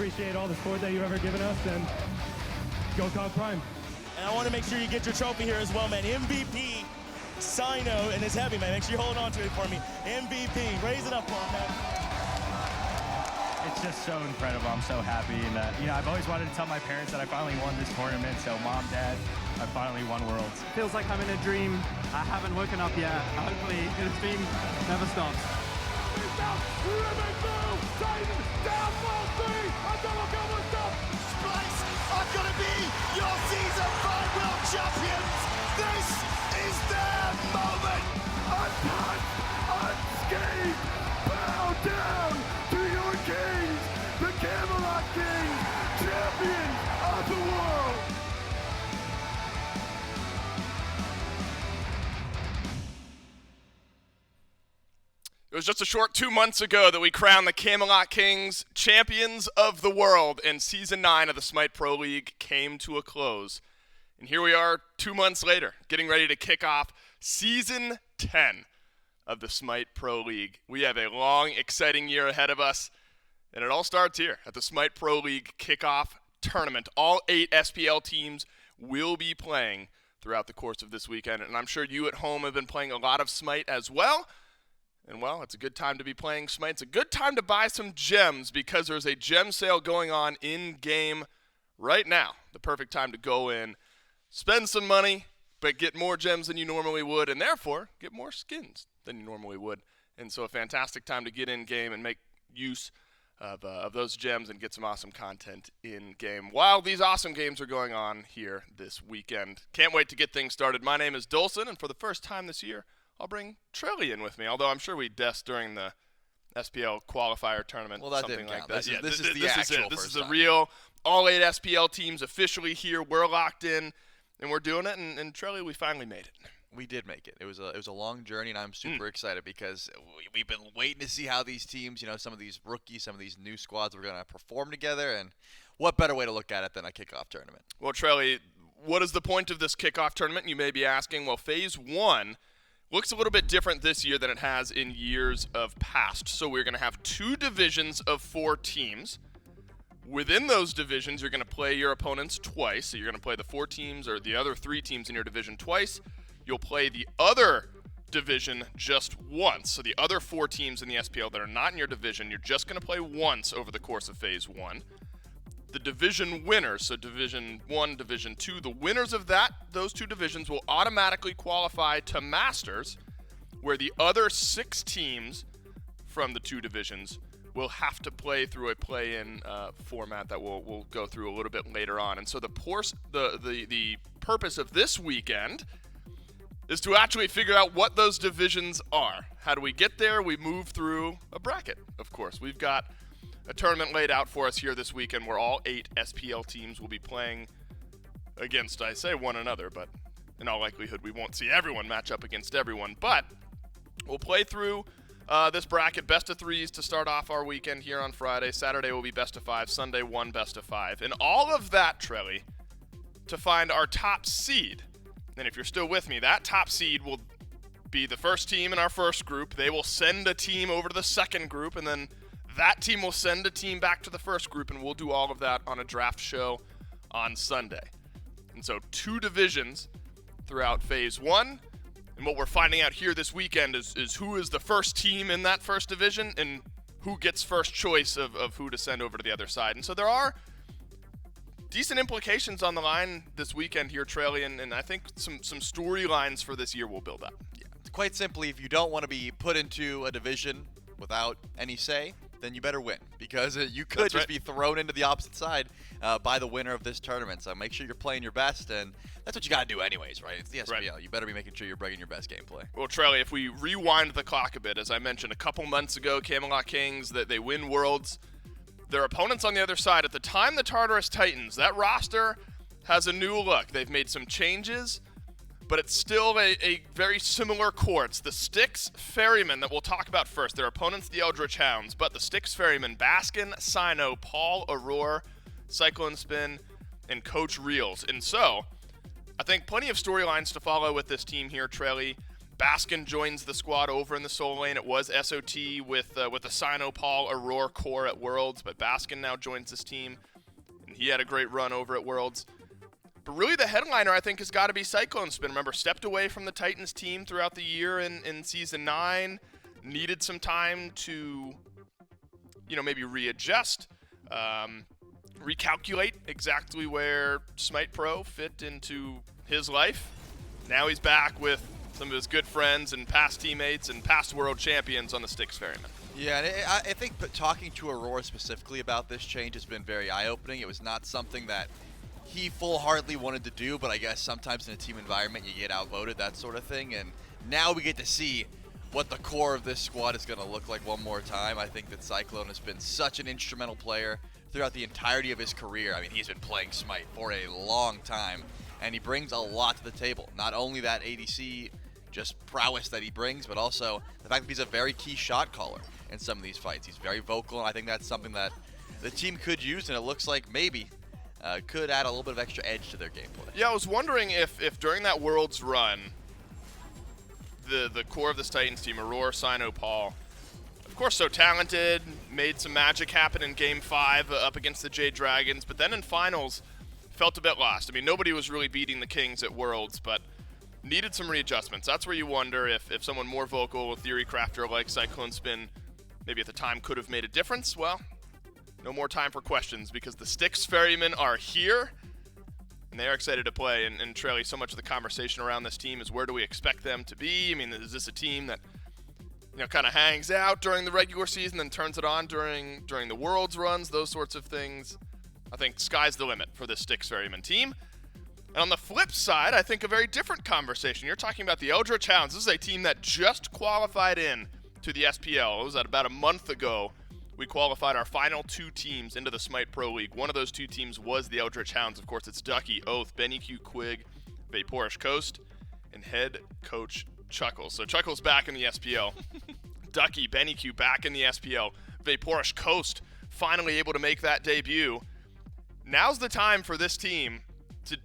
appreciate all the support that you've ever given us, and go Cog Prime. And I want to make sure you get your trophy here as well, man. MVP, Cyno, and his heavy, man. Make sure you hold on to it for me. MVP, raise it up for him, man. It's just so incredible. I'm so happy. And, I've always wanted to tell my parents that I finally won this tournament. So, Mom, Dad, I finally won Worlds. Feels like I'm in a dream. I haven't woken up yet. Hopefully, this dream never stops. Splice are going to be your Season 5 World Champions. This is their moment. Untouched, unscathed, bow down to your kings, the Camelot Kings, champions of the world. It was just a short 2 months ago that we crowned the Camelot Kings champions of the world, and Season 9 of the SMITE Pro League came to a close. And here we are 2 months later, getting ready to kick off Season 10 of the SMITE Pro League. We have a long, exciting year ahead of us, and it all starts here at the SMITE Pro League Kickoff Tournament. All 8 SPL teams will be playing throughout the course of this weekend, and I'm sure you at home have been playing a lot of SMITE as well. And, well, it's a good time to be playing SMITE. It's a good time to buy some gems because there's a gem sale going on in-game right now. The perfect time to go in, spend some money, but get more gems than you normally would, and therefore get more skins than you normally would. And so a fantastic time to get in-game and make use of those gems and get some awesome content in-game while these awesome games are going on here this weekend. Can't wait to get things started. My name is Dolson, and for the first time this year, I'll bring Trillian with me, although I'm sure we dessed during the SPL qualifier tournament. Well, that something didn't like count. that. This is the actual This first is the time. real, all 8 SPL teams officially here. We're locked in, and we're doing it, and Trillian, we finally made it. We did make it. It was a long journey, and I'm super excited because we've been waiting to see how these teams, some of these rookies, some of these new squads are going to perform together, and what better way to look at it than a kickoff tournament? Well, Trillian, what is the point of this kickoff tournament? You may be asking. Well, Phase 1 looks a little bit different this year than it has in years of past. So we're going to have 2 divisions of 4 teams. Within those divisions, you're going to play your opponents twice. So you're going to play the 4 teams or the other 3 teams in your division twice. You'll play the other division just once. So the other 4 teams in the SPL that are not in your division, you're just going to play once over the course of Phase 1. The division winners, so Division 1, Division 2, the winners of those 2 divisions will automatically qualify to Masters, where the other 6 teams from the 2 divisions will have to play through a play-in format that we'll go through a little bit later on. And so the purpose of this weekend is to actually figure out what those divisions are. How do we get there? We move through a bracket, of course. We've got a tournament laid out for us here this weekend where all 8 SPL teams will be playing against, I say, one another, but in all likelihood we won't see everyone match up against everyone. But we'll play through this bracket, best of 3s to start off our weekend here on Friday. Saturday will be best of 5, Sunday 1 best of 5. And all of that, Trelly, to find our top seed. And if you're still with me, that top seed will be the first team in our first group. They will send a team over to the second group, and then that team will send a team back to the first group, and we'll do all of that on a draft show on Sunday. And so 2 divisions throughout Phase 1. And what we're finding out here this weekend is who is the first team in that first division and who gets first choice of who to send over to the other side. And so there are decent implications on the line this weekend here, Trillian, and I think some storylines for this year will build up. Yeah, quite simply, if you don't want to be put into a division without any say, then you better win, because you could That's just right. be thrown into the opposite side by the winner of this tournament. So make sure you're playing your best, and that's what you got to do anyways, right? It's the SPL. Right. You better be making sure you're bringing your best gameplay. Well, Trelly, if we rewind the clock a bit, as I mentioned a couple months ago, Camelot Kings, that they win Worlds. Their opponents on the other side, at the time the Tartarus Titans, that roster has a new look. They've made some changes, but it's still a very similar core. It's the Styx Ferrymen that we'll talk about first. Their opponents, the Eldritch Hounds, but the Styx Ferrymen, Baskin, Cyno, Paul, Aror, CycloneSpin, and Coach Reels. And so, I think plenty of storylines to follow with this team here, Trelly. Baskin joins the squad over in the solo lane. It was SOT with the Cyno, Paul, Aror core at Worlds, but Baskin now joins this team, and he had a great run over at Worlds. But really the headliner, I think, has got to be CycloneSpin. Remember, stepped away from the Titans team throughout the year in Season 9, needed some time to, maybe readjust, recalculate exactly where SMITE Pro fit into his life. Now he's back with some of his good friends and past teammates and past world champions on the Styx Ferrymen. Yeah, and I think talking to Aror specifically about this change has been very eye-opening. It was not something that he full-heartedly wanted to do, but I guess sometimes in a team environment you get outvoted, that sort of thing. And now we get to see what the core of this squad is going to look like one more time. I think that Cyclone has been such an instrumental player throughout the entirety of his career. I mean, he's been playing SMITE for a long time, and he brings a lot to the table. Not only that ADC just prowess that he brings, but also the fact that he's a very key shot caller in some of these fights. He's very vocal, and I think that's something that the team could use, and it looks like maybe could add a little bit of extra edge to their gameplay. Yeah, I was wondering if during that Worlds run, the core of this Titans team, Aror, Cyno, Paul, of course so talented, made some magic happen in Game 5 up against the Jade Dragons, but then in Finals, felt a bit lost. I mean, nobody was really beating the Kings at Worlds, but needed some readjustments. That's where you wonder if someone more vocal, a theory crafter like CycloneSpin, maybe at the time could have made a difference. Well, no more time for questions because the Styx Ferrymen are here, and they are excited to play. And Trelly, so much of the conversation around this team is where do we expect them to be? I mean, is this a team that kind of hangs out during the regular season and turns it on during the Worlds runs, those sorts of things? I think sky's the limit for this Styx Ferrymen team. And on the flip side, I think a very different conversation. You're talking about the Eldritch Hounds. This is a team that just qualified in to the SPL. It was about a month ago. We qualified our final 2 teams into the SMITE Pro League. One of those 2 teams was the Eldritch Hounds. Of course, it's Ducky, Oathhh, BennyQ, Quig, VaporishCoast, and head coach Chuckles. So Chuckles back in the SPL. Ducky, BennyQ back in the SPL. VaporishCoast finally able to make that debut. Now's the time for this team to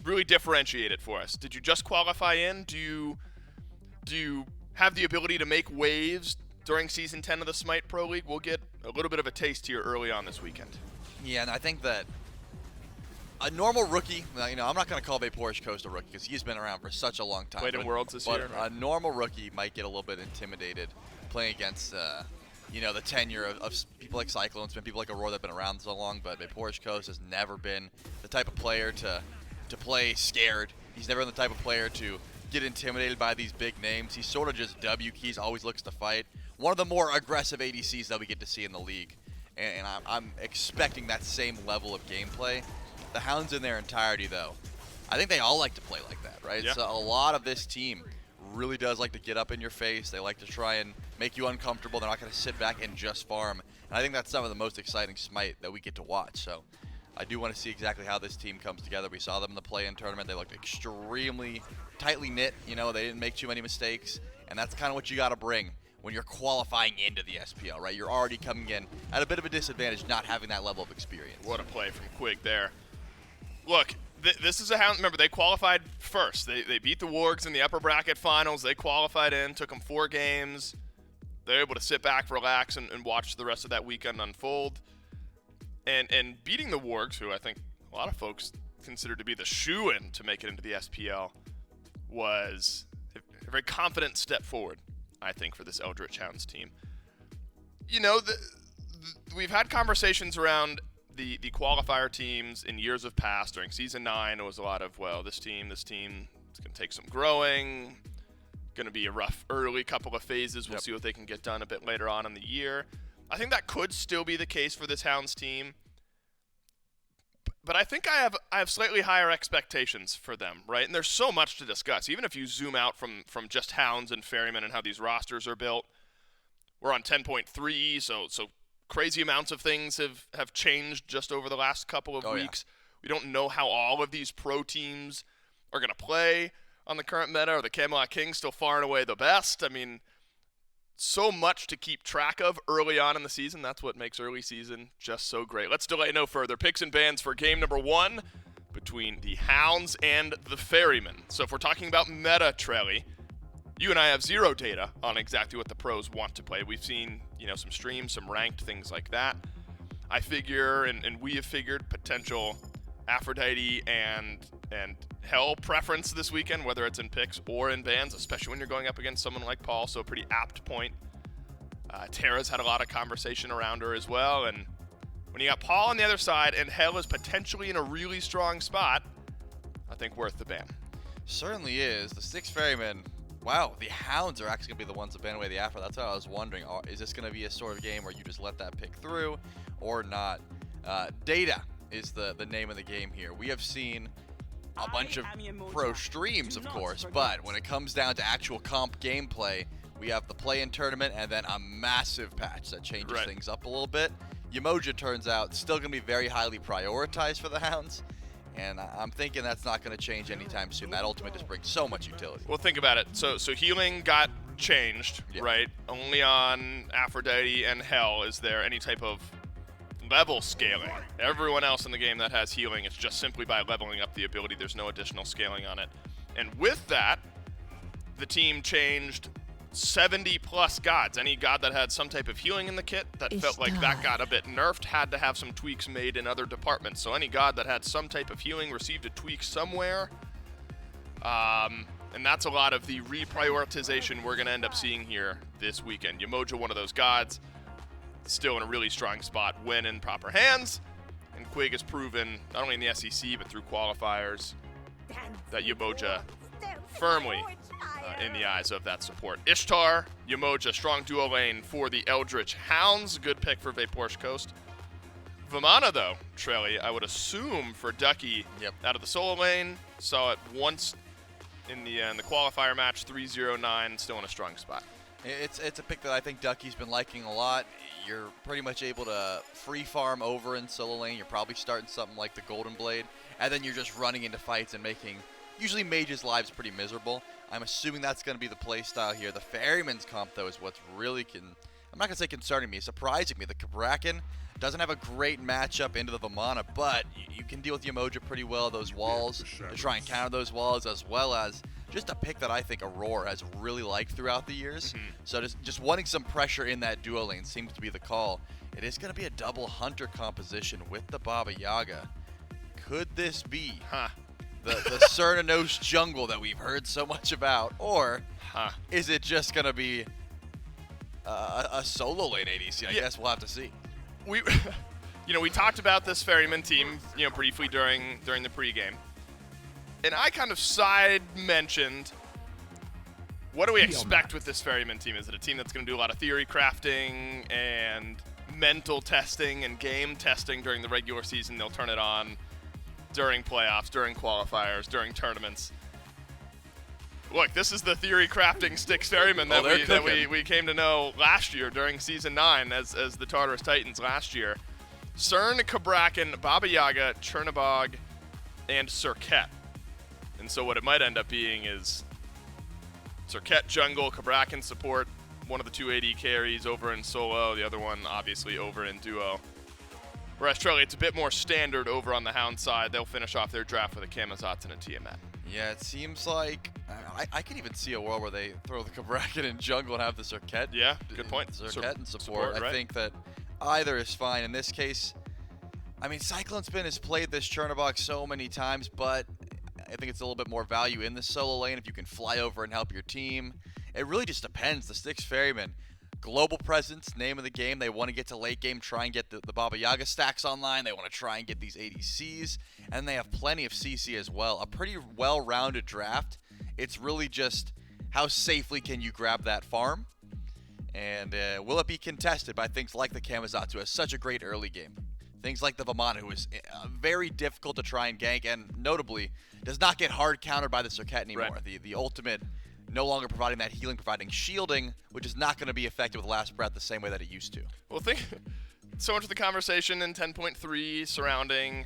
really differentiate it for us. Did you just qualify in? Do you have the ability to make waves during Season 10 of the SMITE Pro League? We'll get a little bit of a taste here early on this weekend. Yeah, and I think that a normal rookie, I'm not going to call VaporishCoast a rookie because he's been around for such a long time. Played in Worlds this year. But a normal rookie might get a little bit intimidated playing against the tenure of people like CycloneSpin, people like Aror that have been around so long, but VaporishCoast has never been the type of player to play scared. He's never been the type of player to get intimidated by these big names. He's sort of just W keys, always looks to fight. One of the more aggressive ADCs that we get to see in the league, and I'm expecting that same level of gameplay. The Hounds in their entirety, though, I think they all like to play like that, right? Yeah. So a lot of this team really does like to get up in your face. They like to try and make you uncomfortable. They're not going to sit back and just farm. And I think that's some of the most exciting SMITE that we get to watch. So I do want to see exactly how this team comes together. We saw them in the play-in tournament. They looked extremely tightly knit. They didn't make too many mistakes. And that's kind of what you got to bring when you're qualifying into the SPL, right? You're already coming in at a bit of a disadvantage not having that level of experience. What a play from Quig there. Look, this is a Hound. Remember, they qualified first. They beat the Wargs in the upper bracket finals. They qualified in, took them 4 games. They're able to sit back, relax, and watch the rest of that weekend unfold. And beating the Wargs, who I think a lot of folks consider to be the shoo-in to make it into the SPL, was a very confident step forward, I think, for this Eldritch Hounds team. We've had conversations around the qualifier teams in years of past. During Season 9, it was a lot of, this team, it's going to take some growing, going to be a rough early couple of phases. We'll see what they can get done a bit later on in the year. I think that could still be the case for this Hounds team. But I think I have slightly higher expectations for them, right? And there's so much to discuss. Even if you zoom out from just Hounds and Ferrymen and how these rosters are built, we're on 10.3, so crazy amounts of things have changed just over the last couple of weeks. Yeah. We don't know how all of these pro teams are going to play on the current meta. Are the Camelot Kings still far and away the best? I mean, so much to keep track of early on in the season. That's what makes early season just so great. Let's delay no further. Picks and bans for game number 1 between the Hounds and the Ferrymen. So if we're talking about meta, Trelly, you and I have zero data on exactly what the pros want to play. We've seen, some streams, some ranked, things like that. I figure, and we have figured, potential Aphrodite and Hell preference this weekend, whether it's in picks or in bans, especially when you're going up against someone like Paul, so a pretty apt point. Tara's had a lot of conversation around her as well, and when you got Paul on the other side and Hell is potentially in a really strong spot, I think worth the ban. Certainly is. The Styx Ferrymen, wow, the Hounds are actually going to be the ones that ban away the Aphro. That's what I was wondering. Is this going to be a sort of game where you just let that pick through or not? Data is the name of the game here. We have seen a bunch of pro streams, of course, but when it comes down to actual comp gameplay, we have the play-in tournament and then a massive patch that changes things up a little bit. Yemoja turns out still going to be very highly prioritized for the Hounds, and I'm thinking that's not going to change anytime soon. That ultimate just brings so much utility. Well, think about it. So healing got changed, right? Only on Aphrodite and Hell is there any type of level scaling. Everyone else in the game that has healing, it's just simply by leveling up the ability. There's no additional scaling on it. And with that, the team changed 70 plus gods. Any god that had some type of healing in the kit that felt like that got a bit nerfed had to have some tweaks made in other departments. So any god that had some type of healing received a tweak somewhere. And that's a lot of the reprioritization we're going to end up seeing here this weekend. Yemoja, one of those gods, still in a really strong spot when in proper hands. And Quig has proven, not only in the SEC, but through qualifiers, that Yemoja firmly in the eyes of that support. Ishtar, Yemoja, strong duo lane for the Eldritch Hounds. Good pick for VaporishCoast. Vamana, though, Trelly, I would assume for Ducky out of the solo lane. Saw it once in the qualifier match, 3-0-9, still in a strong spot. It's a pick that I think Ducky's been liking a lot. You're pretty much able to free farm over in solo lane. You're probably starting something like the Golden Blade, and then you're just running into fights and making usually mages' lives pretty miserable. I'm assuming that's going to be the play style here. The Ferryman's comp, though, is what's really I'm not going to say concerning me, surprising me. The Cabrakan doesn't have a great matchup into the Vamana, but you can deal with Yemoja pretty well, those walls, to try and counter those walls, as well as just a pick that I think Aror has really liked throughout the years. So just wanting some pressure in that duo lane seems to be the call. It is going to be a double Hunter composition with the Baba Yaga. Could this be the Cernunnos jungle that we've heard so much about, or is it just going to be a solo lane ADC? I guess we'll have to see. We talked about this Ferryman team, briefly during the pregame. And I kind of side mentioned, what do we expect with this Ferryman team? Is it a team that's going to do a lot of theory crafting and mental testing and game testing during the regular season? They'll turn it on during playoffs, during qualifiers, during tournaments. Look, this is the theory crafting Styx Ferrymen that we came to know last year during Season 9 as the Tartarus Titans last year. Cern, Cabrakan, Baba Yaga, Chernobog, and Serqet. And so what it might end up being is Serqet jungle, Cabrakan support, one of the two AD carries over in solo, the other one obviously over in duo. Whereas Trelly, it's a bit more standard over on the Hound side. They'll finish off their draft with a Camazotz and a Tiamat. Yeah, it seems like I could even see a world where they throw the Cabrakan in jungle and have the Serqet. Yeah, good point. Serqet and support. I think that either is fine. In this case, I mean, CycloneSpin has played this Chernobog so many times, but I think it's a little bit more value in the solo lane if you can fly over and help your team. It really just depends. The Styx Ferrymen, global presence, name of the game. They want to get to late game, try and get the Baba Yaga stacks online. They want to try and get these ADCs, and they have plenty of CC as well. A pretty well-rounded draft. It's really just how safely can you grab that farm, and will it be contested by things like the Camazotz, who has such a great early game. Things like the Vamana, who is very difficult to try and gank, and notably does not get hard countered by the Serqet anymore. Right. The ultimate no longer providing that healing, providing shielding, which is not going to be effective with Last Breath the same way that it used to. Well, think so much of the conversation in 10.3 surrounding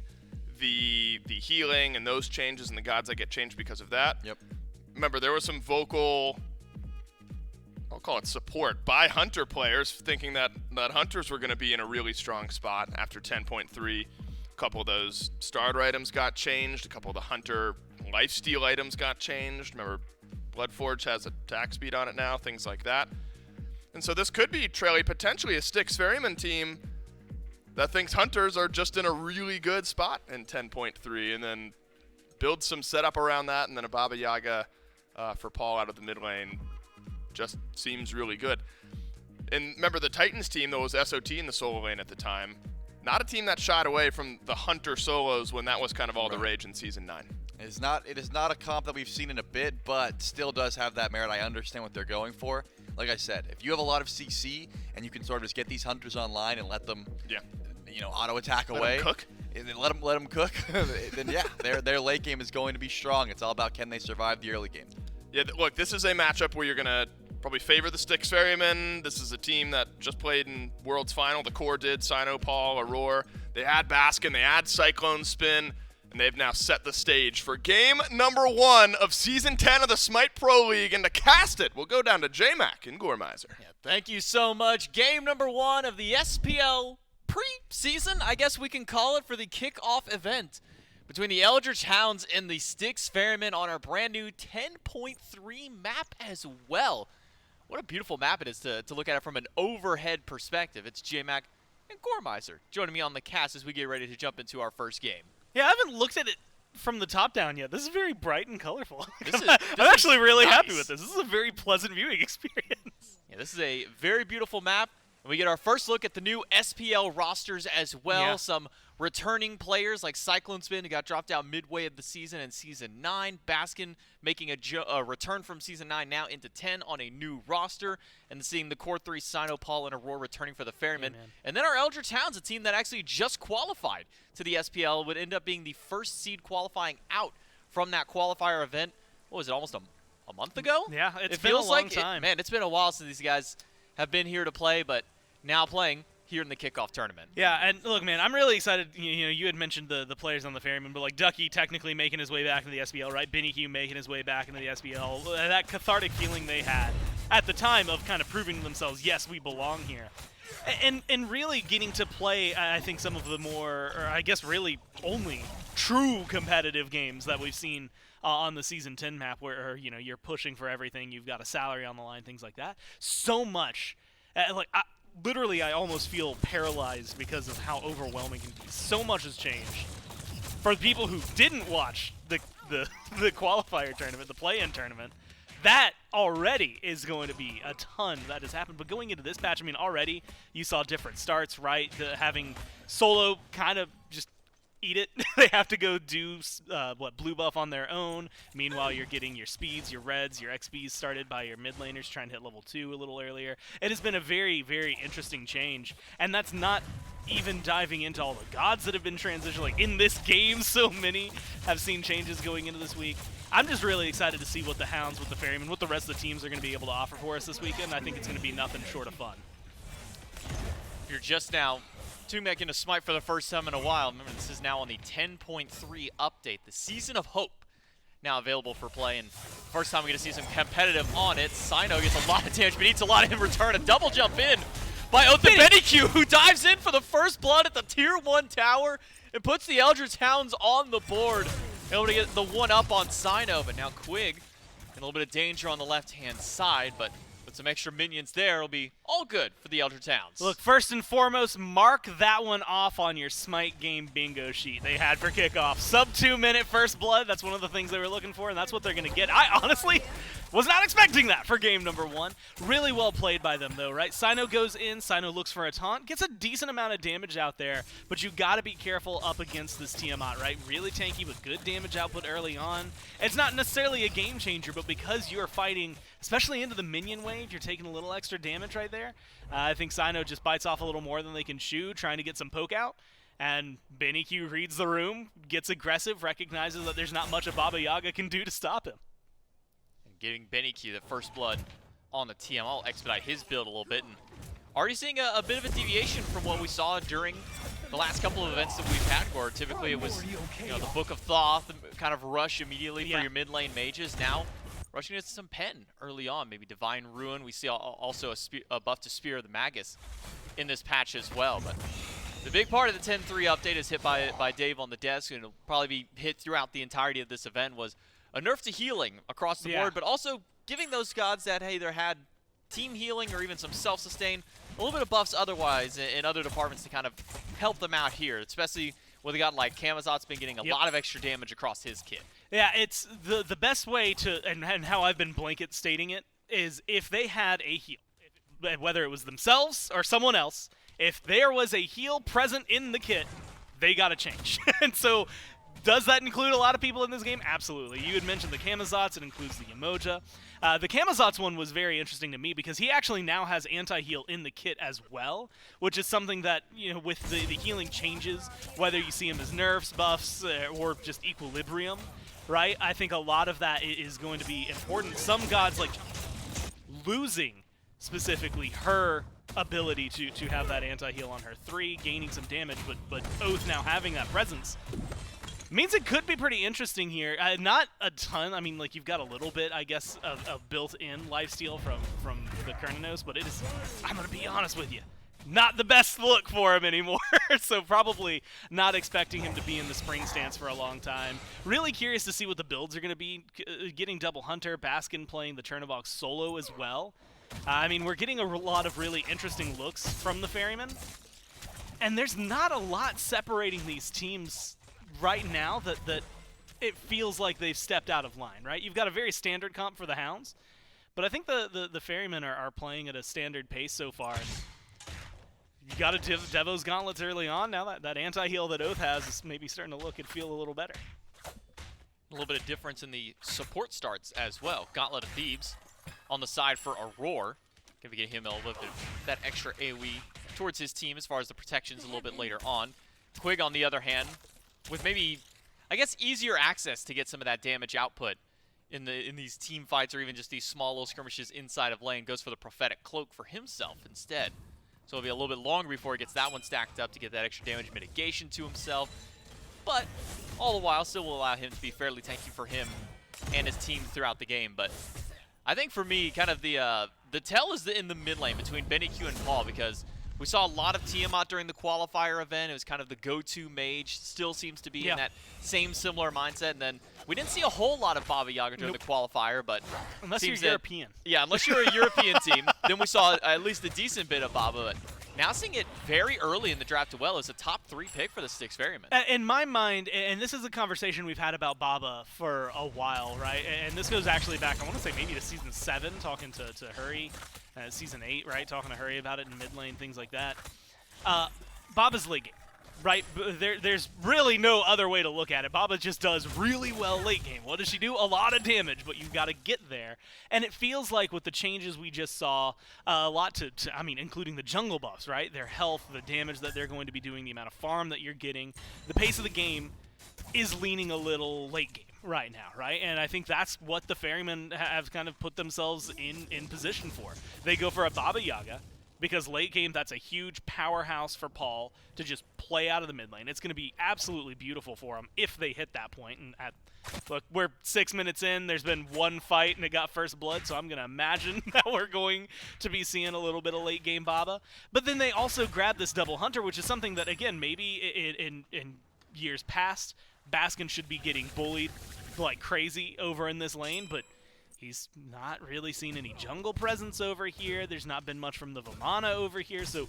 the healing and those changes and the gods that get changed because of that. Yep. Remember, there was some vocal, I'll call it support, by Hunter players thinking that Hunters were going to be in a really strong spot after 10.3. A couple of those starter items got changed. A couple of the Hunter lifesteal items got changed. Remember, Bloodforge has attack speed on it now, things like that. And so this could be, Trelly, potentially a Styx Ferrymen team that thinks Hunters are just in a really good spot in 10.3, and then build some setup around that, and then a Baba Yaga for Paul out of the mid lane just seems really good. And remember, the Titans team, though, was SOT in the solo lane at the time. Not a team that shied away from the Hunter solos when that was kind of all the rage in Season 9. It is not a comp that we've seen in a bit, but still does have that merit. I understand what they're going for. Like I said, if you have a lot of CC and you can sort of just get these Hunters online and let them, auto attack away, cook, and then let them cook, then yeah, their late game is going to be strong. It's all about can they survive the early game. Yeah, look, this is a matchup where you're gonna probably favor the Styx Ferrymen. This is a team that just played in World's Final. The core did, Cyno, Paul, Aror. They had Baskin, they had CycloneSpin, and they've now set the stage for game number 1 of Season 10 of the SMITE Pro League. And to cast it, we'll go down to J-Mac and Gormizer. Yeah, thank you so much. Game number 1 of the SPL pre-season, I guess we can call it, for the kickoff event between the Eldritch Hounds and the Styx Ferrymen on our brand new 10.3 map as well. What a beautiful map it is to look at it from an overhead perspective. It's J-Mac and Gormizer joining me on the cast as we get ready to jump into our first game. Yeah, I haven't looked at it from the top down yet. This is very bright and colorful. I'm actually really nice. happy with this. This is a very pleasant viewing experience. Yeah, this is a very beautiful map. And we get our first look at the new SPL rosters as well. Yeah. Some returning players like CycloneSpin, who got dropped out midway of the season in Season 9. Baskin making a return from Season 9 now into 10 on a new roster. And seeing the Core 3, Cyno, Paul, and Aror returning for the Ferrymen. Yeah, and then our Eldritch Hounds, a team that actually just qualified to the SPL, would end up being the first seed qualifying out from that qualifier event. What was it, almost a month ago? Yeah, It it's been a feels long like time. man, it's been a while since these guys have been here to play, but now playing here in the kickoff tournament. Yeah, and look, man, I'm really excited. You had mentioned the players on the Ferrymen, but like Ducky technically making his way back into the SPL, right? BennyQ making his way back into the SPL. That cathartic feeling they had at the time of kind of proving to themselves, yes, we belong here. And really getting to play, I think, some of the more, or I guess really only true competitive games that we've seen on the Season 10 map where, you're pushing for everything, you've got a salary on the line, things like that. So much. Literally, I almost feel paralyzed because of how overwhelming it can be. So much has changed. For the people who didn't watch the qualifier tournament, the play-in tournament, that already is going to be a ton that has happened. But going into this patch, I mean, already you saw different starts, right? Having solo kind of just eat it. They have to go do blue buff on their own. Meanwhile, you're getting your speeds, your reds, your XPs started by your mid laners trying to hit level 2 a little earlier. It has been a very, very interesting change, and that's not even diving into all the gods that have been transitioned. Like in this game, so many have seen changes going into this week. I'm just really excited to see what the Hounds, what the Ferrymen, what the rest of the teams are going to be able to offer for us this weekend. I think it's going to be nothing short of fun. You're just now tuning back into SMITE for the first time in a while. Remember, this is now on the 10.3 update, the Season of Hope, now available for play. And first time we get to see some competitive on it. Cyno gets a lot of damage, but eats a lot in return. A double jump in by Oathhh, BennyQ, who dives in for the first blood at the Tier 1 tower and puts the Eldritch Hounds on the board. Able to get the 1-up on Cyno, but now Quig in a little bit of danger on the left-hand side, but with some extra minions there, it'll be all good for the Eldritch Hounds. Look, first and foremost, mark that one off on your SMITE game bingo sheet they had for kickoff. Sub 2 minute first blood, that's one of the things they were looking for, and that's what they're going to get. I honestly was not expecting that for game number 1. Really well played by them, though, right? Cyno goes in, Cyno looks for a taunt, gets a decent amount of damage out there, but you got to be careful up against this Tiamat, right? Really tanky with good damage output early on. It's not necessarily a game changer, but because you're fighting, especially into the minion wave, you're taking a little extra damage right there. I think Cyno just bites off a little more than they can chew, trying to get some poke out. And BennyQ reads the room, gets aggressive, recognizes that there's not much a Baba Yaga can do to stop him. And giving BennyQ the first blood on the TM. I'll expedite his build a little bit. And already seeing a bit of a deviation from what we saw during the last couple of events that we've had, where typically it was the Book of Thoth, kind of rush immediately for your mid lane mages. Now rushing into some pen early on, maybe Divine Ruin. We see also a buff to Spear of the Magus in this patch as well. But the big part of the 10.3 update is hit by Dave on the desk, and it'll probably be hit throughout the entirety of this event, was a nerf to healing across the board, but also giving those gods that either had team healing or even some self-sustain, a little bit of buffs otherwise in other departments to kind of help them out here, especially with a god like Camazotz been getting a lot of extra damage across his kit. Yeah, it's the best way to, and how I've been blanket stating it, is if they had a heal, whether it was themselves or someone else, if there was a heal present in the kit, they got to change. And so, does that include a lot of people in this game? Absolutely. You had mentioned the Camazotz. It includes the Yemoja. The Camazotz one was very interesting to me because he actually now has anti-heal in the kit as well, which is something that, you know, with the healing changes, whether you see him as nerfs, buffs, or just equilibrium, right? I think a lot of that is going to be important. Some gods, like losing specifically her ability to have that anti-heal on her 3, gaining some damage, but Oathhh now having that presence means it could be pretty interesting here. Not a ton. I mean, like, you've got a little bit, I guess, of built-in lifesteal from the Cernunnos, but it is, I'm going to be honest with you, not the best look for him anymore. So probably not expecting him to be in the spring stance for a long time. Really curious to see what the builds are going to be. Getting double Hunter, Baskin playing the Chernobog solo as well. I mean, we're getting a lot of really interesting looks from the Ferrymen, and there's not a lot separating these teams right now that it feels like they've stepped out of line, right? You've got a very standard comp for the Hounds, but I think the Ferrymen are playing at a standard pace so far. And you got to Devo's gauntlets early on. Now that anti-heal that Oathhh has is maybe starting to look and feel a little better. A little bit of difference in the support starts as well. Gauntlet of Thebes on the side for Aror. Going to get him a little bit of that extra AoE towards his team as far as the protections a little bit later on. Quig, on the other hand, with maybe, I guess, easier access to get some of that damage output in these team fights or even just these small little skirmishes inside of lane, goes for the prophetic cloak for himself instead. So it'll be a little bit longer before he gets that one stacked up to get that extra damage mitigation to himself. But all the while still will allow him to be fairly tanky for him and his team throughout the game. But I think for me, kind of the tell is in the mid lane between BennyQ and Paul, because we saw a lot of Tiamat during the qualifier event. It was kind of the go-to mage. Still seems to be in that same similar mindset. And then we didn't see a whole lot of Baba Yaga during the qualifier, but unless you're European. Yeah, unless you're a European team, then we saw at least a decent bit of Baba. But now seeing it very early in the draft as well as a top 3 pick for the Styx Ferrymen. In my mind, and this is a conversation we've had about Baba for a while, right? And this goes actually back, I want to say maybe to Season 7, talking to Hurry. Season 8, right? Talking to Hurry about it in mid lane, things like that. Baba's late game, right? There's really no other way to look at it. Baba just does really well late game. What does she do? A lot of damage, but you've got to get there. And it feels like with the changes we just saw, a lot I mean, including the jungle buffs, right? Their health, the damage that they're going to be doing, the amount of farm that you're getting, the pace of the game is leaning a little late game right now, right? And I think that's what the Ferrymen have kind of put themselves in position for. They go for a Baba Yaga, because late game, that's a huge powerhouse for Paul to just play out of the mid lane. It's going to be absolutely beautiful for him if they hit that point. And look, we're 6 minutes in. There's been one fight, and it got first blood, so I'm going to imagine that we're going to be seeing a little bit of late game Baba. But then they also grab this double Hunter, which is something that, again, maybe in years past, Baskin should be getting bullied like crazy over in this lane, but he's not really seen any jungle presence over here. There's not been much from the Vamana over here, so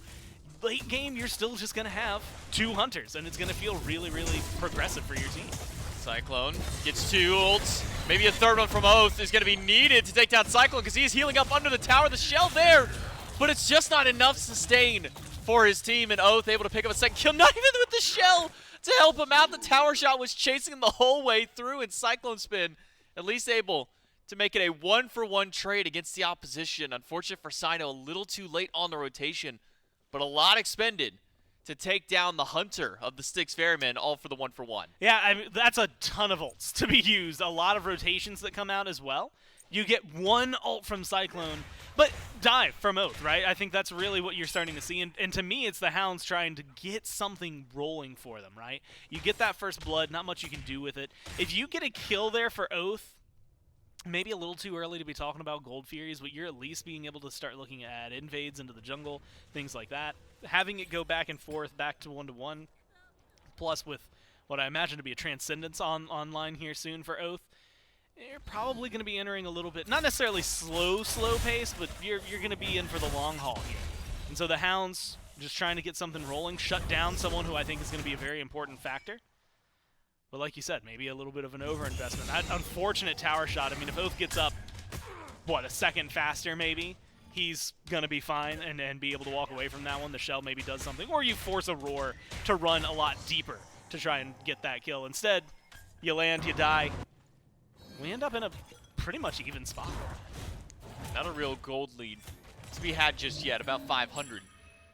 late game, you're still just going to have 2 Hunters, and it's going to feel really, really progressive for your team. Cyclone gets 2 ults. Maybe a third one from Oathhh is going to be needed to take down Cyclone, because he's healing up under the tower. The shell there, but it's just not enough sustain for his team, and Oathhh able to pick up a second kill, not even with the shell to help him out. The tower shot was chasing him the whole way through, and CycloneSpin at least able to make it a 1-for-1 trade against the opposition. Unfortunate for Cyno, a little too late on the rotation, but a lot expended to take down the Hunter of the Styx Ferrymen, all for the 1-for-1. Yeah, I mean, that's a ton of ults to be used. A lot of rotations that come out as well. You get 1 ult from Cyclone, but dive from Oathhh, right? I think that's really what you're starting to see. And to me, it's the Hounds trying to get something rolling for them, right? You get that first blood, not much you can do with it. If you get a kill there for Oathhh, maybe a little too early to be talking about Gold Furies, but you're at least being able to start looking at invades into the jungle, things like that. Having it go back and forth, back to 1-to-1, plus with what I imagine to be a Transcendence online here soon for Oathhh, you're probably going to be entering a little bit, not necessarily slow pace, but you're going to be in for the long haul here. And so the Hounds just trying to get something rolling, shut down someone who I think is going to be a very important factor. But like you said, maybe a little bit of an overinvestment. That unfortunate tower shot. I mean, if Oathhh gets up, what, a second faster maybe, he's going to be fine and be able to walk away from that one. The shell maybe does something. Or you force Aror to run a lot deeper to try and get that kill. Instead, you land, you die. We end up in a pretty much even spot. Not a real gold lead to be had just yet. About 500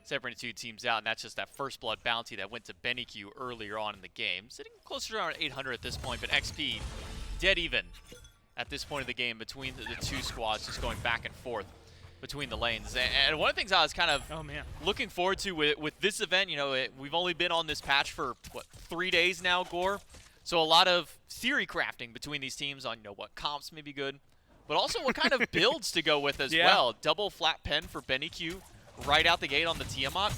separating two teams out, and that's just that first blood bounty that went to BennyQ earlier on in the game. Sitting closer to around 800 at this point, but XP dead even at this point of the game between the two squads, just going back and forth between the lanes. And one of the things I was kind of looking forward to with this event, you know, we've only been on this patch for, what, 3 days now, Gore? So a lot of theory crafting between these teams on, you know, what comps may be good, but also what kind of builds to go with as well. Double flat pen for BennyQ right out the gate on the Tiamat,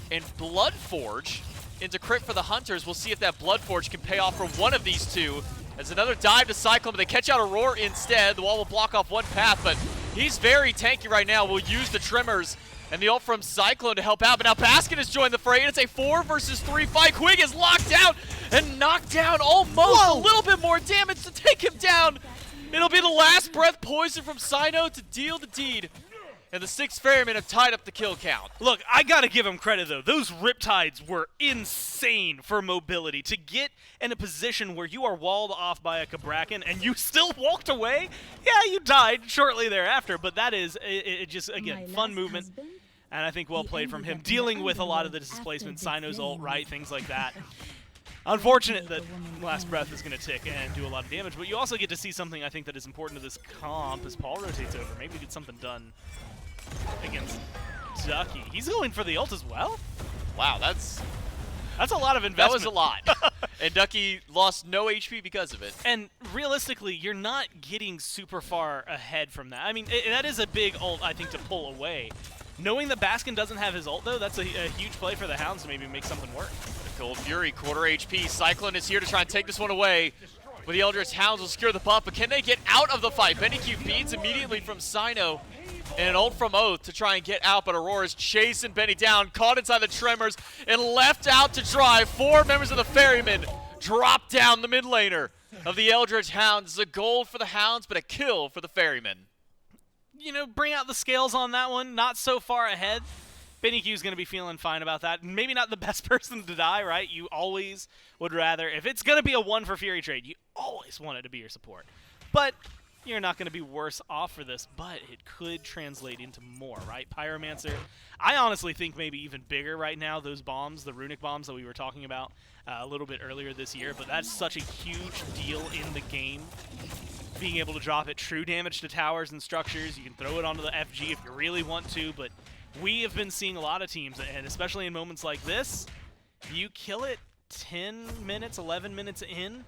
and Bloodforge into crit for the Hunters. We'll see if that Bloodforge can pay off for one of these two. As another dive to Cyclone, but they catch out Aror instead. The wall will block off one path, but he's very tanky right now. We'll use the Tremors and the ult from Cyclone to help out, but now Baskin has joined the fray, and it's a 4 versus 3 fight. Quig is locked out and knocked down almost. A little bit more damage to take him down. It'll be the last breath poison from Cyno to deal the deed. And the Styx Ferrymen have tied up the kill count. Look, I gotta give him credit though. Those Riptides were insane for mobility. To get in a position where you are walled off by a Cabrakan and you still walked away, yeah, you died shortly thereafter, but that is, it just, again, fun movement. And I think well played from him, dealing with a lot of the displacement, Cyno's ult, right, things like that. Unfortunate that Last Breath is going to tick and do a lot of damage, but you also get to see something I think that is important to this comp as Paul rotates over. Maybe get something done against Ducky. He's going for the ult as well? Wow, that's a lot of investment. That was a lot. And Ducky lost no HP because of it. And realistically, you're not getting super far ahead from that. I mean, that is a big ult, I think, to pull away. Knowing that Baskin doesn't have his ult, though, that's a huge play for the Hounds to maybe make something work. Cold Fury, quarter HP. Cyclone is here to try and take this one away. But the Eldritch Hounds will secure the buff, but can they get out of the fight? BennyQ feeds immediately from Cyno. And an ult from Oathhh to try and get out, but Aror is chasing Benny down, caught inside the Tremors, and left out to dry. 4 members of the Ferrymen drop down the mid laner of the Eldritch Hounds. It's a gold for the Hounds, but a kill for the Ferrymen. You know, bring out the scales on that one, not so far ahead. BennyQ's going to be feeling fine about that. Maybe not the best person to die, right? You always would rather, if it's going to be a 1 for Fury trade, you always want it to be your support. But you're not going to be worse off for this, but it could translate into more, right? Pyromancer, I honestly think maybe even bigger right now, those bombs, the runic bombs that we were talking about a little bit earlier this year, but that's such a huge deal in the game. Being able to drop it true damage to towers and structures, you can throw it onto the FG if you really want to, but we have been seeing a lot of teams, and especially in moments like this, you kill it 10 minutes, 11 minutes in,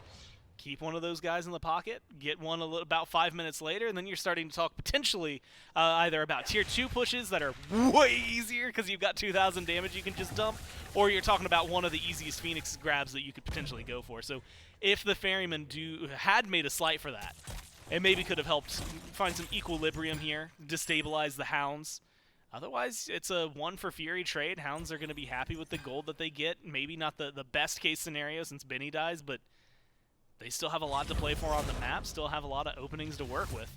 keep one of those guys in the pocket, get one about 5 minutes later, and then you're starting to talk potentially either about tier 2 pushes that are way easier because you've got 2,000 damage you can just dump, or you're talking about one of the easiest Phoenix grabs that you could potentially go for. So if the Ferrymen had made a slight for that, it maybe could have helped find some equilibrium here, destabilize the Hounds. Otherwise, it's a 1 for Fury trade. Hounds are going to be happy with the gold that they get. Maybe not the best case scenario since Benny dies, but they still have a lot to play for on the map, still have a lot of openings to work with.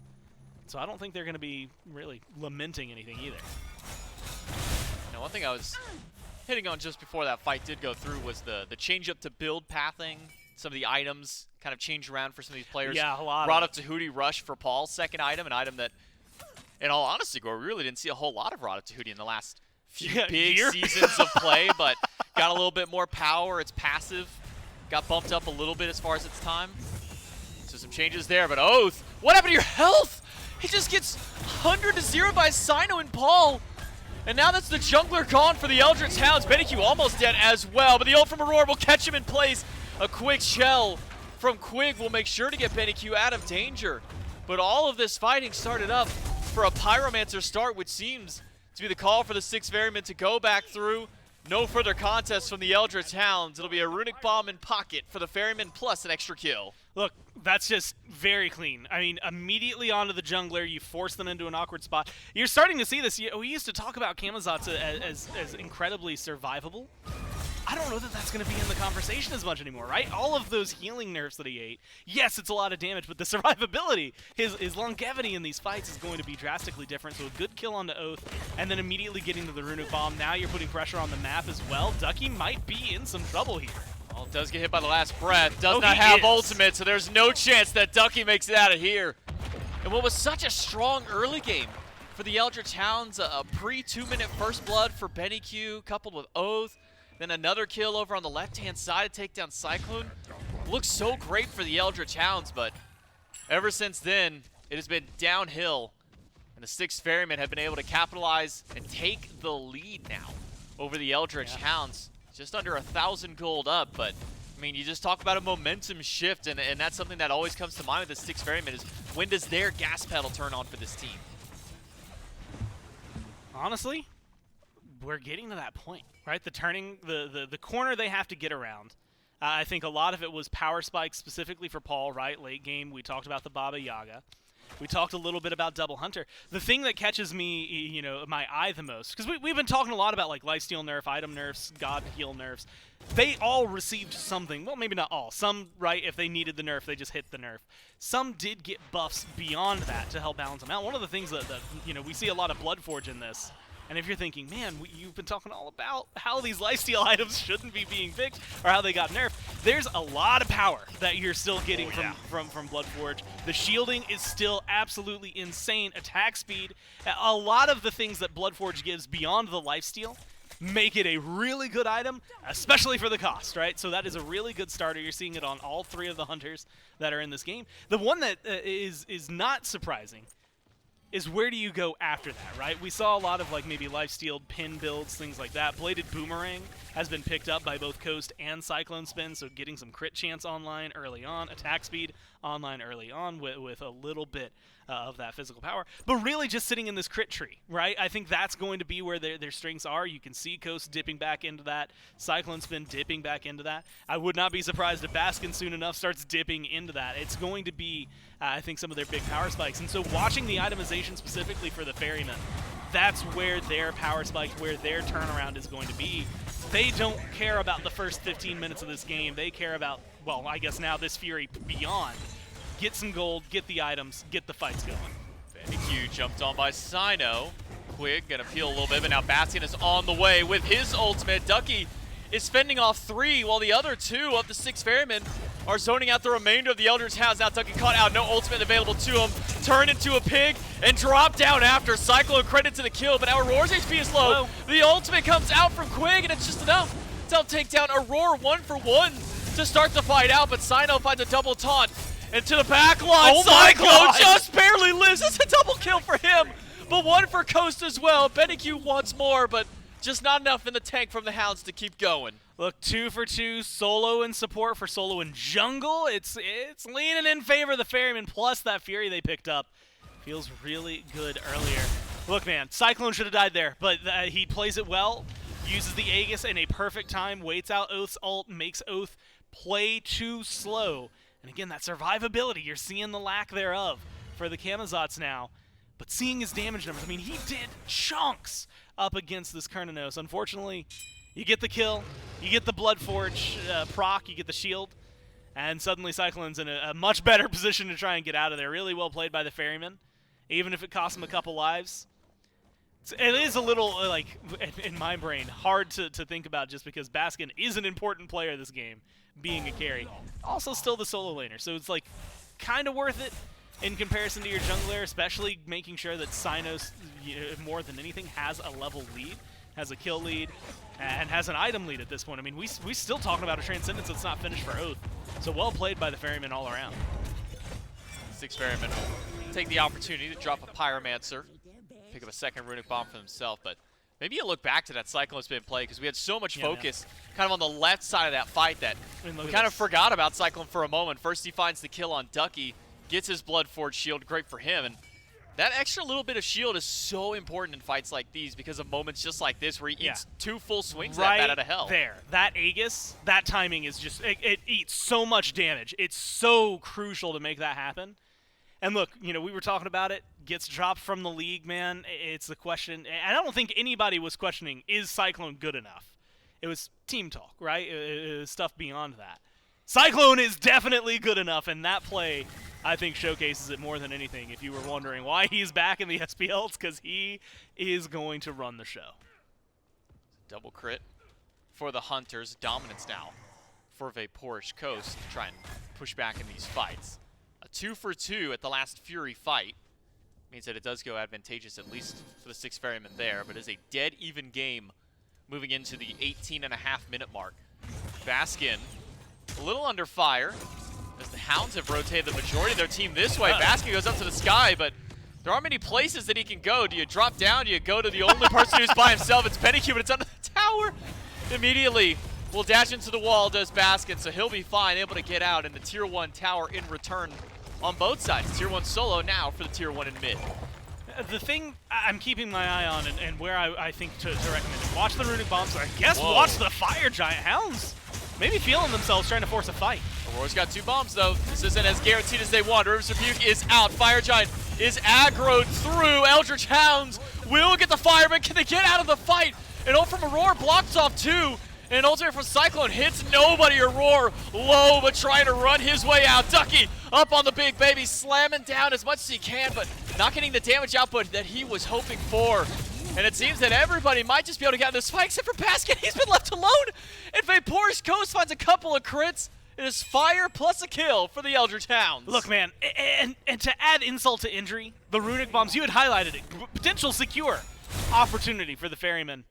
So I don't think they're going to be really lamenting anything either. Now, one thing I was hitting on just before that fight did go through was the change up to build pathing. Some of the items kind of changed around for some of these players. Yeah, a lot. Brought up Tahuti Rush for Paul's second item, an item that, in all honesty, Gore, we really didn't see a whole lot of Rod of Tahuti in the last few big seasons of play, but got a little bit more power. It's passive. Got bumped up a little bit as far as its time. So some changes there, but Oathhh, what happened to your health? He just gets 100-0 by Cyno and Paul. And now that's the jungler gone for the Eldritch Hounds. BennyQ almost dead as well, but the ult from Aror will catch him in place. A quick shell from Quig will make sure to get BennyQ out of danger. But all of this fighting started up for a Pyromancer start, which seems to be the call for the Styx Ferrymen to go back through. No further contest from the Eldritch Hounds. It'll be a runic bomb in pocket for the Ferrymen plus an extra kill. Look, that's just very clean. I mean, immediately onto the jungler, you force them into an awkward spot. You're starting to see this. We used to talk about Camazotz as incredibly survivable. I don't know that that's going to be in the conversation as much anymore, right? All of those healing nerfs that he ate, yes, it's a lot of damage, but the survivability, his longevity in these fights is going to be drastically different. So a good kill onto Oathhh, and then immediately getting to the Runic Bomb. Now you're putting pressure on the map as well. Ducky might be in some trouble here. Well, does get hit by the last breath. Does not have ultimate, so there's no chance that Ducky makes it out of here. And what was such a strong early game for the Eldritch Hounds, a pre-2-minute first blood for BennyQ, coupled with Oathhh. Then another kill over on the left-hand side to take down Cyclone. Looks so great for the Eldritch Hounds, but ever since then, it has been downhill. And the Styx Ferrymen have been able to capitalize and take the lead now over the Eldritch Hounds. Just under 1,000 gold up, but I mean, you just talk about a momentum shift, and that's something that always comes to mind with the Styx Ferrymen is when does their gas pedal turn on for this team? Honestly, we're getting to that point, right? The corner they have to get around. I think a lot of it was power spikes specifically for Paul, right? Late game, we talked about the Baba Yaga. We talked a little bit about Double Hunter. The thing that catches me, you know, my eye the most, because we've been talking a lot about like lifesteal nerf, item nerfs, god heal nerfs. They all received something. Well, maybe not all. Some, right, if they needed the nerf, they just hit the nerf. Some did get buffs beyond that to help balance them out. One of the things that you know, we see a lot of Bloodforge in this. And if you're thinking, man, you've been talking all about how these lifesteal items shouldn't be being picked or how they got nerfed, there's a lot of power that you're still getting from Bloodforge. The shielding is still absolutely insane. Attack speed, a lot of the things that Bloodforge gives beyond the lifesteal make it a really good item, especially for the cost, right? So that is a really good starter. You're seeing it on all three of the hunters that are in this game. The one that is not surprising is where do you go after that, right? We saw a lot of like maybe lifesteal pin builds, things like that. Bladed Boomerang has been picked up by both Coast and CycloneSpin, so getting some crit chance online early on, attack speed online early on with a little bit of that physical power. But really just sitting in this crit tree, right? I think that's going to be where their strengths are. You can see Coast dipping back into that, CycloneSpin dipping back into that. I would not be surprised if Baskin soon enough starts dipping into that. It's going to be, I think, some of their big power spikes. And so watching the itemization specifically for the Ferrymen, that's where their power spike, where their turnaround is going to be. They don't care about the first 15 minutes of this game. They care about, well, I guess now this Fury beyond. Get some gold, get the items, get the fights going. BennyQ jumped on by Cyno. Quig gonna peel a little bit, but now Baskin is on the way with his ultimate. Ducky is fending off 3, while the other 2 of the Styx Ferrymen are zoning out the remainder of the Eldritch Hounds. Now Ducky caught out, no ultimate available to him. Turned into a pig and dropped down after. Cyclone credit to the kill, but now Aror's HP is low. The ultimate comes out from Quig, and it's just enough to help take down Aror 1-for-1 to start the fight out, but Cyno finds a double taunt. Into the back line, Cyclone just barely lives. It's a double kill for him, but 1 for Coast as well. BennyQ wants more, but just not enough in the tank from the Hounds to keep going. Look, 2 for 2, solo and support for solo and jungle. It's leaning in favor of the Ferrymen, plus that Fury they picked up. Feels really good earlier. Look, man, Cyclone should have died there, but he plays it well, uses the Aegis in a perfect time, waits out Oath's ult, makes Oathh play too slow. And again, that survivability, you're seeing the lack thereof for the Camazotz now. But seeing his damage numbers, I mean, he did chunks up against this Cernunnos. Unfortunately, you get the kill, you get the Bloodforge proc, you get the shield, and suddenly Cyclone's in a much better position to try and get out of there. Really well played by the Ferrymen, even if it costs him a couple lives. It is a little, like, in my brain, hard to think about just because Baskin is an important player this game, being a carry. Also still the solo laner, so it's like kind of worth it in comparison to your jungler, especially making sure that Cyno, more than anything, has a level lead, has a kill lead, and has an item lead at this point. I mean, we still talking about a Transcendence that's not finished for Oathh, so well played by the Ferrymen all around. Styx Ferrymen take the opportunity to drop a Pyromancer, pick up a second Runic Bomb for himself, but maybe you look back to that CycloneSpin play because we had so much focus kind of on the left side of that fight that we kind of forgot about Cyclone for a moment. First he finds the kill on Ducky, gets his Bloodforge shield, great for him, and That extra little bit of shield is so important in fights like these because of moments just like this where he eats 2 full swings of that bat out of hell. There. That Aegis, that timing is just, it eats so much damage. It's so crucial to make that happen. And look, you know, we were talking about it. Gets dropped from the league, man. It's the question. And I don't think anybody was questioning, is Cyclone good enough? It was team talk, right? It was stuff beyond that. Cyclone is definitely good enough, and that play, I think, showcases it more than anything. If you were wondering why he's back in the SPL, it's because he is going to run the show. Double crit for the Hunters. Dominance now for VaporishCoast to try and push back in these fights. A 2 for 2 at the last Fury fight means that it does go advantageous, at least for the Styx Ferrymen there, but it's a dead even game moving into the 18.5-minute mark. Baskin a little under fire as the Hounds have rotated the majority of their team this way. Baskin goes up to the sky, but there aren't many places that he can go. Do you drop down? Do you go to the only person who's by himself? It's BennyQ, but it's under the tower. Immediately will dash into the wall, does Baskin, so he'll be fine, able to get out, and the Tier 1 tower in return on both sides. Tier 1 solo now for the Tier 1 in mid. The thing I'm keeping my eye on and where I think to recommend is watch the Runic Bombs. I guess watch the Fire Giant. Hounds maybe feeling themselves trying to force a fight. Auror's got 2 bombs, though. This isn't as guaranteed as they want. River's Rebuke is out. Fire Giant is aggroed through. Eldritch Hounds will get the Fireman. Can they get out of the fight? An ult from Aror blocks off 2. And an ultimate from Cyclone hits nobody. Aror low, but trying to run his way out. Ducky up on the big baby, slamming down as much as he can, but not getting the damage output that he was hoping for. And it seems that everybody might just be able to get out of this fight, except for Baskin. He's been left alone. And VaporishCoast finds a couple of crits. It is fire plus a kill for the Eldritch Hounds. Look, man, and to add insult to injury, the Runic Bombs, you had highlighted it. Potential secure opportunity for the Ferrymen.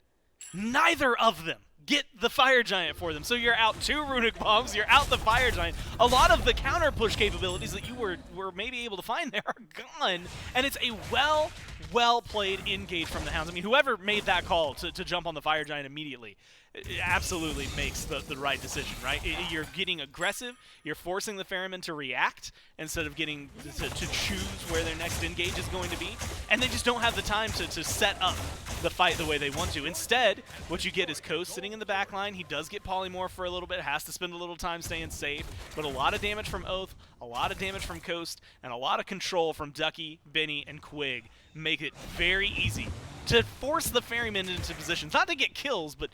Neither of them get the Fire Giant for them. So you're out 2 Runic Bombs, you're out the Fire Giant. A lot of the counter push capabilities that you were maybe able to find there are gone. And it's a well played engage from the Hounds. I mean, whoever made that call to jump on the Fire Giant immediately, it absolutely makes the right decision, right? You're getting aggressive, you're forcing the Ferrymen to react instead of getting to choose where their next engage is going to be, and they just don't have the time to set up the fight the way they want to. Instead, what you get is Coast sitting in the back line. He does get polymorph for a little bit, has to spend a little time staying safe, but a lot of damage from Oathhh, a lot of damage from Coast, and a lot of control from Ducky, Benny, and Quig make it very easy to force the Ferrymen into positions, not to get kills, but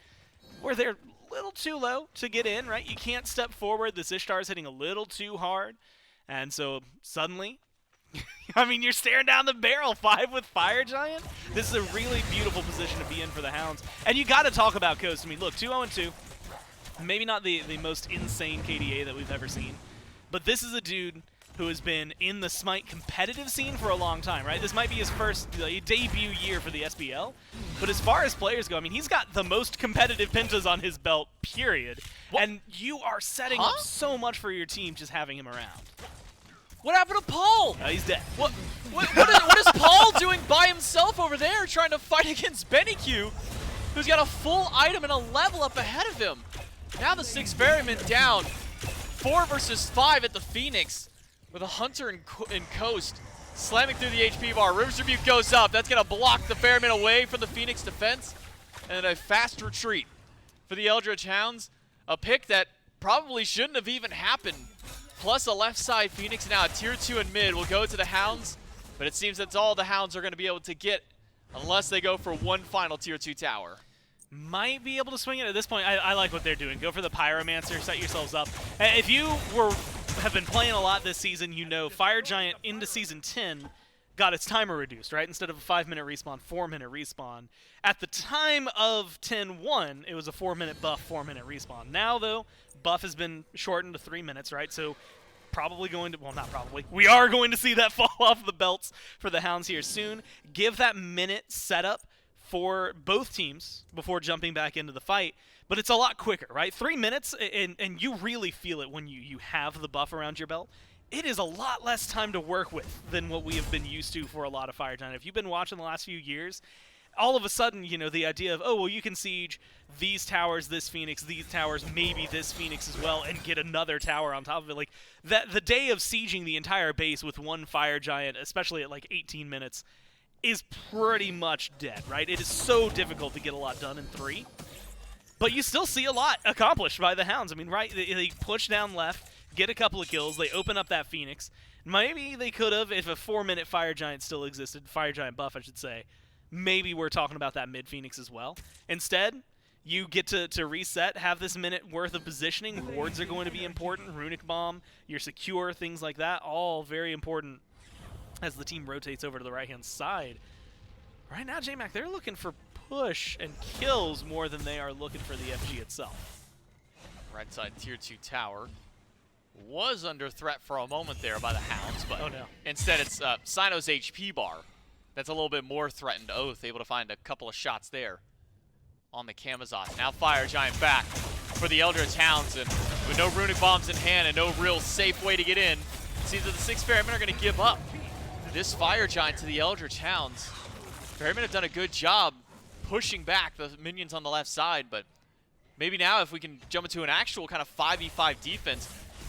where they're a little too low to get in, right? You can't step forward. This Ishtar is hitting a little too hard. And so suddenly, I mean, you're staring down the barrel, 5 with Fire Giant. This is a really beautiful position to be in for the Hounds. And you got to talk about Coast. I mean, look, 2-0-2. Maybe not the most insane KDA that we've ever seen. But this is a dude who has been in the SMITE competitive scene for a long time, right? This might be his first debut year for the SPL, but as far as players go, I mean, he's got the most competitive pentas on his belt, period. What? And you are setting up so much for your team just having him around. What happened to Paul? He's dead. What is Paul doing by himself over there trying to fight against BennyQ, who's got a full item and a level up ahead of him? Now the Styx Ferrymen down. 4 versus 5 at the Phoenix, with a Hunter and Coast slamming through the HP bar. River's Rebuke goes up. That's going to block the Ferrymen away from the Phoenix defense. And a fast retreat for the Eldritch Hounds. A pick that probably shouldn't have even happened. Plus a left side Phoenix now. Tier 2 in mid will go to the Hounds. But it seems that's all the Hounds are going to be able to get unless they go for one final Tier 2 tower. Might be able to swing it at this point. I like what they're doing. Go for the Pyromancer, set yourselves up. If you have been playing a lot this season, you know Fire Giant into Season 10 got its timer reduced, right? Instead of a 5-minute respawn, 4-minute respawn. At the time of 10-1, it was a 4-minute buff, 4-minute respawn. Now, though, buff has been shortened to 3 minutes, right? So probably going to, well, not probably, we are going to see that fall off the belts for the Hounds here soon. Give that minute setup for both teams before jumping back into the fight, but it's a lot quicker, right? 3 minutes, and you really feel it when you have the buff around your belt. It is a lot less time to work with than what we have been used to for a lot of Fire Giant. If you've been watching the last few years, all of a sudden, you know, the idea of, oh, well, you can siege these towers, this Phoenix, these towers, maybe this Phoenix as well, and get another tower on top of it. Like, the day of sieging the entire base with one Fire Giant, especially at like 18 minutes, is pretty much dead, right? It is so difficult to get a lot done in 3. But you still see a lot accomplished by the Hounds. I mean, right, they push down left, get a couple of kills, they open up that Phoenix. Maybe they could have, if a 4-minute Fire Giant still existed, Fire Giant buff, I should say, maybe we're talking about that mid-Phoenix as well. Instead, you get to reset, have this minute worth of positioning. Wards are going to be important. Runic Bomb, you're secure, things like that, all very important as the team rotates over to the right-hand side. Right now, J-Mac, they're looking for push and kills more than they are looking for the FG itself. Right side tier 2 tower was under threat for a moment there by the Hounds, but instead it's Cyno's HP bar. That's a little bit more threatened. Oathhh able to find a couple of shots there on the Camazotz. Now Fire Giant back for the Eldritch Hounds, and with no runic bombs in hand and no real safe way to get in, it seems that the Styx Ferrymen are going to give up this Fire Giant to the Eldritch Hounds. Ferrymen have done a good job pushing back the minions on the left side, but maybe now if we can jump into an actual kind of 5v5 defense,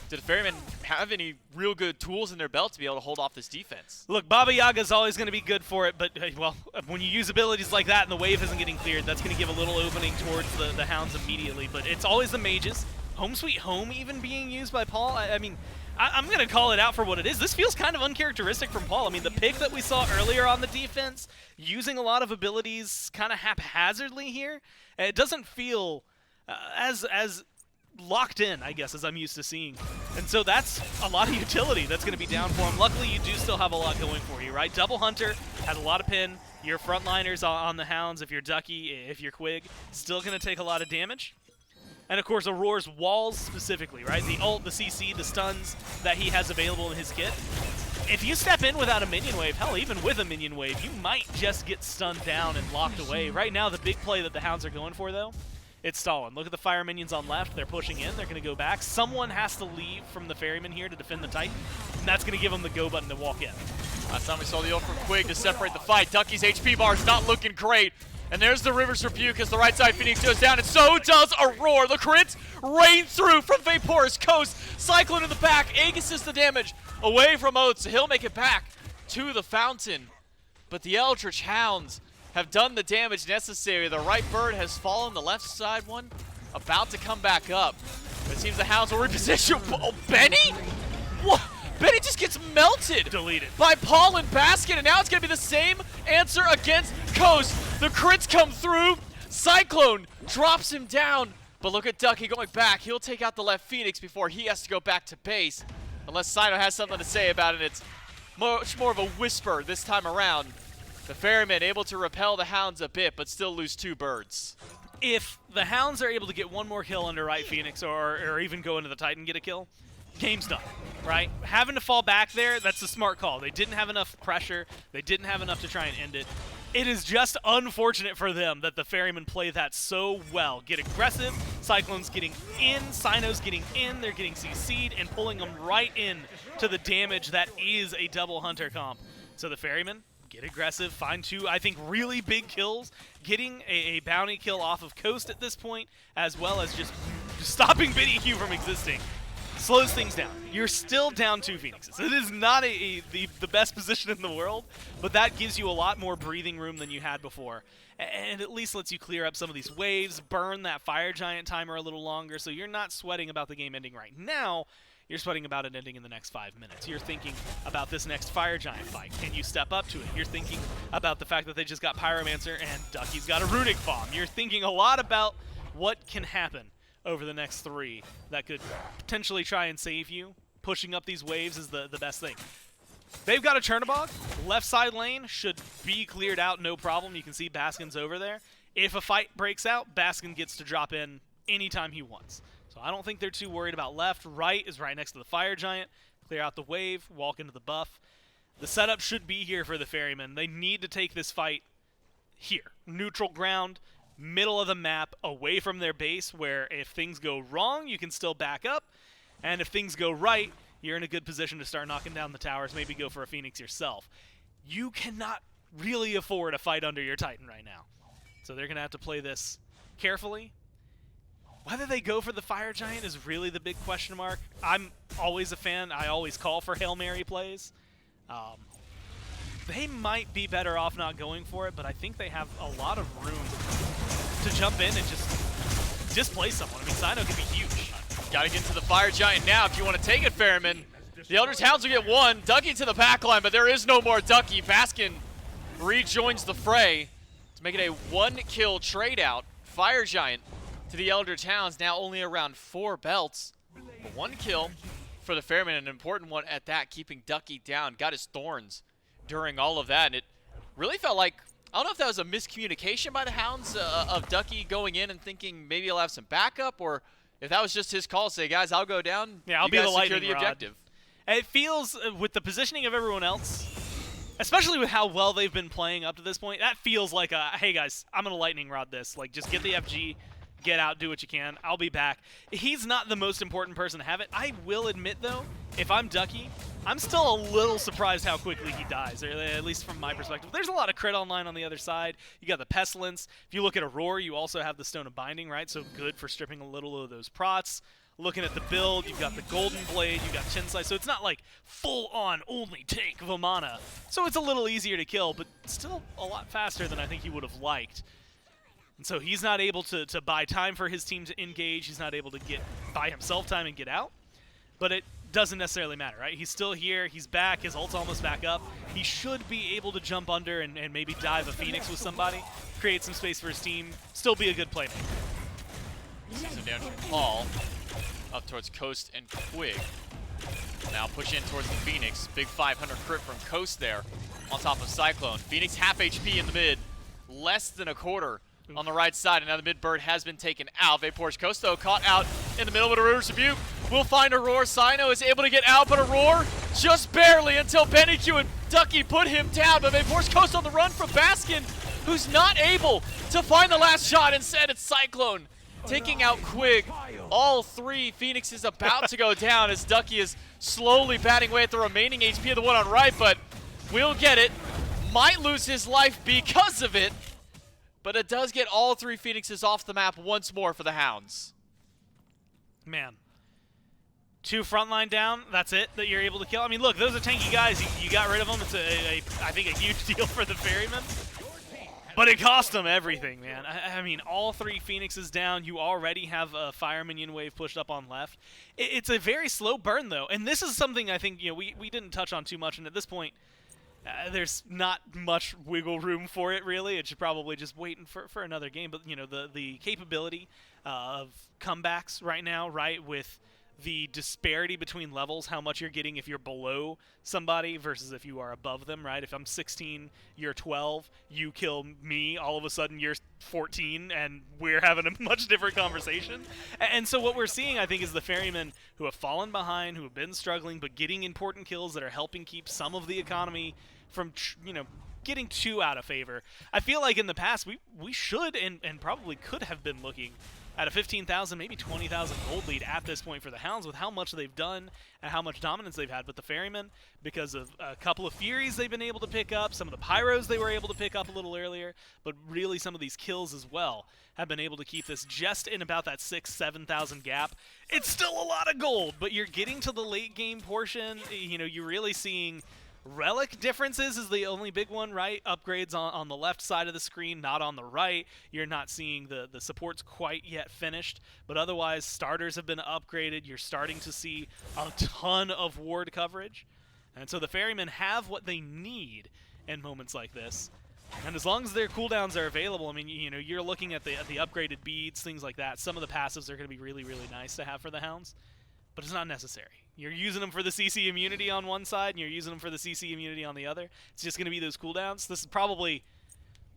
do the Ferrymen have any real good tools in their belt to be able to hold off this defense? Look, Baba Yaga's always going to be good for it, but, well, when you use abilities like that and the wave isn't getting cleared, that's going to give a little opening towards the Hounds immediately. But it's always the mages. Home Sweet Home even being used by Paul. I mean, I'm going to call it out for what it is. This feels kind of uncharacteristic from Paul. I mean, the pick that we saw earlier on the defense, using a lot of abilities kind of haphazardly here, it doesn't feel as locked in, I guess, as I'm used to seeing. And so that's a lot of utility that's going to be down for him. Luckily, you do still have a lot going for you, right? Double Hunter has a lot of pin. Your frontliners on the Hounds, if you're Ducky, if you're Quig, still going to take a lot of damage. And, of course, Aror's walls specifically, right? The ult, the CC, the stuns that he has available in his kit. If you step in without a minion wave, hell, even with a minion wave, you might just get stunned down and locked away. Right now, the big play that the Hounds are going for, though, it's stalling. Look at the fire minions on left. They're pushing in. They're going to go back. Someone has to leave from the Ferryman here to defend the Titan, and that's going to give them the go button to walk in. Last time we saw the ult from Quig to separate the fight. Ducky's HP bar is not looking great. And there's the River's Rebuke as the right side Phoenix goes down, and so does Aror. The crits rain through from VaporishCoast. Cyclone in the back. Aegis is the damage away from Oathhh, so he'll make it back to the fountain. But the Eldritch Hounds have done the damage necessary. The right bird has fallen. The left side one about to come back up. It seems the Hounds will reposition. Oh, Benny? What? Benny just gets melted. Deleted. By Paul and Baskin, and now it's going to be the same answer against Coast. The crits come through. Cyclone drops him down. But look at Ducky going back. He'll take out the left Phoenix before he has to go back to base. Unless Cyno has something to say about it. It's much more of a whisper this time around. The Ferrymen able to repel the Hounds a bit, but still lose 2 birds. If the Hounds are able to get one more kill under right Phoenix, or even go into the Titan and get a kill, game's done, right? Having to fall back there, that's a smart call. They didn't have enough pressure. They didn't have enough to try and end it. It is just unfortunate for them that the Ferrymen play that so well. Get aggressive, Cyclone's getting in, Cyno's getting in, they're getting CC'd and pulling them right in to the damage that is a double Hunter comp. So the Ferrymen get aggressive, find 2, I think, really big kills, getting a bounty kill off of Coast at this point, as well as just stopping BennyQ from existing. Slows things down. You're still down 2 Phoenixes. It is not the best position in the world, but that gives you a lot more breathing room than you had before. And at least lets you clear up some of these waves, burn that Fire Giant timer a little longer, so you're not sweating about the game ending right now. You're sweating about it ending in the next 5 minutes. You're thinking about this next Fire Giant fight. Can you step up to it? You're thinking about the fact that they just got Pyromancer and Ducky's got a Runic Bomb. You're thinking a lot about what can happen over the next 3 that could potentially try and save you. Pushing up these waves is the best thing. They've got a Chernobog. Left side lane should be cleared out, no problem. You can see Baskin's over there. If a fight breaks out, Baskin gets to drop in anytime he wants. So I don't think they're too worried about left. Right is right next to the Fire Giant. Clear out the wave, walk into the buff. The setup should be here for the Ferrymen. They need to take this fight here. Neutral ground, middle of the map, away from their base, where if things go wrong, you can still back up. And if things go right, you're in a good position to start knocking down the towers, maybe go for a Phoenix yourself. You cannot really afford a fight under your Titan right now. So they're going to have to play this carefully. Whether they go for the Fire Giant is really the big question mark. I'm always a fan. I always call for Hail Mary plays. They might be better off not going for it, but I think they have a lot of room to jump in and just displace someone. I mean, Cyno can be huge. Gotta get to the Fire Giant now if you want to take it, Ferrymen. The Eldritch Hounds will get one. Ducky to the backline, but there is no more Ducky. Baskin rejoins the fray to make it a 1-kill trade out. Fire Giant to the Eldritch Hounds, now only around 4 belts. 1 kill for the Ferrymen, an important one at that, keeping Ducky down. Got his thorns during all of that, and it really felt like, I don't know if that was a miscommunication by the Hounds of Ducky going in and thinking maybe he'll have some backup, or if that was just his call, say, guys, I'll go down. Yeah, I'll be the lightning the objective. Rod. It feels, with the positioning of everyone else, especially with how well they've been playing up to this point, that feels like a, hey guys, I'm going to lightning rod this. Like, just get the FG, get out, do what you can. I'll be back. He's not the most important person to have it. I will admit, though, if I'm Ducky, I'm still a little surprised how quickly he dies, or at least from my perspective. There's a lot of crit online on the other side. You got the Pestilence. If you look at Aror, you also have the Stone of Binding, right? So good for stripping a little of those prots. Looking at the build, you've got the Golden Blade, you've got Chinsai, so it's not like full-on only take Vamana. So it's a little easier to kill, but still a lot faster than I think he would have liked. And so he's not able to buy time for his team to engage. He's not able to buy himself time and get out. But it doesn't necessarily matter, right? He's still here. He's back. His ult's almost back up. He should be able to jump under and maybe dive a Phoenix with somebody, create some space for his team, still be a good playmaker. Season down to Paul, up towards Coast and Quig. Now push in towards the Phoenix. Big 500 crit from Coast there on top of Cyclone. Phoenix half HP in the mid, less than a quarter on the right side, and now the mid bird has been taken out. VaporishCoast, though, caught out in the middle of a Rivers Rebuke. We'll find Aror. Cyno is able to get out, but Aror just barely until BennyQ and Ducky put him down. But VaporishCoast on the run from Baskin, who's not able to find the last shot. Instead, it's Cyclone taking out Quig. All 3 Phoenixes about to go down as Ducky is slowly batting away at the remaining HP of the one on right, but will get it. Might lose his life because of it, but it does get all 3 Phoenixes off the map once more for the Hounds. Man. 2 frontline down, that's it, that you're able to kill. I mean, look, those are tanky guys. You got rid of them. It's, I think, a huge deal for the Ferrymen. But it cost them everything, man. I mean, all 3 Phoenixes down. You already have a Fire Minion wave pushed up on left. It's a very slow burn, though. And this is something I think we didn't touch on too much. And at this point, there's not much wiggle room for it, really. It's probably just waiting for another game. But, the capability of comebacks right now, right, with the disparity between levels, how much you're getting if you're below somebody versus if you are above them, right? If I'm 16, you're 12, you kill me, all of a sudden you're 14, and we're having a much different conversation. And so what we're seeing, I think, is the Ferrymen who have fallen behind, who have been struggling, but getting important kills that are helping keep some of the economy from, getting too out of favor. I feel like in the past, we should and probably could have been looking at a 15,000, maybe 20,000 gold lead at this point for the Hounds with how much they've done and how much dominance they've had. But the Ferrymen, because of a couple of Furies they've been able to pick up, some of the Pyros they were able to pick up a little earlier, but really some of these kills as well have been able to keep this just in about that 6,000-7,000 gap. It's still a lot of gold, but you're getting to the late game portion. You're really seeing relic differences is the only big one, right? Upgrades on the left side of the screen, not on the right. You're not seeing the supports quite yet finished, but otherwise starters have been upgraded. You're starting to see a ton of ward coverage. And so the Ferrymen have what they need in moments like this. And as long as their cooldowns are available, I mean, you're looking at the upgraded beads, things like that. Some of the passives are going to be really, really nice to have for the Hounds, but it's not necessary. You're using them for the CC immunity on one side, and you're using them for the CC immunity on the other. It's just going to be those cooldowns. This is probably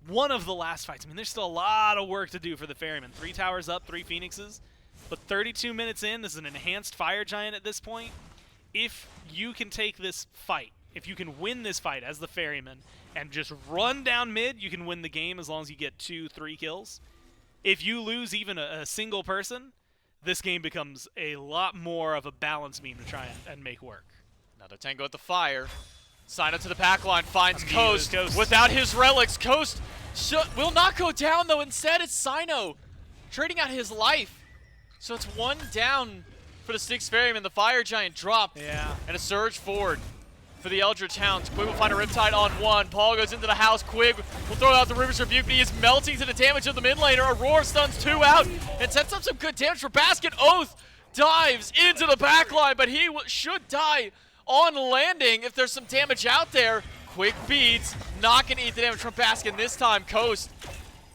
one of the last fights. I mean, there's still a lot of work to do for the Ferrymen. 3 towers up, 3 Phoenixes. But 32 minutes in, this is an enhanced Fire Giant at this point. If you can take this fight, if you can win this fight as the Ferrymen and just run down mid, you can win the game as long as you get 2-3 kills. If you lose even a single person, this game becomes a lot more of a balance beam to try and make work. Another tango at the fire. Cyno to the back line, finds Coast. without his relics. Coast will not go down though. Instead, it's Cyno trading out his life. So it's one down for the Styx Ferrymen. The Fire Giant drop. Yeah. And a surge forward for the Eldritch Hounds. Quig will find a Riptide on one. Paul goes into the house. Quig will throw out the River's Rebuke, but he is melting to the damage of the mid laner. Aror stuns 2 out and sets up some good damage for Baskin. Oathhh dives into the back line, but he should die on landing if there's some damage out there. Quick beads, not gonna eat the damage from Baskin this time. Coast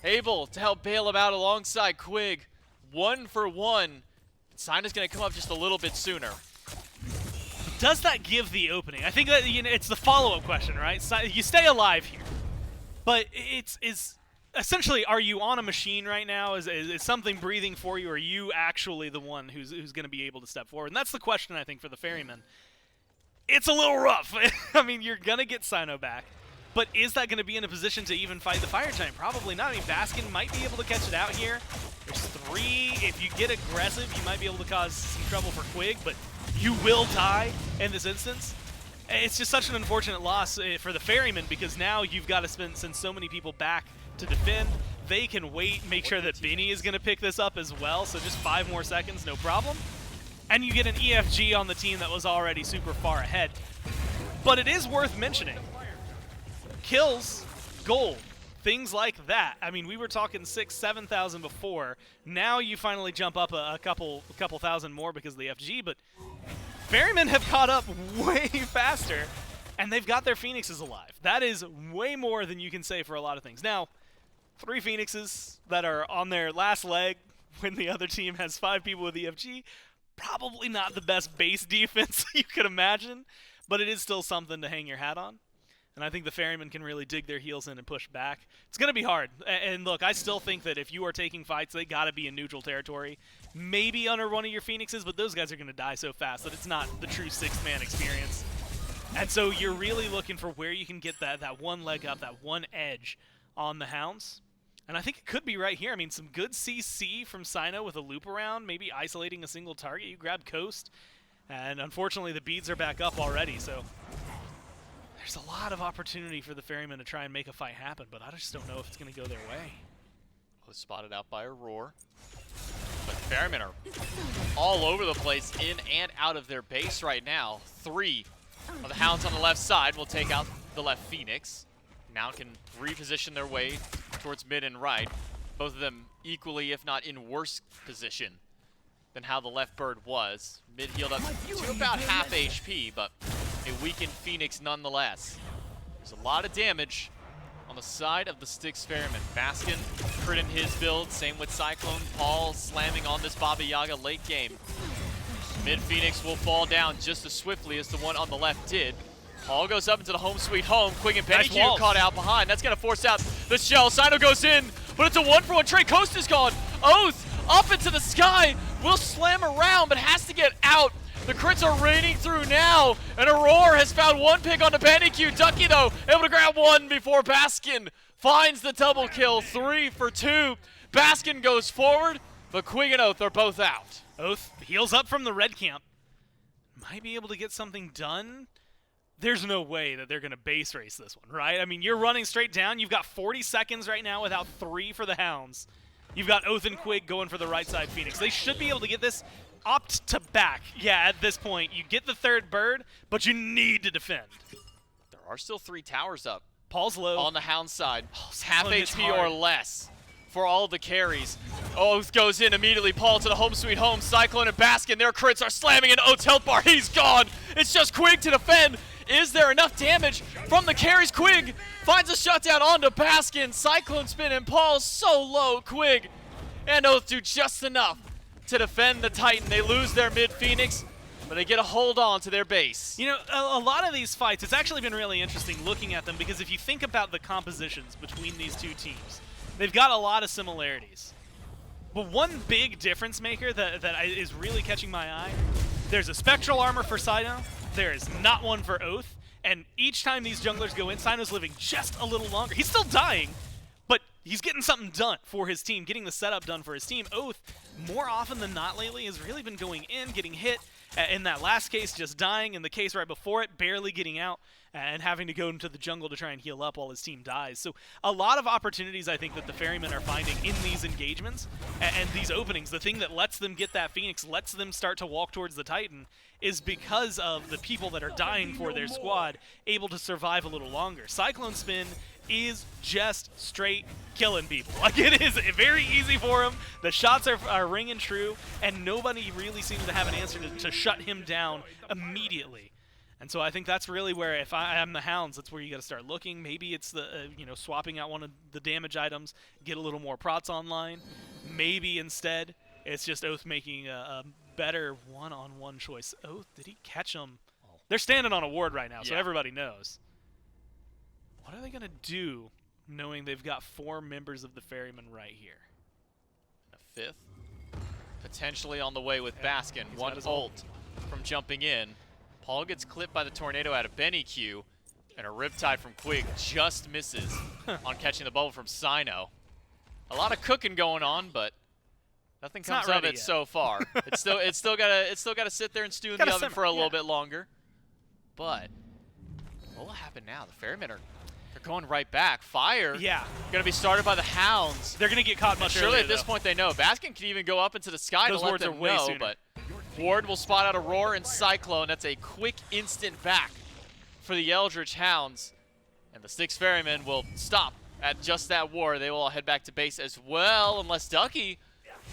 able to help bail him out alongside Quig. 1 for 1. Cyno's gonna come up just a little bit sooner. Does that give the opening? I think that it's the follow-up question, right? So you stay alive here, but it's essentially, are you on a machine right now? Is something breathing for you? Or are you actually the one who's going to be able to step forward? And that's the question, I think, for the Ferrymen. It's a little rough. I mean, you're going to get Cyno back, but is that going to be in a position to even fight the Fire Giant? Probably not. I mean, Baskin might be able to catch it out here. There's 3. If you get aggressive, you might be able to cause some trouble for Quig, but you will die in this instance. It's just such an unfortunate loss for the Ferrymen, because now you've got to send so many people back to defend. They can wait, make sure that Benny is going to pick this up as well, so just 5 more seconds, no problem. And you get an EFG on the team that was already super far ahead. But it is worth mentioning. Kills, gold, things like that. I mean, we were talking 6,000, 7,000 before. Now you finally jump up a couple thousand more because of the FG, but Ferrymen have caught up way faster, and they've got their Phoenixes alive. That is way more than you can say for a lot of things. Now, 3 Phoenixes that are on their last leg when the other team has 5 people with EFG, probably not the best base defense you could imagine, but it is still something to hang your hat on. And I think the Ferrymen can really dig their heels in and push back. It's going to be hard. And look, I still think that if you are taking fights, they got to be in neutral territory. Maybe under one of your Phoenixes, but those guys are going to die so fast that it's not the true 6-man experience. And so you're really looking for where you can get that one leg up, that one edge on the Hounds. And I think it could be right here. I mean, some good CC from Cyno with a loop around, maybe isolating a single target. You grab Coast, and unfortunately the beads are back up already, so there's a lot of opportunity for the Ferrymen to try and make a fight happen, but I just don't know if it's going to go their way. Was spotted out by Aror. But the Ferrymen are all over the place, in and out of their base right now. 3 of the Hounds on the left side will take out the left Phoenix. Now can reposition their way towards mid and right. Both of them equally, if not in worse position than how the left bird was. Mid healed up to about half HP, but a weakened Phoenix nonetheless. There's a lot of damage on the side of the Styx Ferrymen. Baskin critting his build, same with Cyclone. Paul slamming on this Baba Yaga late game. Mid Phoenix will fall down just as swiftly as the one on the left did. Paul goes up into the home sweet home. Quig and BennyQ caught out behind. That's going to force out the shell. Cyno goes in, but it's a 1-for-1 trade. Coast is gone. Oathhh up into the sky. Will slam around, but has to get out. The crits are raining through now, and Aror has found 1 pick on the BennyQ. Ducky, though, able to grab 1 before Baskin finds the double kill. 3 for 2. Baskin goes forward, but Quig and Oathhh are both out. Oathhh heals up from the red camp. Might be able to get something done. There's no way that they're going to base race this one, right? I mean, you're running straight down. You've got 40 seconds right now without 3 for the Hounds. You've got Oathhh and Quig going for the right side Phoenix. They should be able to get this opt to back. Yeah, at this point, you get the 3rd bird, but you need to defend. There are still 3 towers up. Paul's low. On the Hound side. Half HP or less for all of the carries. Oathhh goes in immediately. Paul to the home sweet home. Cyclone and Baskin, their crits are slamming into Oathh's health bar. He's gone. It's just Quig to defend. Is there enough damage from the carries? Quig finds a shutdown onto Baskin. CycloneSpin and Paul so low. Quig and Oathhh do just enough to defend the Titan. They lose their mid Phoenix, but they get a hold on to their base. You know, a lot of these fights, it's actually been really interesting looking at them, because if you think about the compositions between these 2 teams, they've got a lot of similarities. But one big difference maker that is really catching my eye, there's a spectral armor for Cyno, there is not one for Oathhh, and each time these junglers go in, Cyno's living just a little longer. He's still dying, but he's getting something done for his team, getting the setup done for his team. Oathhh, more often than not lately, has really been going in, getting hit, In that last case, just dying. In the case right before it, barely getting out and having to go into the jungle to try and heal up while his team dies. So a lot of opportunities I think that the Ferrymen are finding in these engagements and these openings. The thing that lets them get that Phoenix, lets them start to walk towards the Titan, is because of the people that are dying for their squad able to survive a little longer. CycloneSpin is just straight killing people. Like, it is very easy for him. The shots are ringing true, and nobody really seems to have an answer to shut him down immediately. And so I think that's really where, if I am the Hounds, that's where you got to start looking. Maybe it's the swapping out one of the damage items, get a little more prots online. Maybe instead it's just Oathhh making a better one-on-one choice. Oathhh, did he catch him? They're standing on a ward right now, so everybody knows. What are they going to do knowing they've got 4 members of the Ferrymen right here? A 5th. Potentially on the way with Baskin. One ult from jumping in. Paul gets clipped by the tornado out of BennyQ, and a Riptide from Quig just misses on catching the bubble from Cyno. A lot of cooking going on, but nothing comes of it so far. It's still gotta sit there and stew in the oven for a little bit longer. But what will happen now? The Ferrymen they're going right back. Fire. Yeah. Gonna be started by the Hounds. They're gonna get caught much earlier. Surely at this point they know. Baskin can even go up into the sky to let them know, but Ward will spot out Aror and Cyclone. That's a quick instant back for the Eldritch Hounds. And the Styx Ferrymen will stop at just that ward. They will all head back to base as well, unless Ducky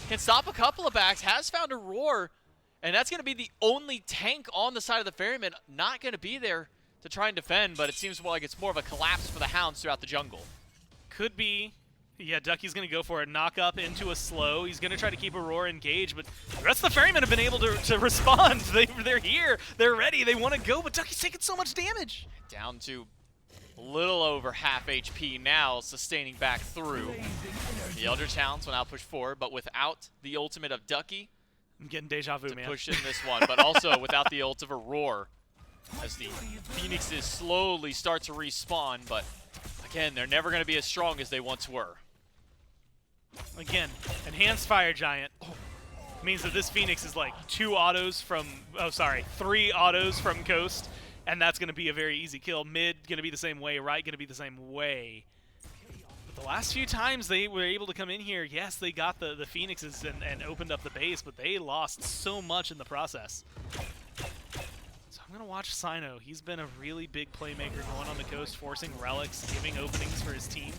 can stop a couple of backs. Has found Aror, and that's going to be the only tank on the side of the Ferrymen. Not going to be there to try and defend, but it seems more like it's more of a collapse for the Hounds throughout the jungle. Could be. Yeah, Ducky's going to go for a knock up into a slow. He's going to try to keep Aror engaged, but the rest of the Ferrymen have been able to respond. They're here. They're ready. They want to go, but Ducky's taking so much damage. Down to a little over half HP now, sustaining back through. The Eldritch Hounds will now push forward, but without the ultimate of Ducky. I'm getting deja vu, man. Push in this one, but also without the ult of Aror, as the Phoenixes slowly start to respawn, but again, they're never going to be as strong as they once were. Again, Enhanced Fire Giant means that this Phoenix is like 3 autos from Coast, and that's going to be a very easy kill. Mid going to be the same way, right going to be the same way. But the last few times they were able to come in here, yes, they got the Phoenixes and opened up the base, but they lost so much in the process. So I'm going to watch Cyno. He's been a really big playmaker going on the Coast, forcing relics, giving openings for his team.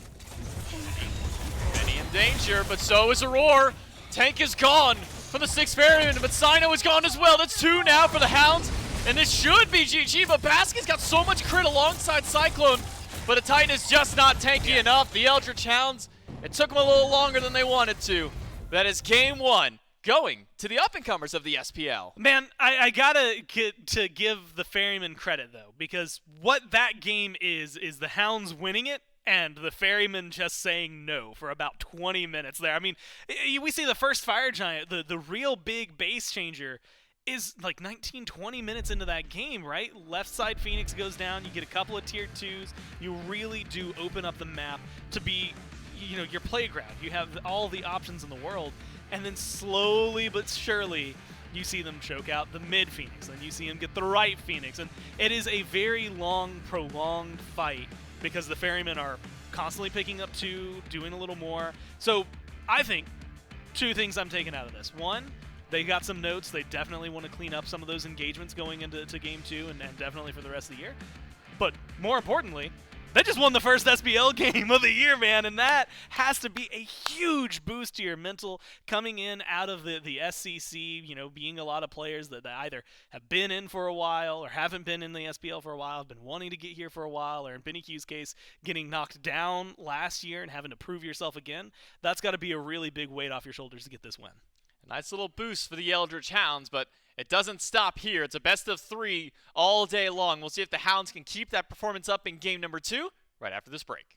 Benny in danger, but so is Aror. Tank is gone from the Styx Ferrymen, but Cyno is gone as well. That's 2 now for the Hounds, and this should be GG, but Baskin's got so much crit alongside Cyclone, but the Titan is just not tanky enough. The Eldritch Hounds, it took them a little longer than they wanted to. That is game 1, going to the up-and-comers of the SPL. Man, I gotta give the Ferrymen credit, though, because what that game is the Hounds winning it, and the Ferrymen just saying no for about 20 minutes there. I mean, we see the first Fire Giant, the real big base changer, is like 19, 20 minutes into that game, right? Left side Phoenix goes down, you get a couple of tier 2s, you really do open up the map to be, your playground. You have all the options in the world, and then slowly but surely, you see them choke out the mid Phoenix, and you see them get the right Phoenix, and it is a very long, prolonged fight, because the Ferrymen are constantly picking up 2, doing a little more. So I think 2 things I'm taking out of this. 1, they got some notes. They definitely want to clean up some of those engagements going into game 2 and definitely for the rest of the year. But more importantly, they just won the first SPL game of the year, man, and that has to be a huge boost to your mental coming in out of the SCC, being a lot of players that either have been in for a while or haven't been in the SPL for a while, have been wanting to get here for a while, or in BennyQ's case, getting knocked down last year and having to prove yourself again. That's got to be a really big weight off your shoulders to get this win. A nice little boost for the Eldritch Hounds, but it doesn't stop here. It's a best of 3 all day long. We'll see if the Hounds can keep that performance up in game number 2 right after this break.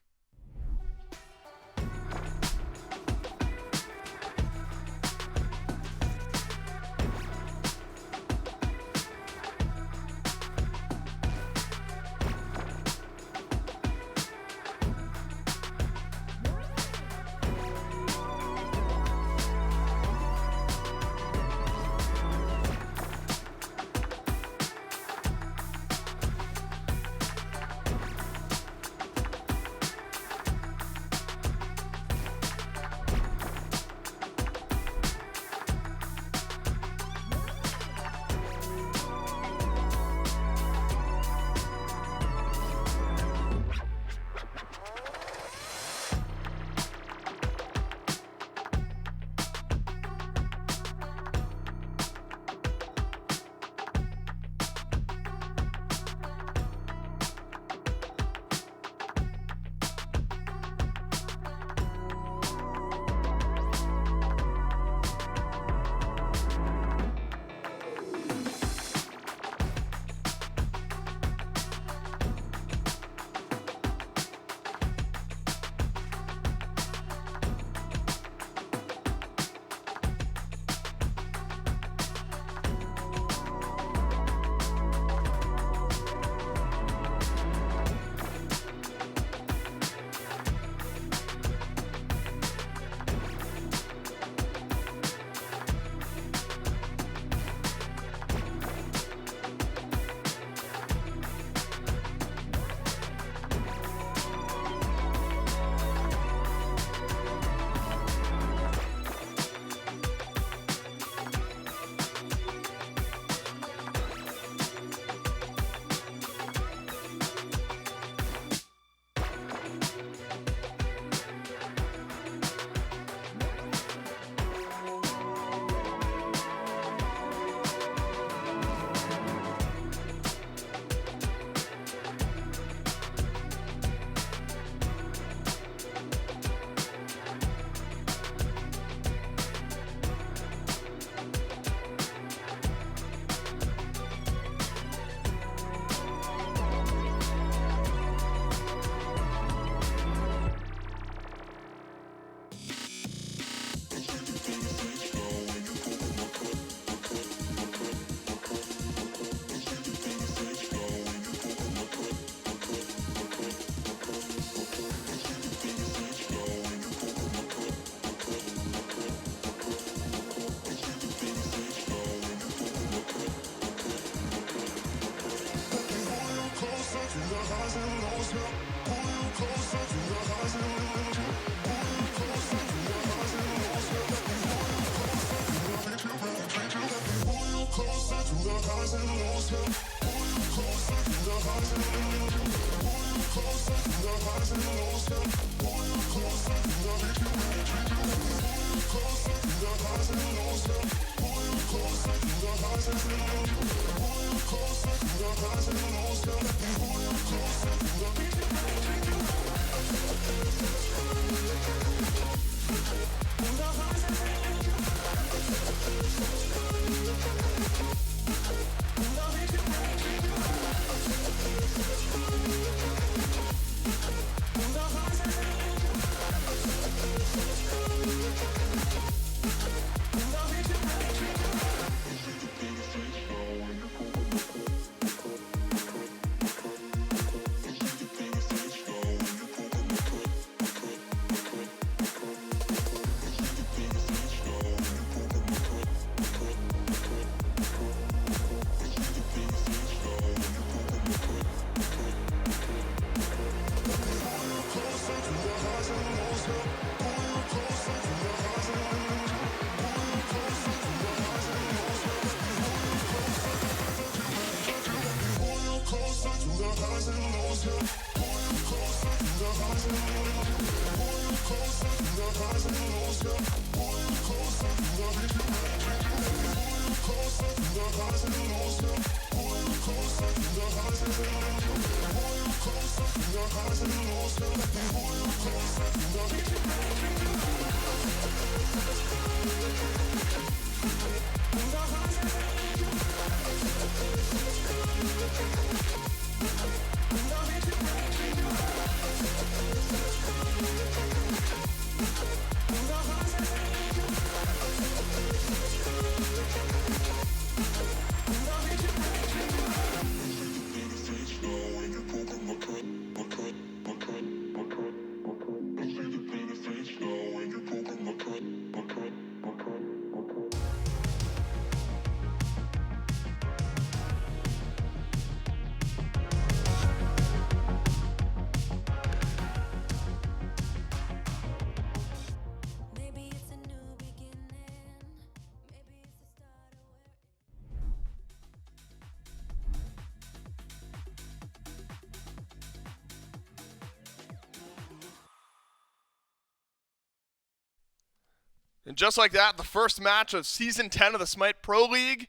And just like that, the first match of Season 10 of the SMITE Pro League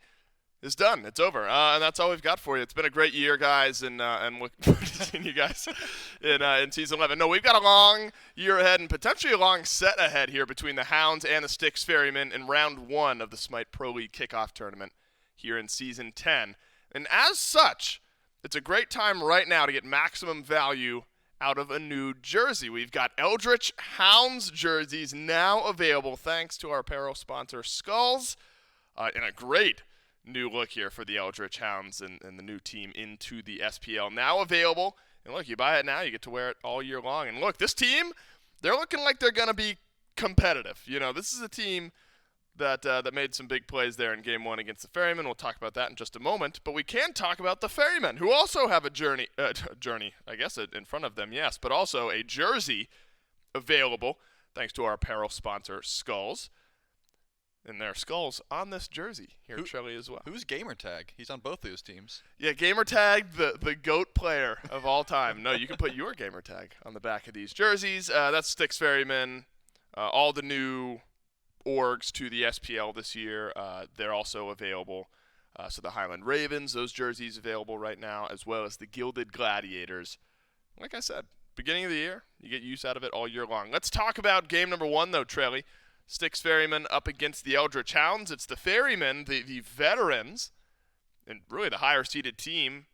is done. It's over. And that's all we've got for you. It's been a great year, guys, and looking forward to seeing you guys in Season 11. No, we've got a long year ahead and potentially a long set ahead here between the Hounds and the Styx Ferrymen in Round 1 of the SMITE Pro League Kickoff Tournament here in Season 10. And as such, it's a great time right now to get maximum value out of a new jersey. We've got Eldritch Hounds jerseys now available thanks to our apparel sponsor Skulls, and a great new look here for the Eldritch Hounds and the new team into the SPL now available. And look, you buy it now, you get to wear it all year long. And look, this team, they're looking like they're going to be competitive. You know, this is a team that made some big plays there in Game 1 against the Ferrymen. We'll talk about that in just a moment. But we can talk about the Ferrymen, who also have a journey, I guess, in front of them, yes, but also a jersey available thanks to our apparel sponsor, Skulls. And there are skulls on this jersey here at Shelly as well. Who's Gamertag? He's on both those teams. Yeah, Gamertag, the GOAT player of all time. No, you can put your Gamertag on the back of these jerseys. That's Styx Ferrymen. All the new orgs to the SPL this year, they're also available. So the Highland Ravens, those jerseys available right now, as well as the Gilded Gladiators. Like I said, beginning of the year, you get use out of it all year long. Let's talk about game number 1, though, Trelly. Styx Ferrymen up against the Eldritch Hounds. It's the Ferrymen, the veterans, and really the higher-seeded team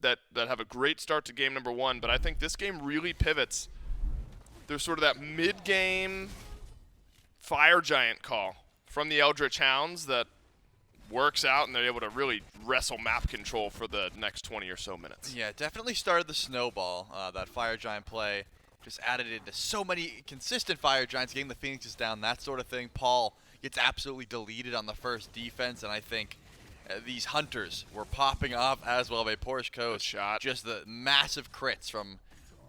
that have a great start to game number 1. But I think this game really pivots. There's sort of that mid-game Fire Giant call from the Eldritch Hounds that works out, and they're able to really wrestle map control for the next 20 or so minutes. Yeah, definitely started the snowball, that Fire Giant play. Just added into so many consistent Fire Giants, getting the Phoenixes down, that sort of thing. Paul gets absolutely deleted on the first defense, and I think these hunters were popping off as well. VaporishCoast, shot. Just the massive crits from,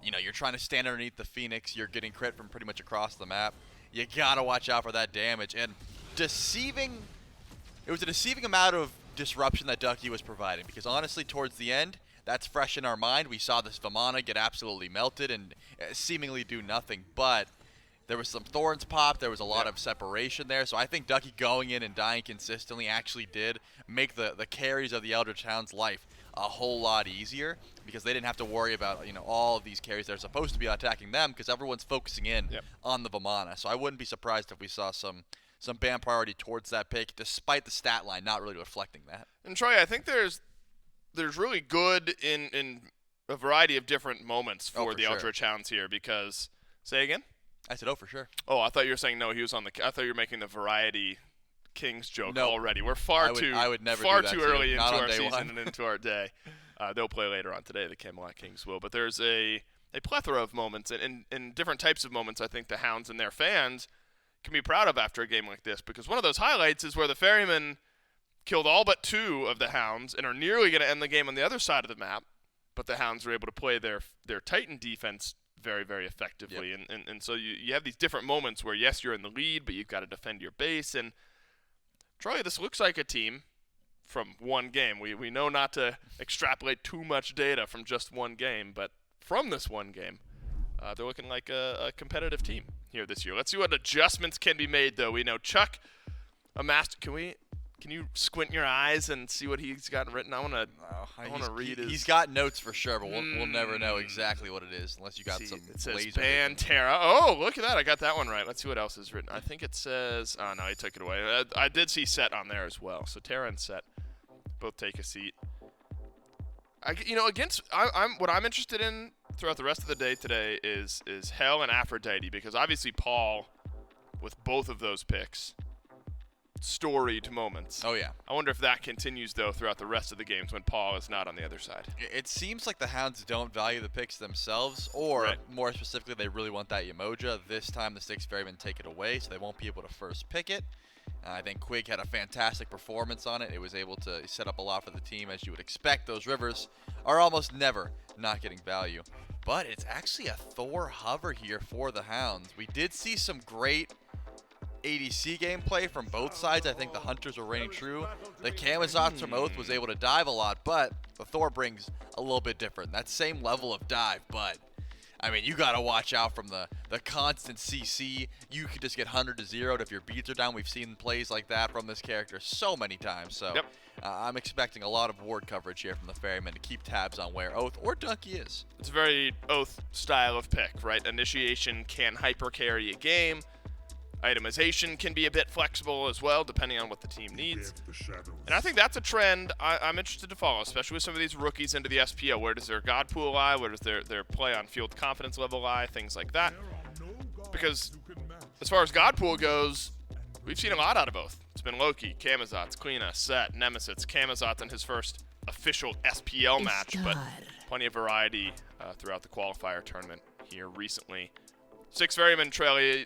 you're trying to stand underneath the Phoenix. You're getting crit from pretty much across the map. You gotta watch out for that damage. And it was a deceiving amount of disruption that Ducky was providing, because honestly, towards the end, that's fresh in our mind. We saw this Vamana get absolutely melted and seemingly do nothing, but there was some thorns popped. There was a lot of separation there. So I think Ducky going in and dying consistently actually did make the carries of the Eldritch Hounds' life a whole lot easier, because they didn't have to worry about all of these carries that are supposed to be attacking them, because everyone's focusing in on the Vamana. So I wouldn't be surprised if we saw some ban priority towards that pick, despite the stat line not really reflecting that. And Troy, I think there's really good in a variety of different moments for the Eldritch Hounds here, because say again. I said, for sure. Oh, I thought you were saying no. He was on the. I thought you were making the variety Kings joke already. We're far too early into our season and into our day. They'll play later on today. The Camelot Kings will. But there's a plethora of moments and different types of moments. I think the Hounds and their fans can be proud of after a game like this, because one of those highlights is where the Ferrymen killed all but 2 of the Hounds and are nearly going to end the game on the other side of the map. But the Hounds were able to play their Titan defense very, very effectively. And so you have these different moments where, yes, you're in the lead, but you've got to defend your base. And, Troy, this looks like a team from one game. We know not to extrapolate too much data from just one game, but from this one game, they're looking like a competitive team here this year. Let's see what adjustments can be made, though. We know Chuck amassed. Can you squint your eyes and see what he's got written? I want to read his. He's got notes for sure, but we'll never know exactly what it is unless you got some. It says Pantera. Oh, look at that! I got that one right. Let's see what else is written. I think it says. Oh no, he took it away. I did see Set on there as well. So Terra and Set both take a seat. What I'm interested in throughout the rest of the day today is Hell and Aphrodite, because obviously Paul, with both of those picks, storied moments. Oh, yeah. I wonder if that continues, though, throughout the rest of the games when Paul is not on the other side. It seems like the Hounds don't value the picks themselves, or more specifically, they really want that Yemoja. This time, the Styx Ferrymen take it away, so they won't be able to first pick it. I think Quig had a fantastic performance on it. It was able to set up a lot for the team, as you would expect. Those rivers are almost never not getting value. But it's actually a Thor hover here for the Hounds. We did see some great ADC gameplay from both sides. I think the Hunters were reigning true. The Camazotz from Oathhh was able to dive a lot, but the Thor brings a little bit different. That same level of dive, but I mean, you got to watch out from the constant CC. You could just get 100 to 0'd if your beads are down. We've seen plays like that from this character so many times. So I'm expecting a lot of ward coverage here from the Ferrymen to keep tabs on where Oathhh or Ducky is. It's a very Oathhh style of pick, right? Initiation can hyper carry a game. Itemization can be a bit flexible as well, depending on what the team needs. And I think that's a trend I'm interested to follow, especially with some of these rookies into the SPL. Where does their God pool lie? Where does their play on field confidence level lie? Things like that. Because as far as God pool goes, we've seen a lot out of both. It's been Loki, Camazotz, Kleena, Set, Nemesis, Camazotz in his first official SPL match, but plenty of variety throughout the qualifier tournament here recently. Styx Ferrymen trail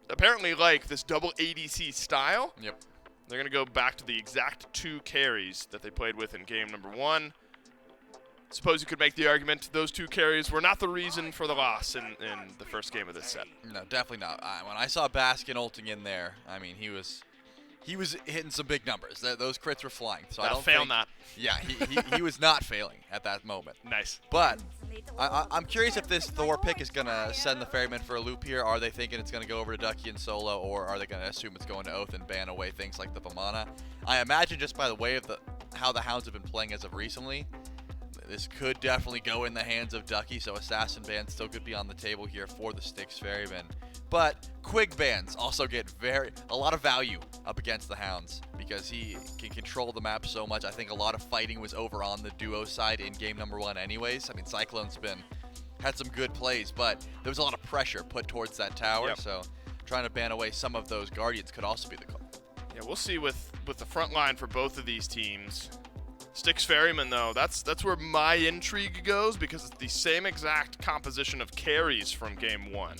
apparently like this double ADC style. Yep. They're going to go back to the exact 2 carries that they played with in game number 1. Suppose you could make the argument those 2 carries were not the reason for the loss in the first game of this set. No, definitely not. When I saw Baskin ulting in there, I mean, he was hitting some big numbers. Those crits were flying. So I don't fail not. Yeah, he was not failing at that moment. Nice. But I'm curious if this Thor pick is going to send the Ferrymen for a loop here. Are they thinking it's going to go over to Ducky and solo, or are they going to assume it's going to Oathhh and ban away things like the Vamana? I imagine just by the way of how the Hounds have been playing as of recently, this could definitely go in the hands of Ducky, so Assassin ban still could be on the table here for the Styx Ferrymen. But Quig bans also get a lot of value up against the Hounds because he can control the map so much. I think a lot of fighting was over on the duo side in game number 1 anyways. I mean, CycloneSpin had some good plays, but there was a lot of pressure put towards that tower, so trying to ban away some of those Guardians could also be the call. Yeah, we'll see with the front line for both of these teams. Styx Ferrymen, though, that's where my intrigue goes, because it's the same exact composition of carries from game 1.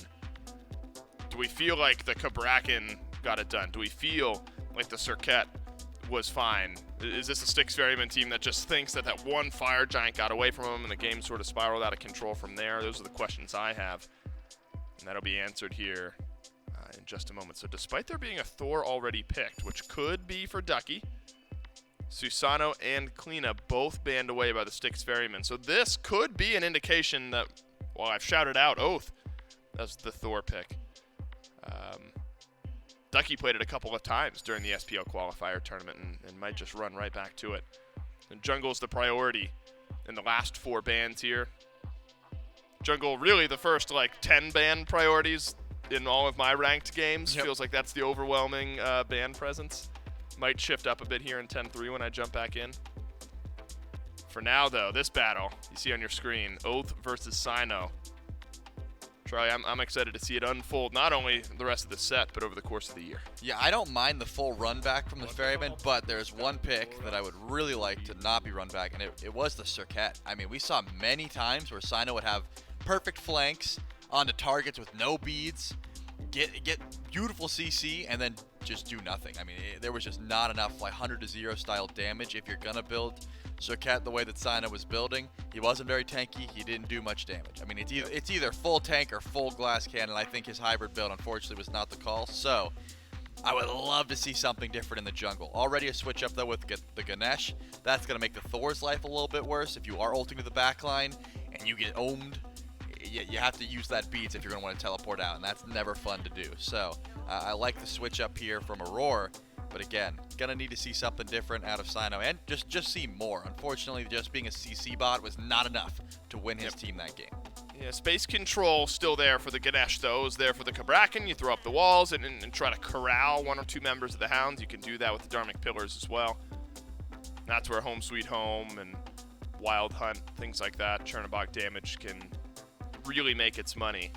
Do we feel like the Cabrakan got it done? Do we feel like the Serqet was fine. Is this a Styx Ferrymen team that just thinks that that one fire giant got away from them and the game sort of spiraled out of control from there? Those are the questions I have, and that'll be answered here in just a moment. So despite there being a Thor already picked, which could be for Ducky, Susano and Kleena both banned away by the Styx Ferrymen. So this could be an indication that, well, I've shouted out Oathhh as the Thor pick. Ducky played it a couple of times during the SPL qualifier tournament and might just run right back to it. And Jungle's the priority in the last 4 bans here. Jungle really the first like 10 ban priorities in all of my ranked games. Yep. Feels like that's the overwhelming ban presence. Might shift up a bit here in 10-3 when I jump back in. For now though, this battle you see on your screen, Oathhh versus Cyno. Charlie, I'm excited to see it unfold, not only the rest of the set, but over the course of the year. Yeah, I don't mind the full run back from the Ferrymen, but there's one pick that I would really like to not be run back, and it was the Serqet. I mean, we saw many times where Cyno would have perfect flanks onto targets with no beads, get beautiful CC, and then just do nothing. I mean, there was just not enough like 100-0 style damage if you're gonna build Serqet the way that Cyno was building. He wasn't very tanky. He didn't do much damage. I mean, it's either full tank or full glass cannon. I think his hybrid build, unfortunately, was not the call. So I would love to see something different in the jungle. Already a switch up, though, with the Ganesha. That's going to make the Thor's life a little bit worse. If you are ulting to the backline and you get ohmed, you have to use that beads if you're going to want to teleport out, and that's never fun to do. So I like the switch up here from Aror. But again, gonna need to see something different out of Cyno and just see more. Unfortunately, just being a CC bot was not enough to win his team that game. Yeah, space control still there for the Ganesha, though. Is there for the Cabrakan. You throw up the walls and try to corral 1 or 2 members of the Hounds. You can do that with the Dharmic Pillars as well. That's where Home Sweet Home and Wild Hunt, things like that, Chernobog damage can really make its money.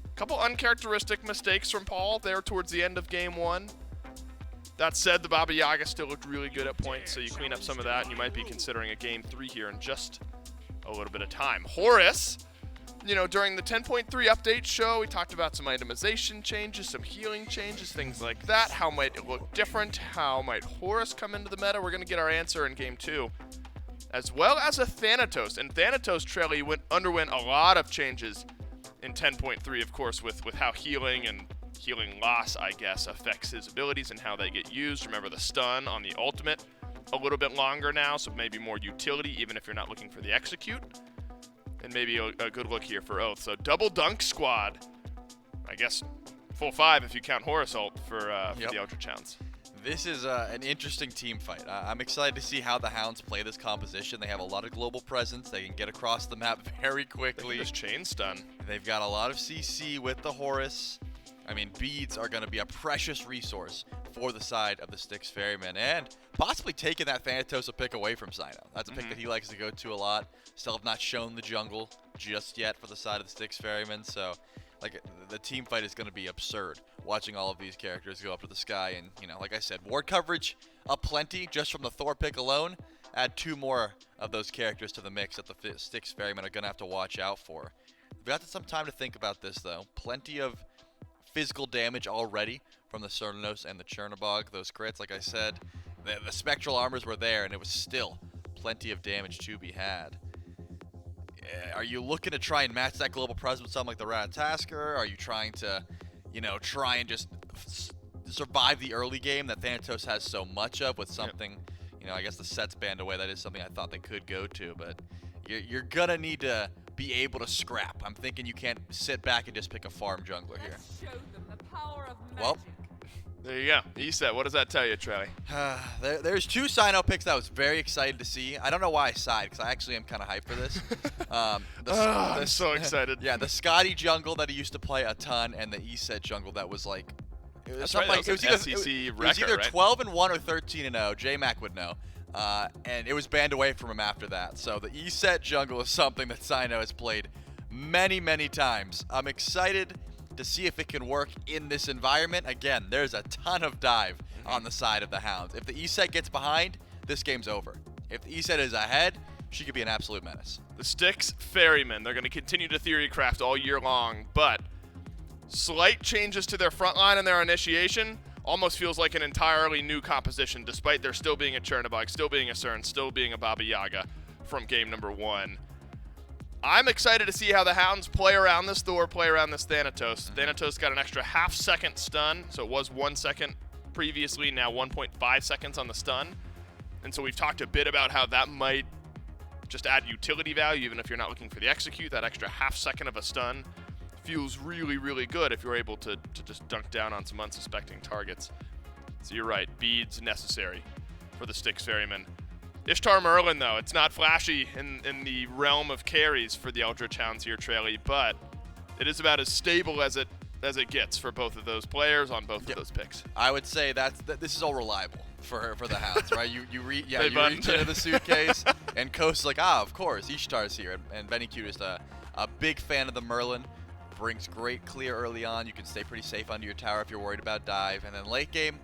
A couple uncharacteristic mistakes from Paul there towards the end of game 1. That said, the Baba Yaga still looked really good at points, so you clean up some of that, and you might be considering a game 3 here in just a little bit of time. Horus, you know, during the 10.3 update show, we talked about some itemization changes, some healing changes, things like that. How might it look different? How might Horus come into the meta? We're going to get our answer in game 2. As well as a Thanatos, and Thanatos, Trelly, underwent a lot of changes in 10.3, of course, with how healing and healing loss, I guess, affects his abilities and how they get used. Remember the stun on the ultimate a little bit longer now, so maybe more utility even if you're not looking for the execute. And maybe a good look here for Oathhh. So double dunk squad. I guess full 5 if you count Horus ult for the Eldritch Hounds. This is an interesting team fight. I'm excited to see how the Hounds play this composition. They have a lot of global presence. They can get across the map very quickly. They can just chain stun. They've got a lot of CC with the Horus. I mean, beads are going to be a precious resource for the side of the Styx Ferrymen, and possibly taking that Thanatos pick away from Cyno. That's a pick that he likes to go to a lot. Still have not shown the jungle just yet for the side of the Styx Ferrymen, so like the team fight is going to be absurd. Watching all of these characters go up to the sky, and you know, like I said, ward coverage up plenty just from the Thor pick alone. Add 2 more of those characters to the mix that the Styx Ferrymen are going to have to watch out for. We've got some time to think about this though. Plenty of physical damage already from the Cernunnos and the Chernobog. Those crits, like I said, the spectral armors were there, and it was still plenty of damage to be had. Are you looking to try and match that global presence with something like the Ratatasker? Are you trying to, you know, try and just survive the early game that Thanatos has so much of with something, you know, I guess the set's banned away. That is something I thought they could go to, but you're gonna need to be able to scrap. I'm thinking you can't sit back and just pick a farm jungler here. Well, there you go. Eset, what does that tell you, Trey? there's 2 Cyno picks that I was very excited to see. I don't know why I sighed, because I actually am kind of hyped for this. I'm so excited. Yeah, the Scotty jungle that he used to play a ton, and the Eset jungle that was like... It was, right, like, it was either 12-1 or 13-0. J-Mac would know. And it was banned away from him after that. So the Eset jungle is something that Cyno has played many, many times. I'm excited to see if it can work in this environment. Again, there's a ton of dive on the side of the Hounds. If the Eset gets behind, this game's over. If the Eset is ahead, she could be an absolute menace. The Styx Ferrymen, they're going to continue to theory craft all year long, but slight changes to their front line and their initiation almost feels like an entirely new composition, despite there still being a Chernobog, still being a Cern, still being a Baba Yaga from game number 1. I'm excited to see how the Hounds play around this Thor, play around this Thanatos. Thanatos got an extra half-second stun, so it was 1 second previously, now 1.5 seconds on the stun. And so we've talked a bit about how that might just add utility value, even if you're not looking for the execute. That extra half-second of a stun feels really, really good if you're able to just dunk down on some unsuspecting targets. So you're right, beads necessary for the Styx Ferrymen. Ishtar Merlin, though, it's not flashy in the realm of carries for the Eldritch Hounds here, Traily, but it is about as stable as it gets for both of those players on both of those picks. I would say this is all reliable for the Hounds, right? You reach into the suitcase, and Coast's like, of course, Ishtar's here, and BennyQ is a big fan of the Merlin. Brings great clear early on. You can stay pretty safe under your tower if you're worried about dive, and then late game,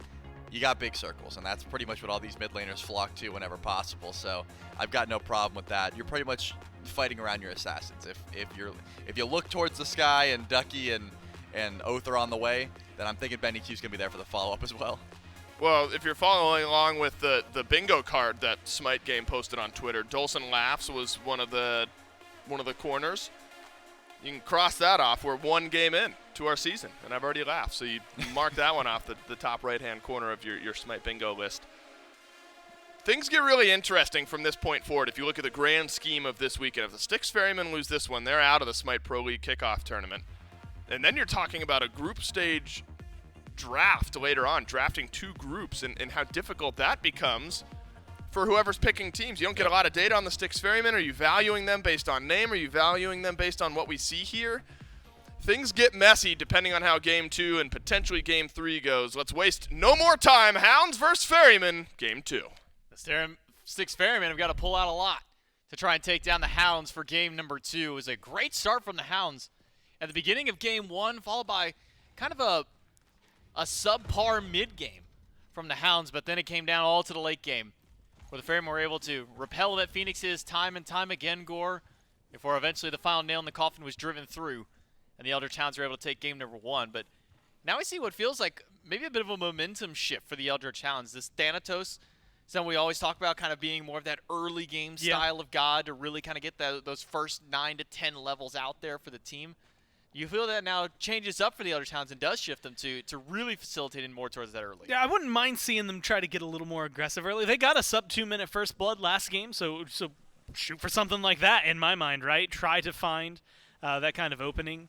you got big circles, and that's pretty much what all these mid laners flock to whenever possible. So I've got no problem with that. You're pretty much fighting around your assassins. If you look towards the sky and Ducky and Oathhh are on the way, then I'm thinking BennyQ's gonna be there for the follow-up as well. Well, if you're following along with the bingo card that SMITE Game posted on Twitter, Dolson Laughs was one of the corners. You can cross that off. We're 1 game in to our season, and I've already laughed. So you mark that one off the top right-hand corner of your SMITE bingo list. Things get really interesting from this point forward if you look at the grand scheme of this weekend. If the Styx Ferrymen lose this one, they're out of the SMITE Pro League kickoff tournament. And then you're talking about a group stage draft later on, drafting 2 groups, and how difficult that becomes for whoever's picking teams. You don't get a lot of data on the Styx Ferrymen. Are you valuing them based on name? Are you valuing them based on what we see here? Things get messy depending on how Game 2 and potentially Game 3 goes. Let's waste no more time. Hounds versus Ferrymen, Game 2. The Styx Ferrymen have got to pull out a lot to try and take down the Hounds for Game number 2. It was a great start from the Hounds at the beginning of Game 1, followed by kind of a subpar mid-game from the Hounds, but then it came down all to the late game, where the Ferrymen were able to repel at Phoenix's time and time again, Gore, before eventually the final nail in the coffin was driven through, and the Eldritch Hounds were able to take game number 1. But now we see what feels like maybe a bit of a momentum shift for the Eldritch Hounds. This Thanatos, something we always talk about, kind of being more of that early game style of God to really kind of get those first 9 to 10 levels out there for the team. You feel that now changes up for the Eldritch Hounds and does shift them to really facilitating more towards that early. Yeah, I wouldn't mind seeing them try to get a little more aggressive early. They got a sub 2-minute first blood last game, so shoot for something like that in my mind, right? Try to find that kind of opening.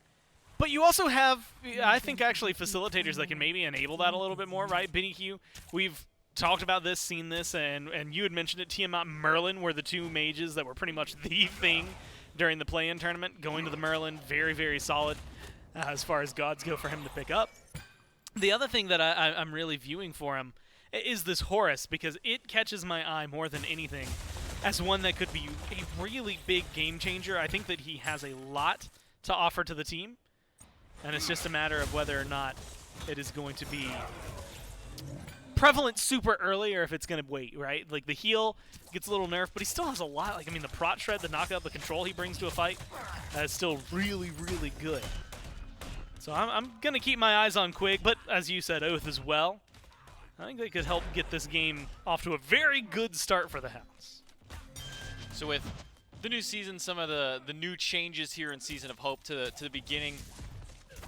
But you also have, I think, actually facilitators that can maybe enable that a little bit more, right? BennyQ, we've talked about this, seen this, and you had mentioned it. Tiamat, Merlin were the 2 mages that were pretty much the thing during the play-in tournament. Going to the Merlin, very, very solid as far as gods go for him to pick up. The other thing that I'm really viewing for him is this Horus, because it catches my eye more than anything as one that could be a really big game changer. I think that he has a lot to offer to the team, and it's just a matter of whether or not it is going to be prevalent super early or if it's going to wait, right? Like, the heal gets a little nerfed, but he still has a lot. Like, I mean, the prot shred, the knockout, the control he brings to a fight is still really, really good. So I'm going to keep my eyes on Quig, but as you said, Oathhh as well. I think they could help get this game off to a very good start for the Hounds. So with the new season, some of the new changes here in Season of Hope to the beginning,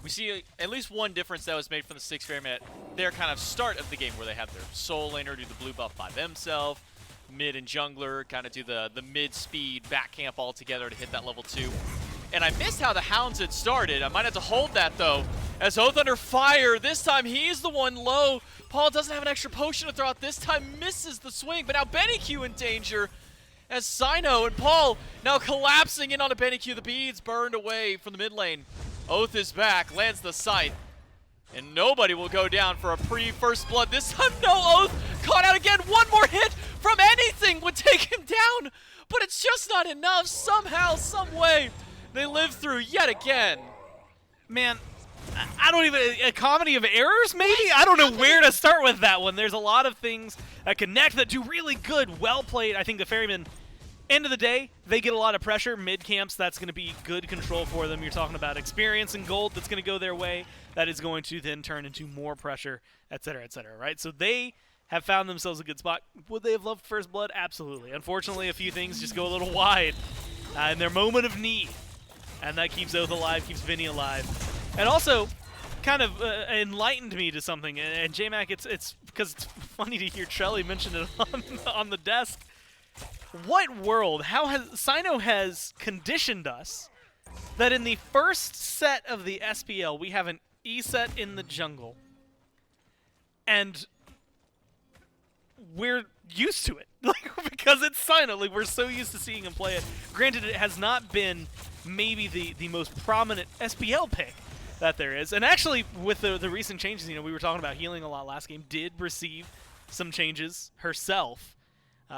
we see at least one difference that was made from the Styx Ferrymen at their kind of start of the game, where they have their soul laner do the blue buff by themselves, mid and jungler kind of do the mid-speed back camp all together to hit that level 2. And I missed how the Hounds had started. I might have to hold that, though, as Oathhh under fire. This time he's the one low. Paul doesn't have an extra potion to throw out. This time misses the swing, but now BennyQ in danger as Cyno and Paul now collapsing in on a BennyQ. The beads burned away from the mid lane. Oathhh is back, lands the scythe, and nobody will go down for a pre-first blood. This time, no. Oathhh caught out again. One more hit from anything would take him down, but it's just not enough. Somehow, some way, they live through yet again. Man, I don't even, a comedy of errors, maybe? I don't know where to start with that one. There's a lot of things that connect that do really good, well played. I think the Ferrymen end of the day, they get a lot of pressure. Mid-camps, that's going to be good control for them. You're talking about experience and gold that's going to go their way. That is going to then turn into more pressure, et cetera, right? So they have found themselves a good spot. Would they have loved First Blood? Absolutely. Unfortunately, a few things just go a little wide in their moment of need. And that keeps Oathhh alive, keeps Vinny alive. And also, kind of enlightened me to something. And J-Mac, it's because it's funny to hear Trelly mention it on the desk. What world, how has Cyno has conditioned us that in the first set of the SPL, we have an Eset in the jungle. And we're used to it, like, because it's Cyno. Like, we're so used to seeing him play it. Granted, it has not been maybe the most prominent SPL pick that there is. And actually, with the recent changes, you know, we were talking about healing a lot last game, did receive some changes herself,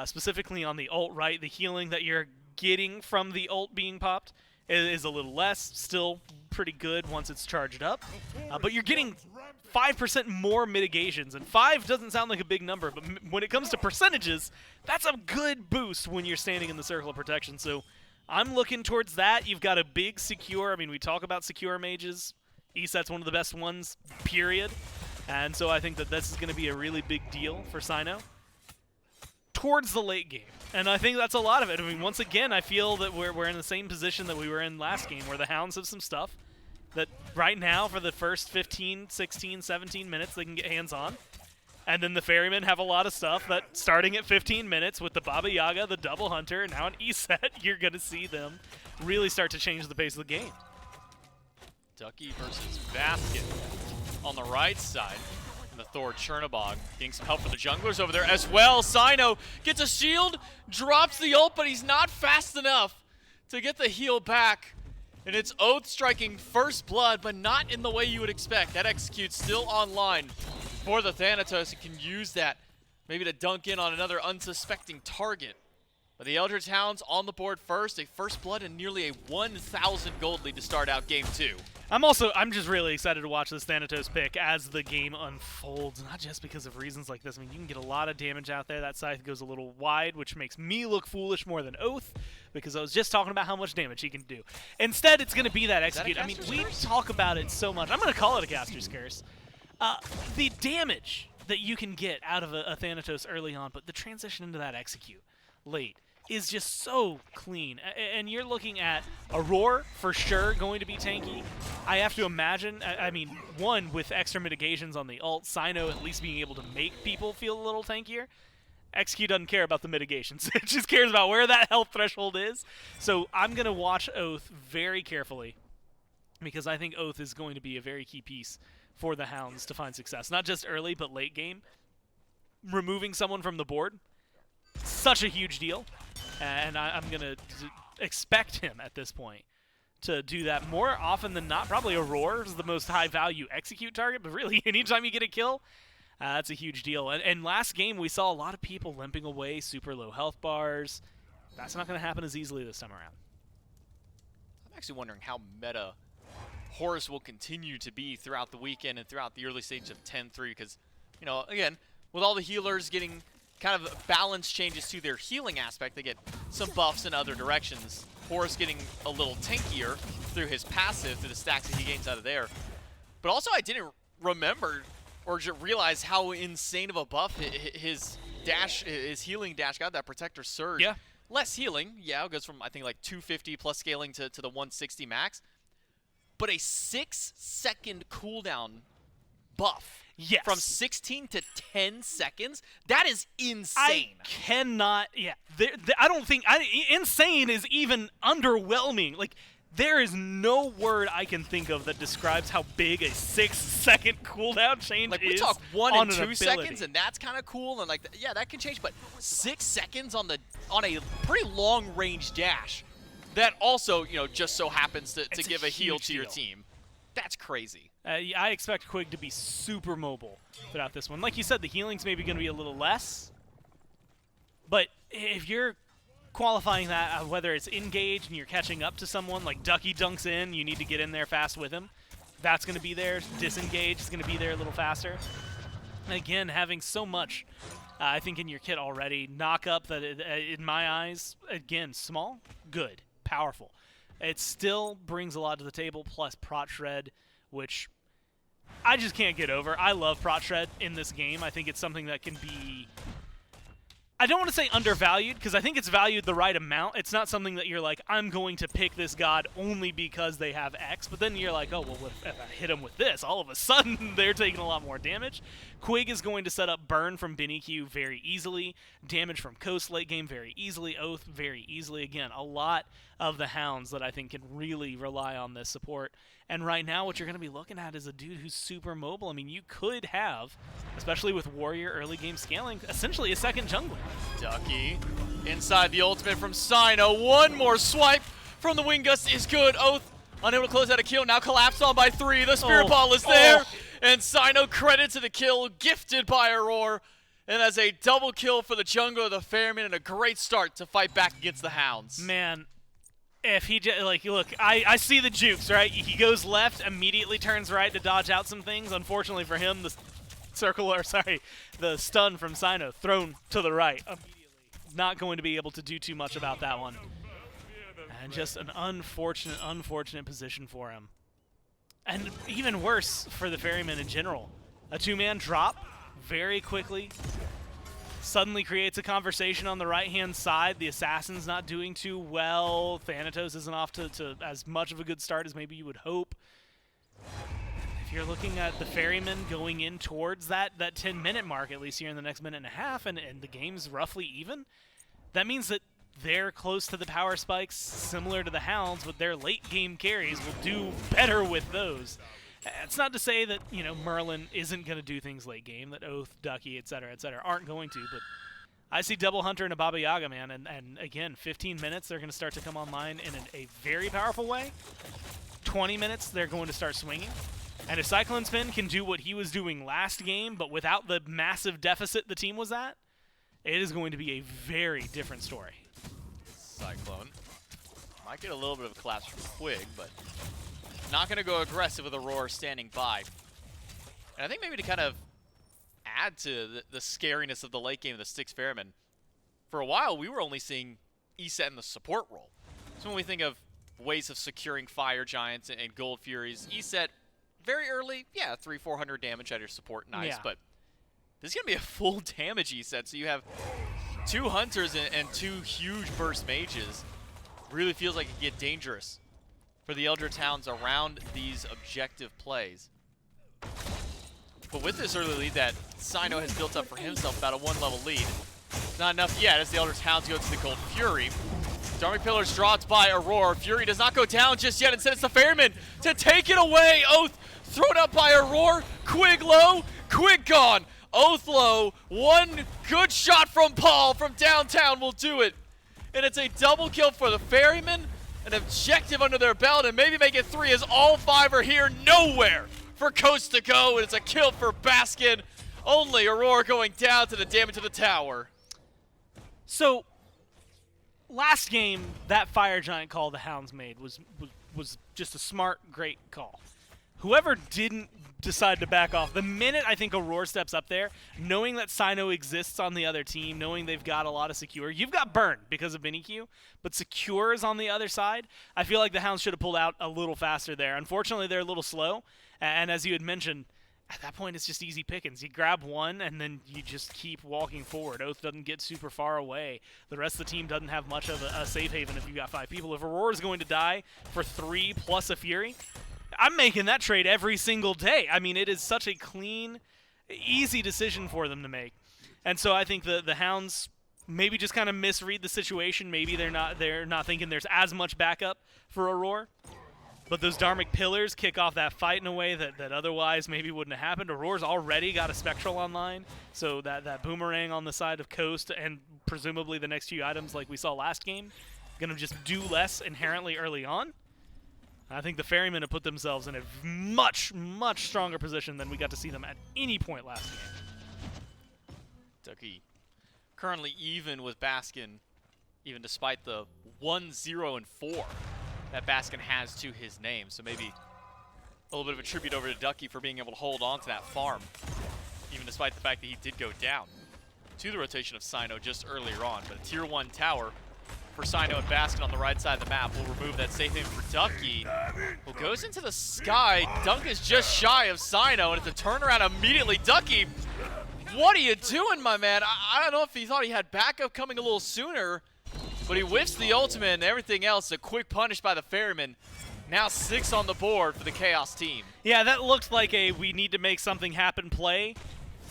specifically on the ult, right? The healing that you're getting from the ult being popped is a little less, still pretty good once it's charged up. But you're getting 5% more mitigations, and 5 doesn't sound like a big number, but when it comes to percentages, that's a good boost when you're standing in the circle of protection. So I'm looking towards that. You've got a big secure. I mean, we talk about secure mages. Eset's one of the best ones, period. And so I think that this is going to be a really big deal for Cyno towards the late game. And I think that's a lot of it. I mean, once again, I feel that we're in the same position that we were in last game, where the Hounds have some stuff that right now for the first 15, 16, 17 minutes they can get hands on. And then the Ferrymen have a lot of stuff that starting at 15 minutes with the Baba Yaga, the Double Hunter, and now an Eset, you're going to see them really start to change the pace of the game. Ducky versus Baskin on the right side. And the Thor Chernobog getting some help from the junglers over there as well. Cyno gets a shield, drops the ult, but he's not fast enough to get the heal back. And it's Oathhh striking First Blood, but not in the way you would expect. That execute's still online for the Thanatos. He can use that maybe to dunk in on another unsuspecting target. But the Eldritch Hounds on the board first, a First Blood and nearly a 1,000 gold lead to start out game 2. I'm just really excited to watch this Thanatos pick as the game unfolds, not just because of reasons like this. I mean, you can get a lot of damage out there. That scythe goes a little wide, which makes me look foolish more than Oathhh, because I was just talking about how much damage he can do. Instead, it's going to be that execute. I mean, we talk about it so much. I'm going to call it a caster's curse. The damage that you can get out of a Thanatos early on, but the transition into that execute late is just so clean. And you're looking at Aror for sure going to be tanky. I have to imagine, I mean, one, with extra mitigations on the ult, Cyno at least being able to make people feel a little tankier. XQ doesn't care about the mitigations. It just cares about where that health threshold is. So I'm going to watch Oathhh very carefully, because I think Oathhh is going to be a very key piece for the Hounds to find success. Not just early, but late game. Removing someone from the board, such a huge deal. And I'm going to expect him at this point to do that more often than not. Probably Aror is the most high-value execute target, but really anytime you get a kill, that's a huge deal. And last game, we saw a lot of people limping away super low health bars. That's not going to happen as easily this time around. I'm actually wondering how meta Horus will continue to be throughout the weekend and throughout the early stage of 10-3, because, you know, again, with all the healers getting kind of balance changes to their healing aspect, they get some buffs in other directions. Horus getting a little tankier through his passive, through the stacks that he gains out of there. But also, I didn't remember or realize how insane of a buff his healing dash got, that Protector Surge. Yeah. Less healing, yeah, it goes from, I think, like 250 plus scaling to the 160 max. But a 6-second cooldown buff. Yes. From 16 to 10 seconds? That is insane. I cannot, yeah. I don't think, insane is even underwhelming. Like, there is no word I can think of that describes how big a 6-second cooldown change like, is. We talk 1 and 2 ability. seconds, and that's kind of cool, and like, yeah, that can change. But 6 seconds on a pretty long-range dash that also, you know, just so happens to give a heal to your team. That's crazy. I expect Quig to be super mobile throughout this one. Like you said, the healing's maybe going to be a little less. But if you're qualifying that, whether it's engage and you're catching up to someone, like Ducky dunks in, you need to get in there fast with him. That's going to be there. Disengage is going to be there a little faster. And again, having so much I think in your kit already. Knock up that, in my eyes, again, small, good, powerful. It still brings a lot to the table, plus Prot Shred, which I just can't get over. I love Prot Shred in this game. I think it's something that can be, I don't want to say undervalued, because I think it's valued the right amount. It's not something that you're like, I'm going to pick this god only because they have X, but then you're like, oh, well, if I hit them with this, all of a sudden they're taking a lot more damage. Quig is going to set up burn from BennyQ very easily, damage from Coast late game very easily, Oathhh very easily. Again, a lot of the Hounds that I think can really rely on this support. And right now, what you're going to be looking at is a dude who's super mobile. I mean, you could have, especially with Warrior early game scaling, essentially a second jungler. Ducky inside the ultimate from Cyno. One more swipe from the Wing Gust is good. Oathhh unable to close out a kill. Now collapsed on by 3. The Spirit Ball is there. And Cyno credit to the kill, gifted by Aror. And as a double kill for the jungler of the Ferrymen, and a great start to fight back against the Hounds. Man. If he like, look, I see the jukes, right? He goes left, immediately turns right to dodge out some things. Unfortunately for him, the the stun from Cyno thrown to the right immediately. Not going to be able to do too much about that one. And just an unfortunate position for him. And even worse for the Ferrymen in general. A 2-man drop very quickly. Suddenly creates a conversation on the right-hand side. The Assassin's not doing too well. Thanatos isn't off to as much of a good start as maybe you would hope. If you're looking at the Ferrymen going in towards that 10-minute mark, at least here in the next minute and a half, and the game's roughly even, that means that they're close to the power spikes, similar to the Hounds, but their late-game carries will do better with those. It's not to say that, you know, Merlin isn't going to do things late game, that Oathhh, Ducky, etc., aren't going to, but I see Double Hunter and a Baba Yaga, man, and again, 15 minutes, they're going to start to come online in a very powerful way. 20 minutes, they're going to start swinging. And if CycloneSpin can do what he was doing last game, but without the massive deficit the team was at, it is going to be a very different story. Cyclone might get a little bit of a collapse from Quig, but not going to go aggressive with Aror standing by. And I think maybe to kind of add to the scariness of the late game of the Styx Ferrymen, for a while we were only seeing Eset in the support role. So when we think of ways of securing Fire Giants and Gold Furies, Eset very early, yeah, 300-400 damage out of your support, nice, yeah. But this is going to be a full damage Eset, so you have 2 Hunters and 2 huge burst mages. Really feels like it could get dangerous for the Eldritch Hounds around these objective plays. But with this early lead that Cyno has built up for himself, about a 1-level lead, not enough yet as the Eldritch Hounds go to the Gold Fury. Dharmic Pillars dropped by Aror. Fury does not go down just yet. Instead, it's the Ferrymen to take it away. Oathhh thrown up by Aror. Quig low. Quig gone. Oathhh low. One good shot from Paul from downtown will do it. And it's a double kill for the Ferrymen. An objective under their belt, and maybe make it 3 as all 5 are here. Nowhere for Coast to go, and it's a kill for Baskin. Only Aror going down to the damage of the tower. So, last game, that Fire Giant call the Hounds made was just a smart, great call. Whoever didn't decide to back off, the minute I think Aror steps up there, knowing that Cyno exists on the other team, knowing they've got a lot of secure, you've got burn because of BennyQ, but secure is on the other side. I feel like the Hounds should have pulled out a little faster there. Unfortunately, they're a little slow, and as you had mentioned, at that point, it's just easy pickings. You grab one, and then you just keep walking forward. Oathhh doesn't get super far away. The rest of the team doesn't have much of a safe haven if you've got 5 people. If Aror is going to die for 3 plus a Fury, I'm making that trade every single day. I mean, it is such a clean, easy decision for them to make. And so I think the Hounds maybe just kind of misread the situation. Maybe they're not thinking there's as much backup for Aror. But those Dharmic Pillars kick off that fight in a way that otherwise maybe wouldn't have happened. Auror's already got a Spectral online, so that Boomerang on the side of Coast and presumably the next few items like we saw last game, going to just do less inherently early on. I think the Ferrymen have put themselves in a much, much stronger position than we got to see them at any point last game. Ducky currently even with Baskin, even despite the 1-0-4 that Baskin has to his name. So maybe a little bit of a tribute over to Ducky for being able to hold on to that farm, even despite the fact that he did go down. to the rotation of Cyno just earlier on. But a tier 1 tower for Cyno and Baskin on the right side of the map will remove that safe haven for Ducky, who goes into the sky. Dunk is just shy of Cyno, and it's a turnaround immediately. Ducky, what are you doing, my man? I don't know if he thought he had backup coming a little sooner, but he whiffs the ultimate and everything else. A quick punish by the Ferrymen. Now 6 on the board for the Chaos team. Yeah, that looked like a we need to make something happen play.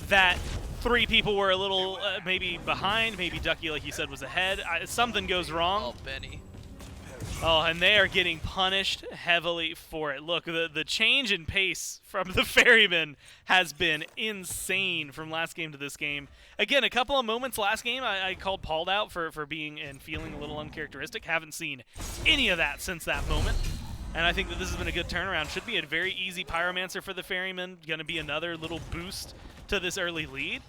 That 3 people were a little maybe behind. Maybe Ducky, like you said, was ahead. Something goes wrong. Oh, Benny. Oh, and they are getting punished heavily for it. Look, the change in pace from the Ferrymen has been insane from last game to this game. Again, a couple of moments last game I called Paul out for being and feeling a little uncharacteristic. Haven't seen any of that since that moment. And I think that this has been a good turnaround. Should be a very easy Pyromancer for the Ferrymen. Going to be another little boost to this early lead.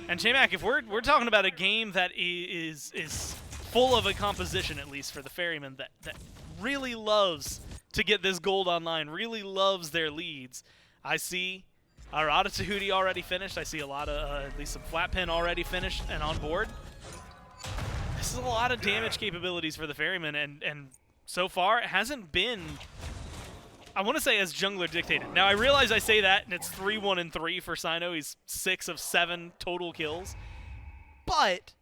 And J-Mac, if we're talking about a game that is full of a composition, at least for the Ferrymen, that really loves to get this gold online, really loves their leads. I see Arada Tahuti already finished. I see a lot of, at least some flat pin already finished and on board. This is a lot of damage capabilities for the Ferrymen, and so far, it hasn't been, I want to say, as jungler dictated. Now, I realize I say that, and it's 3-1-3 for Cyno. He's 6 of 7 total kills. But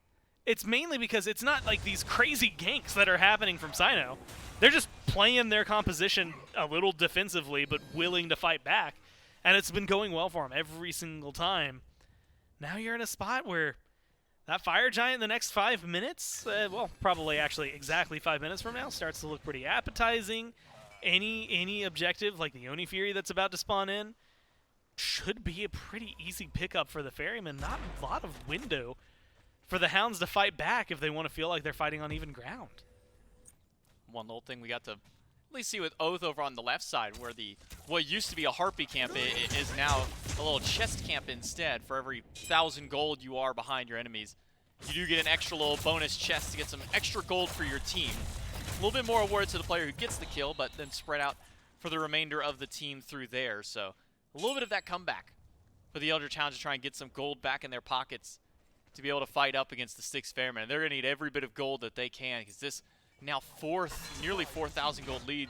it's mainly because it's not like these crazy ganks that are happening from Cyno. They're just playing their composition a little defensively, but willing to fight back. And it's been going well for him every single time. Now you're in a spot where that Fire Giant in the next 5 minutes, well, probably actually exactly 5 minutes from now, starts to look pretty appetizing. Any objective, like the Oni Fury that's about to spawn in, should be a pretty easy pickup for the Ferrymen. Not a lot of window for the Hounds to fight back if they want to feel like they're fighting on even ground. One little thing we got to at least see with Oathhh over on the left side, where what used to be a Harpy camp is now a little chest camp instead. For every 1,000 gold you are behind your enemies, you do get an extra little bonus chest to get some extra gold for your team. A little bit more reward to the player who gets the kill, but then spread out for the remainder of the team through there. So a little bit of that comeback for the Eldritch Hounds to try and get some gold back in their pockets to be able to fight up against the Styx Ferrymen. And they're going to need every bit of gold that they can, because this now nearly 4,000 gold lead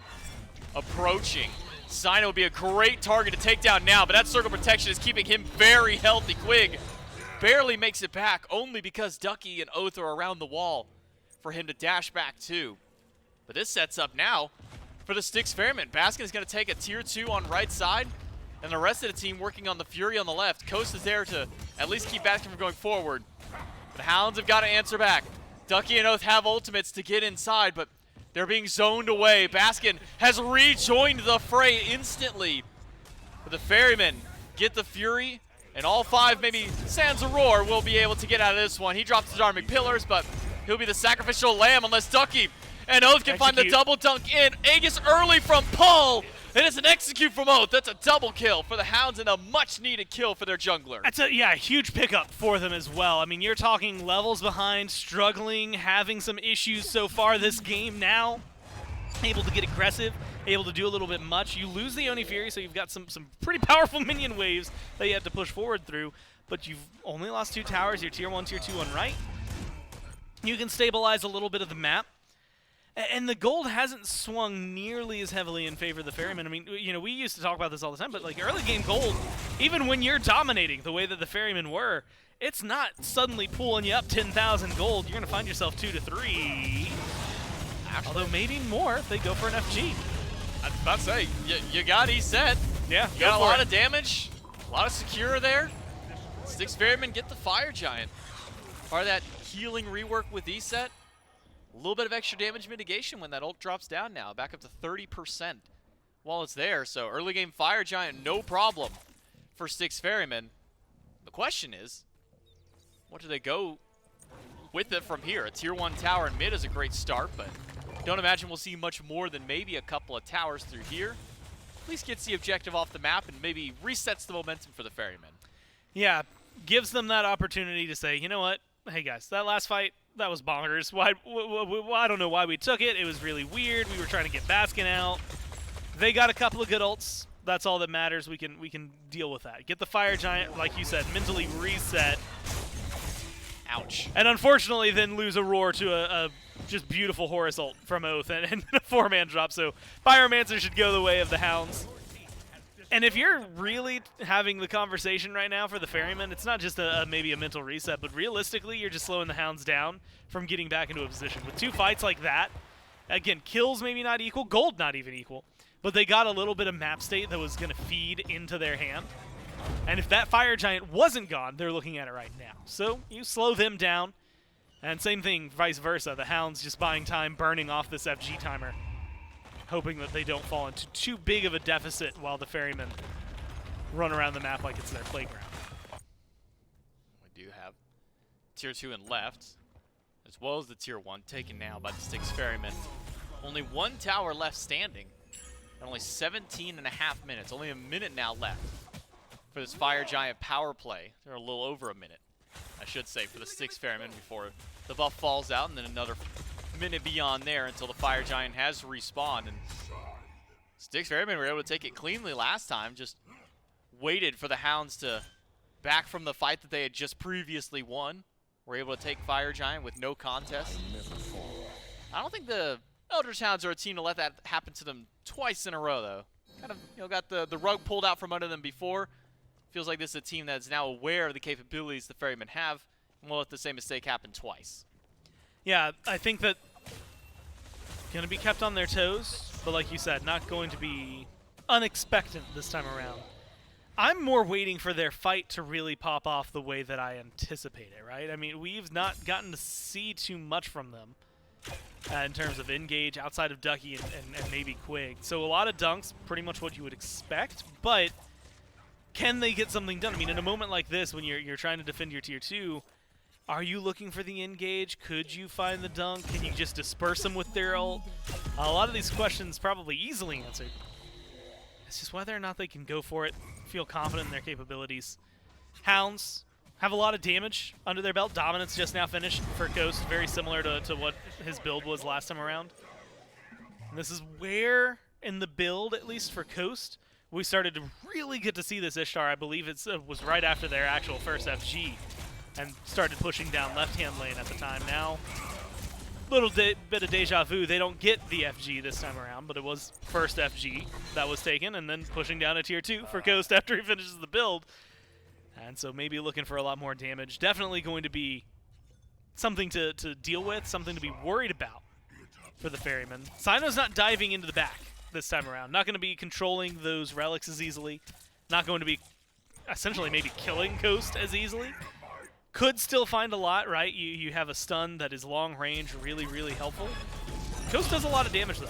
approaching. Cyno would be a great target to take down now, but that circle protection is keeping him very healthy. Quig barely makes it back, only because Ducky and Oathhh are around the wall for him to dash back to. But this sets up now for the Styx Ferrymen. Baskin is going to take a tier 2 on right side, and the rest of the team working on the Fury on the left. Coast is there to at least keep Baskin from going forward. But Hounds have got to answer back. Ducky and Oathhh have ultimates to get inside, but they're being zoned away. Baskin has rejoined the fray instantly. But the Ferrymen get the Fury, and all 5, maybe sans Aror, will be able to get out of this one. He drops the Dharmic Pillars, but he'll be the sacrificial lamb unless Ducky and Oathhh can find the double dunk in. Aegis early from Paul, and it's an execute from Oathhh. That's a double kill for the Hounds and a much-needed kill for their jungler. That's a huge pickup for them as well. I mean, you're talking levels behind, struggling, having some issues so far this game now. Able to get aggressive, able to do a little bit much. You lose the Oni Fury, so you've got some pretty powerful minion waves that you have to push forward through, but you've only lost 2 towers. You're tier 1, tier 2 on right. You can stabilize a little bit of the map. And the gold hasn't swung nearly as heavily in favor of the Ferrymen. I mean, you know, we used to talk about this all the time, but like early game gold, even when you're dominating the way that the Ferrymen were, it's not suddenly pulling you up 10,000 gold. You're going to find yourself 2 to 3. Although maybe more if they go for an FG. I was about to say, you got Eset. Yeah, you got a lot of damage, a lot of secure there. Styx Ferrymen get the Fire Giant. Part of that healing rework with Eset. A little bit of extra damage mitigation when that ult drops down now, back up to 30% while it's there. So early game Fire Giant, no problem for Styx Ferrymen. The question is, what do they go with it from here? A tier 1 tower in mid is a great start, but don't imagine we'll see much more than maybe a couple of towers through here. At least gets the objective off the map and maybe resets the momentum for the Ferrymen. Yeah, gives them that opportunity to say, you know what, hey guys, that last fight, that was bonkers. I don't know why we took it. It was really weird. We were trying to get Baskin out. They got a couple of good ults. That's all that matters. We can deal with that. Get the Fire Giant, like you said, mentally reset. Ouch. And unfortunately then lose Aror to a just beautiful Horus ult from Oathhh and a 4-man drop. So Pyromancer should go the way of the Hounds. And if you're really having the conversation right now for the Ferrymen, it's not just maybe a mental reset, but realistically you're just slowing the Hounds down from getting back into a position. With 2 fights like that, again, kills maybe not equal, gold not even equal, but they got a little bit of map state that was going to feed into their hand. And if that Fire Giant wasn't gone, they're looking at it right now. So you slow them down, and same thing vice versa. The Hounds just buying time, burning off this FG timer, hoping that they don't fall into too big of a deficit while the Ferrymen run around the map like it's their playground. We do have Tier 2 and left, as well as the Tier 1 taken now by the Styx Ferrymen. Only 1 tower left standing, and only 17.5 minutes. Only a minute now left for this Fire Giant power play. They're a little over a minute, I should say, for the Styx Ferrymen before the buff falls out, and then another minute beyond there until the Fire Giant has respawned. And Styx Ferrymen were able to take it cleanly last time, just waited for the Hounds to back from the fight that they had just previously won. Were able to take Fire Giant with no contest. I don't think the Eldritch Hounds are a team to let that happen to them twice in a row, though. Kind of, got the rug pulled out from under them before. Feels like this is a team that's now aware of the capabilities the Ferrymen have, and won't let the same mistake happen twice. Yeah, I think that going to be kept on their toes, but like you said, not going to be unexpected this time around. I'm more waiting for their fight to really pop off the way that I anticipate it, right? I mean, we've not gotten to see too much from them in terms of engage outside of Ducky and maybe Quig. So a lot of dunks, pretty much what you would expect, but can they get something done? I mean, in a moment like this, when you're trying to defend your Tier 2, are you looking for the engage? Could you find the dunk? Can you just disperse them with their ult? A lot of these questions probably easily answered. It's just whether or not they can go for it, feel confident in their capabilities. Hounds have a lot of damage under their belt. Dominance just now finished for Ghost, very similar to what his build was last time around. And this is where, in the build, at least for Coast, we started to really get to see this Ishtar. I believe it was right after their actual first FG, and started pushing down left-hand lane at the time. Now, little bit of deja vu. They don't get the FG this time around, but it was first FG that was taken, and then pushing down a Tier 2 for Ghost after he finishes the build. And so maybe looking for a lot more damage. Definitely going to be something to deal with, something to be worried about for the Ferrymen. Cyno's not diving into the back this time around. Not going to be controlling those relics as easily. Not going to be essentially maybe killing Ghost as easily. Could still find a lot, right? You have a stun that is long range, really, really helpful. Ghost does a lot of damage, though.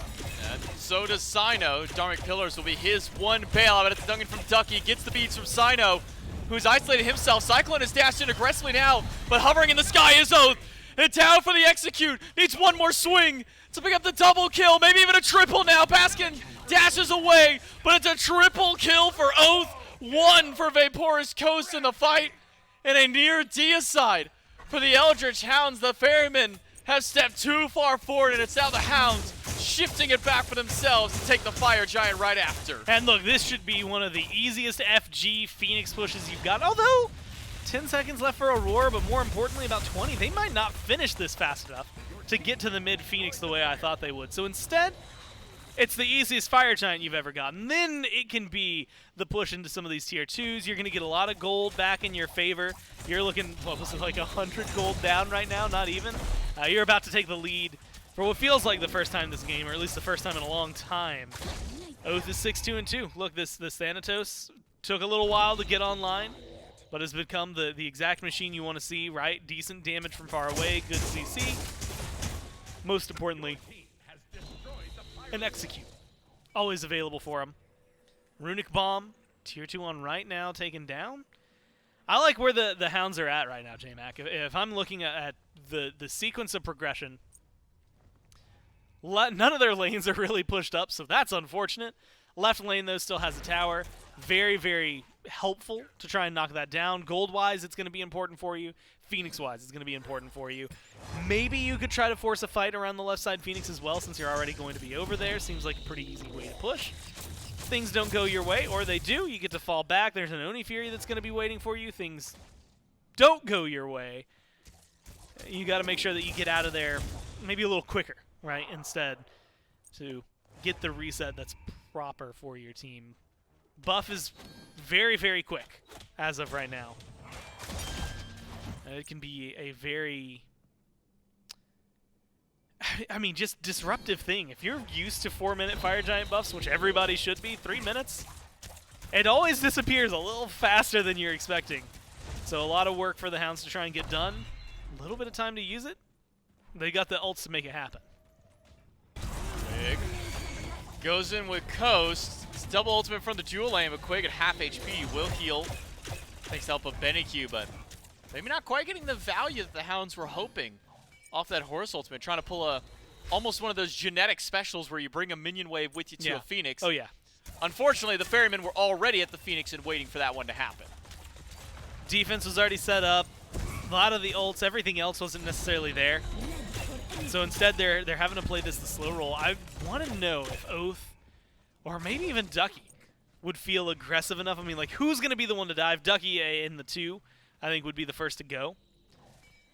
And so does Cyno. Dharmic Pillars will be his one bailout, but it's Duncan from Ducky. Gets the beats from Cyno, who's isolated himself. Cyclone is dashed in aggressively now, but hovering in the sky is Oathhh. And down for the execute. Needs one more swing to pick up the double kill, maybe even a triple now. Baskin dashes away, but it's a triple kill for Oathhh. 1 for VaporishCoast in the fight, and a near deicide for the Eldritch Hounds. The Ferrymen have stepped too far forward, and it's now the Hounds shifting it back for themselves to take the Fire Giant right after. And look, this should be one of the easiest FG Phoenix pushes you've got. Although, 10 seconds left for Aror, but more importantly, about 20. They might not finish this fast enough to get to the mid Phoenix the way I thought they would. So instead, it's the easiest Fire Giant you've ever gotten. Then it can be the push into some of these Tier 2s. You're going to get a lot of gold back in your favor. You're looking, what was it, like 100 gold down right now? Not even. You're about to take the lead for what feels like the first time this game, or at least the first time in a long time. Oathhh is 6-2-2. Look, this Thanatos took a little while to get online, but has become the exact machine you want to see, right? Decent damage from far away, good CC. Most importantly, an execute. Always available for him. Runic Bomb, Tier 2 on right now, taken down. I like where the Hounds are at right now, J-Mac. If I'm looking at the sequence of progression, none of their lanes are really pushed up, so that's unfortunate. Left lane, though, still has a tower. Very, very helpful to try and knock that down. Gold-wise, it's going to be important for you. Phoenix-wise, it's going to be important for you. Maybe you could try to force a fight around the left side Phoenix as well, since you're already going to be over there. Seems like a pretty easy way to push. Things don't go your way, or they do. You get to fall back. There's an Oni Fury that's going to be waiting for you. Things don't go your way. you got to make sure that you get out of there maybe a little quicker, right, instead to get the reset that's proper for your team. Buff is very, very quick as of right now. It can be a very, I mean, just disruptive thing. If you're used to 4-minute Fire Giant buffs, which everybody should be, 3 minutes, it always disappears a little faster than you're expecting. So a lot of work for the Hounds to try and get done. A little bit of time to use it. They got the ults to make it happen. Quig goes in with Coast. It's double ultimate from the dual lane, but Quig at half HP will heal. Thanks to help of BennyQ, but maybe not quite getting the value that the Hounds were hoping off that Horus ultimate, trying to pull almost one of those genetic specials where you bring a minion wave with you to a Phoenix. Oh, yeah. Unfortunately, the Ferrymen were already at the Phoenix and waiting for that one to happen. Defense was already set up. A lot of the ults, everything else wasn't necessarily there. So instead, they're having to play this the slow roll. I want to know if Oathhh, or maybe even Ducky, would feel aggressive enough. I mean, like, who's going to be the one to dive? Ducky in the 2, I think, would be the first to go.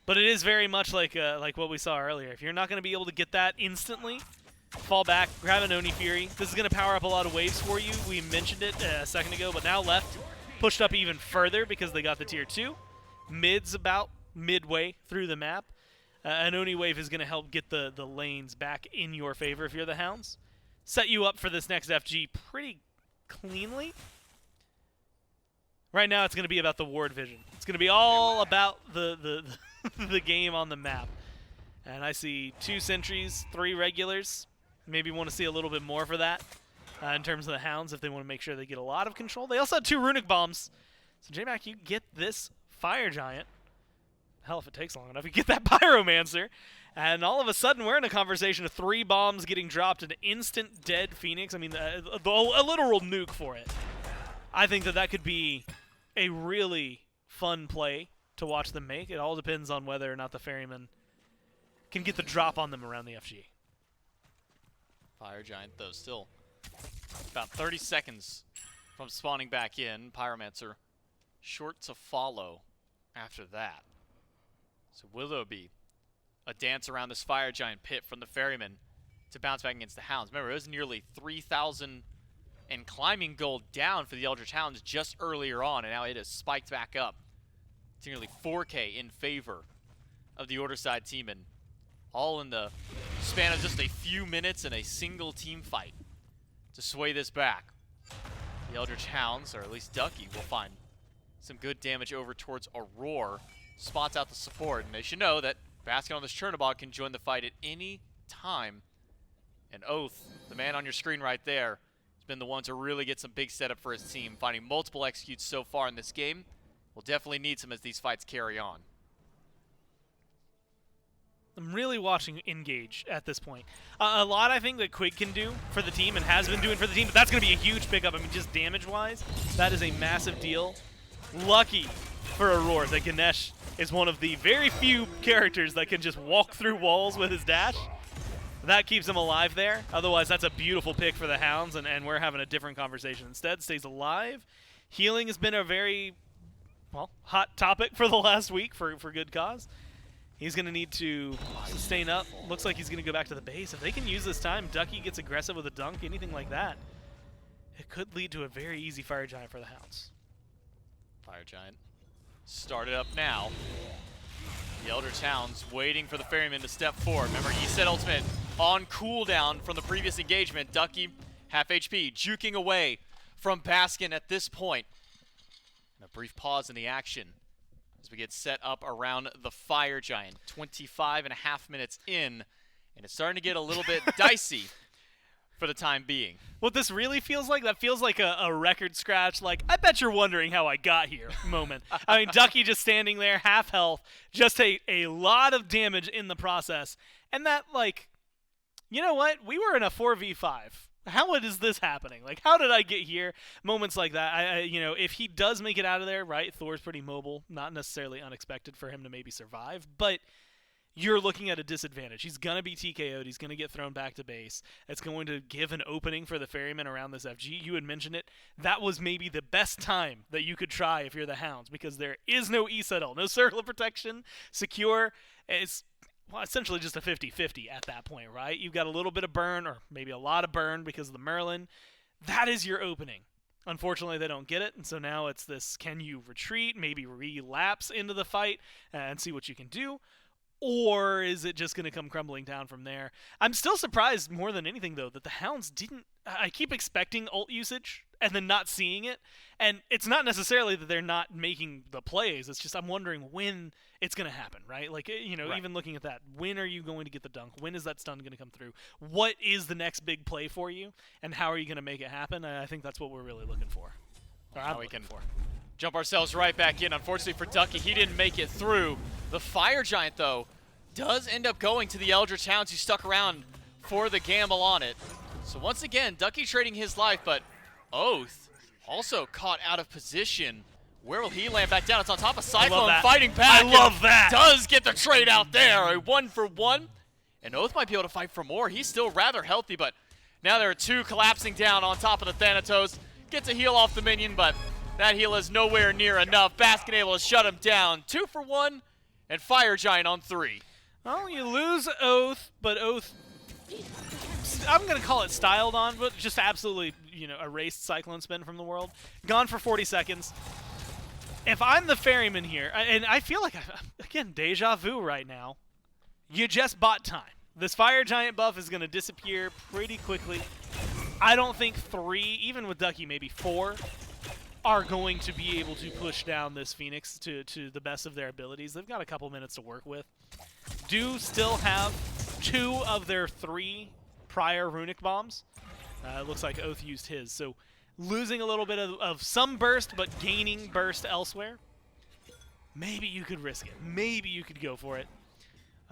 But it is very much like what we saw earlier. If you're not going to be able to get that instantly, fall back, grab an Oni Fury. This is going to power up a lot of waves for you. We mentioned it a second ago, but now left pushed up even further because they got the tier 2. Mid's about midway through the map. An Oni wave is going to help get the lanes back in your favor if you're the Hounds. Set you up for this next FG pretty cleanly. Right now it's going to be about the ward vision. It's going to be all about the the game on the map. And I see 2 sentries, 3 regulars. Maybe want to see a little bit more for that in terms of the Hounds if they want to make sure they get a lot of control. They also have 2 runic bombs. So J-Mac, you get this Fire Giant. Hell, if it takes long enough, you get that Pyromancer. And all of a sudden, we're in a conversation of 3 bombs getting dropped, an instant dead Phoenix. I mean, a literal nuke for it. I think that could be a really fun play to watch them make. It all depends on whether or not the Ferrymen can get the drop on them around the FG. Fire Giant, though, still about 30 seconds from spawning back in. Pyromancer short to follow after that. So will there be a dance around this Fire Giant pit from the Ferrymen to bounce back against the Hounds? Remember, it was nearly 3,000 and climbing gold down for the Eldritch Hounds just earlier on, and now it has spiked back up to nearly 4K in favor of the Order side team, and all in the span of just a few minutes and a single team fight to sway this back. The Eldritch Hounds, or at least Ducky, will find some good damage over towards Aror. Spots out the support, and they should know that Baskin on this Chernobog can join the fight at any time. And Oathhh, the man on your screen right there, has been the one to really get some big setup for his team, finding multiple executes so far in this game. We'll definitely need some as these fights carry on. I'm really watching Engage at this point. A lot, I think, that Quig can do for the team and has been doing for the team, but that's going to be a huge pickup. I mean, just damage-wise, that is a massive deal. Lucky for Aror that Ganesha is one of the very few characters that can just walk through walls with his dash. That keeps him alive there. Otherwise, that's a beautiful pick for the Hounds, and we're having a different conversation. Instead, stays alive. Healing has been a very, well, hot topic for the last week for good cause. He's going to need to sustain up. Looks like he's going to go back to the base. If they can use this time, Ducky gets aggressive with a dunk, anything like that, it could lead to a very easy Fire Giant for the Hounds. Fire Giant started up now. The Eldritch Hounds waiting for the Ferryman to step forward. Remember, Eset ultimate on cooldown from the previous engagement. Ducky, half HP, juking away from Baskin at this point. And a brief pause in the action as we get set up around the Fire Giant. 25.5 minutes in, and it's starting to get a little bit dicey for the time being. What this really feels like, that feels like a record scratch, like, I bet you're wondering how I got here moment. I mean, Ducky just standing there, half health, just a lot of damage in the process. And that, like, you know what? We were in a 4v5. How is this happening? Like, how did I get here? Moments like that. You know, if he does make it out of there, right, Thor's pretty mobile. Not necessarily unexpected for him to maybe survive. But you're looking at a disadvantage. He's going to be TKO'd. He's going to get thrown back to base. It's going to give an opening for the Ferrymen around this FG. You had mentioned it. That was maybe the best time that you could try if you're the Hounds, because there is no Eset, no circle of protection, secure. It's essentially just a 50-50 at that point, right? You've got a little bit of burn, or maybe a lot of burn because of the Merlin. That is your opening. Unfortunately, they don't get it, and so now it's this, can you retreat, maybe relapse into the fight and see what you can do? Or is it just going to come crumbling down from there? I'm still surprised more than anything, though, that the Hounds didn't... I keep expecting ult usage and then not seeing it. And it's not necessarily that they're not making the plays. It's just I'm wondering when it's going to happen, right? Like, you know, even looking at that, when are you going to get the dunk? When is that stun going to come through? What is the next big play for you? And how are you going to make it happen? I think that's what we're really looking for. Or I'm looking for. Jump ourselves right back in. Unfortunately for Ducky, he didn't make it through. The Fire Giant, though, does end up going to the Eldritch Hounds, who stuck around for the gamble on it. So once again, Ducky trading his life, but Oathhh also caught out of position. Where will he land back down? It's on top of Cyclone fighting back. I love that. Does get the trade out there. A 1-for-1. And Oathhh might be able to fight for more. He's still rather healthy, but now there are two collapsing down on top of the Thanatos. Gets a heal off the minion, but that heal is nowhere near enough. Baskin able to shut him down. 2-for-1, and Fire Giant on 3. Well, you lose Oathhh, but Oathhh, I'm going to call it styled on, but just absolutely, you know, erased CycloneSpin from the world. Gone for 40 seconds. If I'm the Ferryman here, and I feel like, again, deja vu right now, you just bought time. This Fire Giant buff is going to disappear pretty quickly. I don't think 3, even with Ducky, maybe 4, are going to be able to push down this Phoenix to the best of their abilities. They've got a couple minutes to work with. Do still have 2 of their 3 prior runic bombs. It looks like Oathhh used his, so losing a little bit of some burst, but gaining burst elsewhere. Maybe you could risk it. Maybe you could go for it.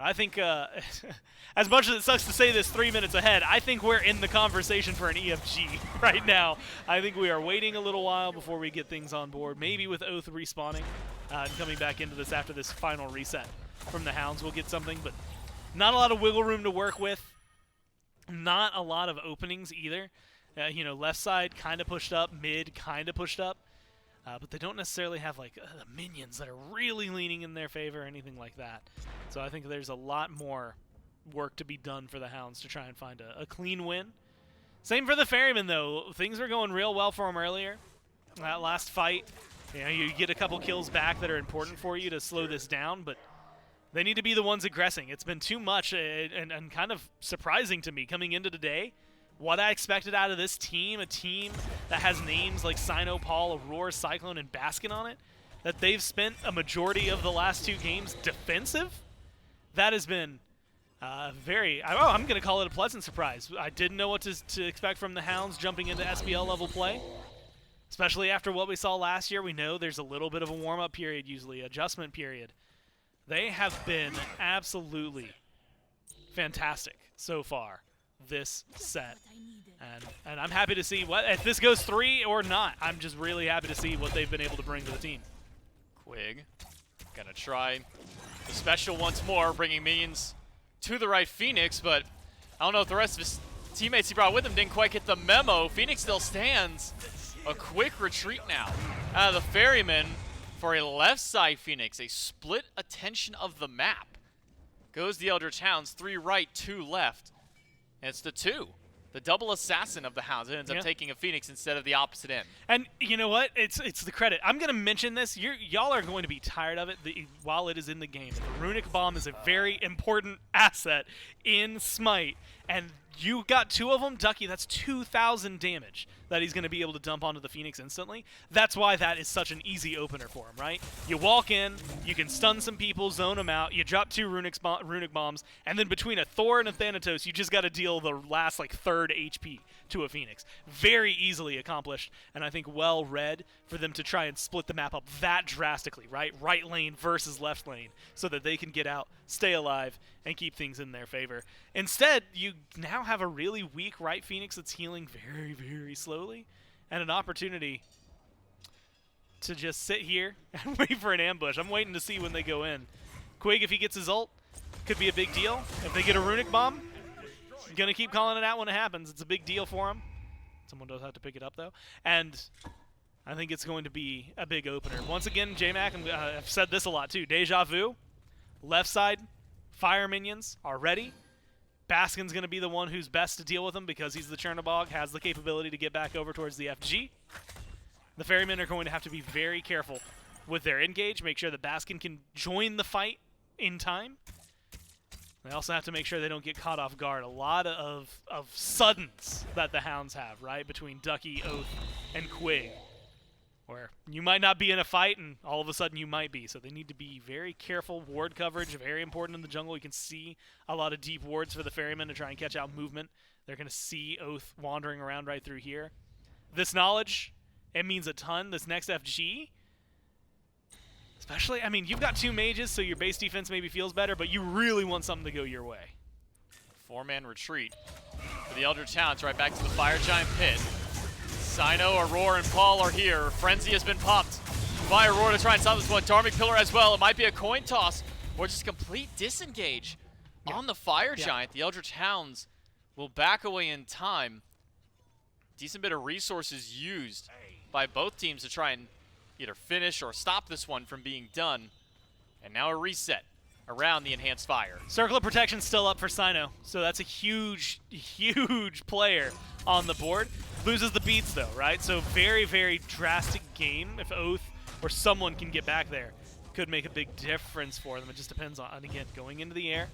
I think, as much as it sucks to say this 3 minutes ahead, I think we're in the conversation for an EFG right now. I think we are waiting a little while before we get things on board. Maybe with Oathhh respawning and coming back into this after this final reset from the Hounds, we'll get something, but not a lot of wiggle room to work with. Not a lot of openings either. You know, left side kind of pushed up, mid kind of pushed up. But they don't necessarily have, like, the minions that are really leaning in their favor or anything like that. So I think there's a lot more work to be done for the Hounds to try and find a clean win. Same for the Ferrymen, though. Things were going real well for them earlier. That last fight, you know, you get a couple kills back that are important for you to slow this down, but they need to be the ones aggressing. It's been too much and kind of surprising to me coming into today. What I expected out of this team, a team that has names like Cyno, Paul, Aror, Cyclone, and Baskin on it, that they've spent a majority of the last 2 games defensive, that has been very, I'm going to call it a pleasant surprise. I didn't know what to expect from the Hounds jumping into SPL level play, especially after what we saw last year. We know there's a little bit of a warm-up period, usually, adjustment period. They have been absolutely fantastic so far this set, and I'm happy to see what if this goes 3 or not. I'm just really happy to see what they've been able to bring to the team. Quig gonna try the special once more, bringing minions to the right Phoenix, but I don't know if the rest of his teammates he brought with him didn't quite get the memo. Phoenix still stands. A quick retreat now out of the Ferrymen for a left side Phoenix, a split attention of the map. Goes the Eldritch Hounds, 3 right, 2 left. And it's the 2. The double assassin of the Hounds. It ends up taking a Phoenix instead of the opposite end. And you know what? It's the credit. I'm going to mention this. Y'all are going to be tired of it while it is in the game. The Runic Bomb is a very important asset in Smite. And you got 2 of them. Ducky, that's 2,000 damage that he's going to be able to dump onto the Phoenix instantly. That's why that is such an easy opener for him, right? You walk in, you can stun some people, zone them out, you drop 2 runic bombs, and then between a Thor and a Thanatos, you just got to deal the last, like, 3rd HP to a Phoenix. Very easily accomplished, and I think well read for them to try and split the map up that drastically, right? Right lane versus left lane, so that they can get out, stay alive, and keep things in their favor. Instead, you now have a really weak right Phoenix that's healing very, very slowly, and an opportunity to just sit here and wait for an ambush. I'm waiting to see when they go in. Quig, if he gets his ult, could be a big deal. If they get a Runic Bomb, I'm going to keep calling it out when it happens. It's a big deal for them. Someone does have to pick it up, though. And I think it's going to be a big opener. Once again, J-Mac, I've said this a lot, too. Deja Vu, left side, fire minions are ready. Baskin's going to be the one who's best to deal with them because he's the Chernobog, has the capability to get back over towards the FG. The Ferrymen are going to have to be very careful with their engage, make sure that Baskin can join the fight in time. They also have to make sure they don't get caught off guard. A lot of suddens that the Hounds have, right, between Ducky, Oathhh, and Quig, where you might not be in a fight and all of a sudden you might be. So they need to be very careful. Ward coverage, very important in the jungle. You can see a lot of deep wards for the Ferrymen to try and catch out movement. They're going to see Oathhh wandering around right through here. This knowledge, it means a ton. This next FG, especially, I mean, you've got 2 mages, so your base defense maybe feels better, but you really want something to go your way. 4-man retreat for the Eldritch Hounds right back to the Fire Giant pit. Cyno, Aror, and Paul are here. Frenzy has been popped by Aror to try and stop this one. Dharmic Pillar as well. It might be a coin toss or just complete disengage on the Fire Giant. The Eldritch Hounds will back away in time. Decent bit of resources used by both teams to try and either finish or stop this one from being done. And now a reset around the enhanced fire. Circle of Protection's still up for Cyno, so that's a huge, huge player on the board. Loses the beats though, right? So very, very drastic game. If Oathhh or someone can get back there, could make a big difference for them. It just depends on, again, going into the air,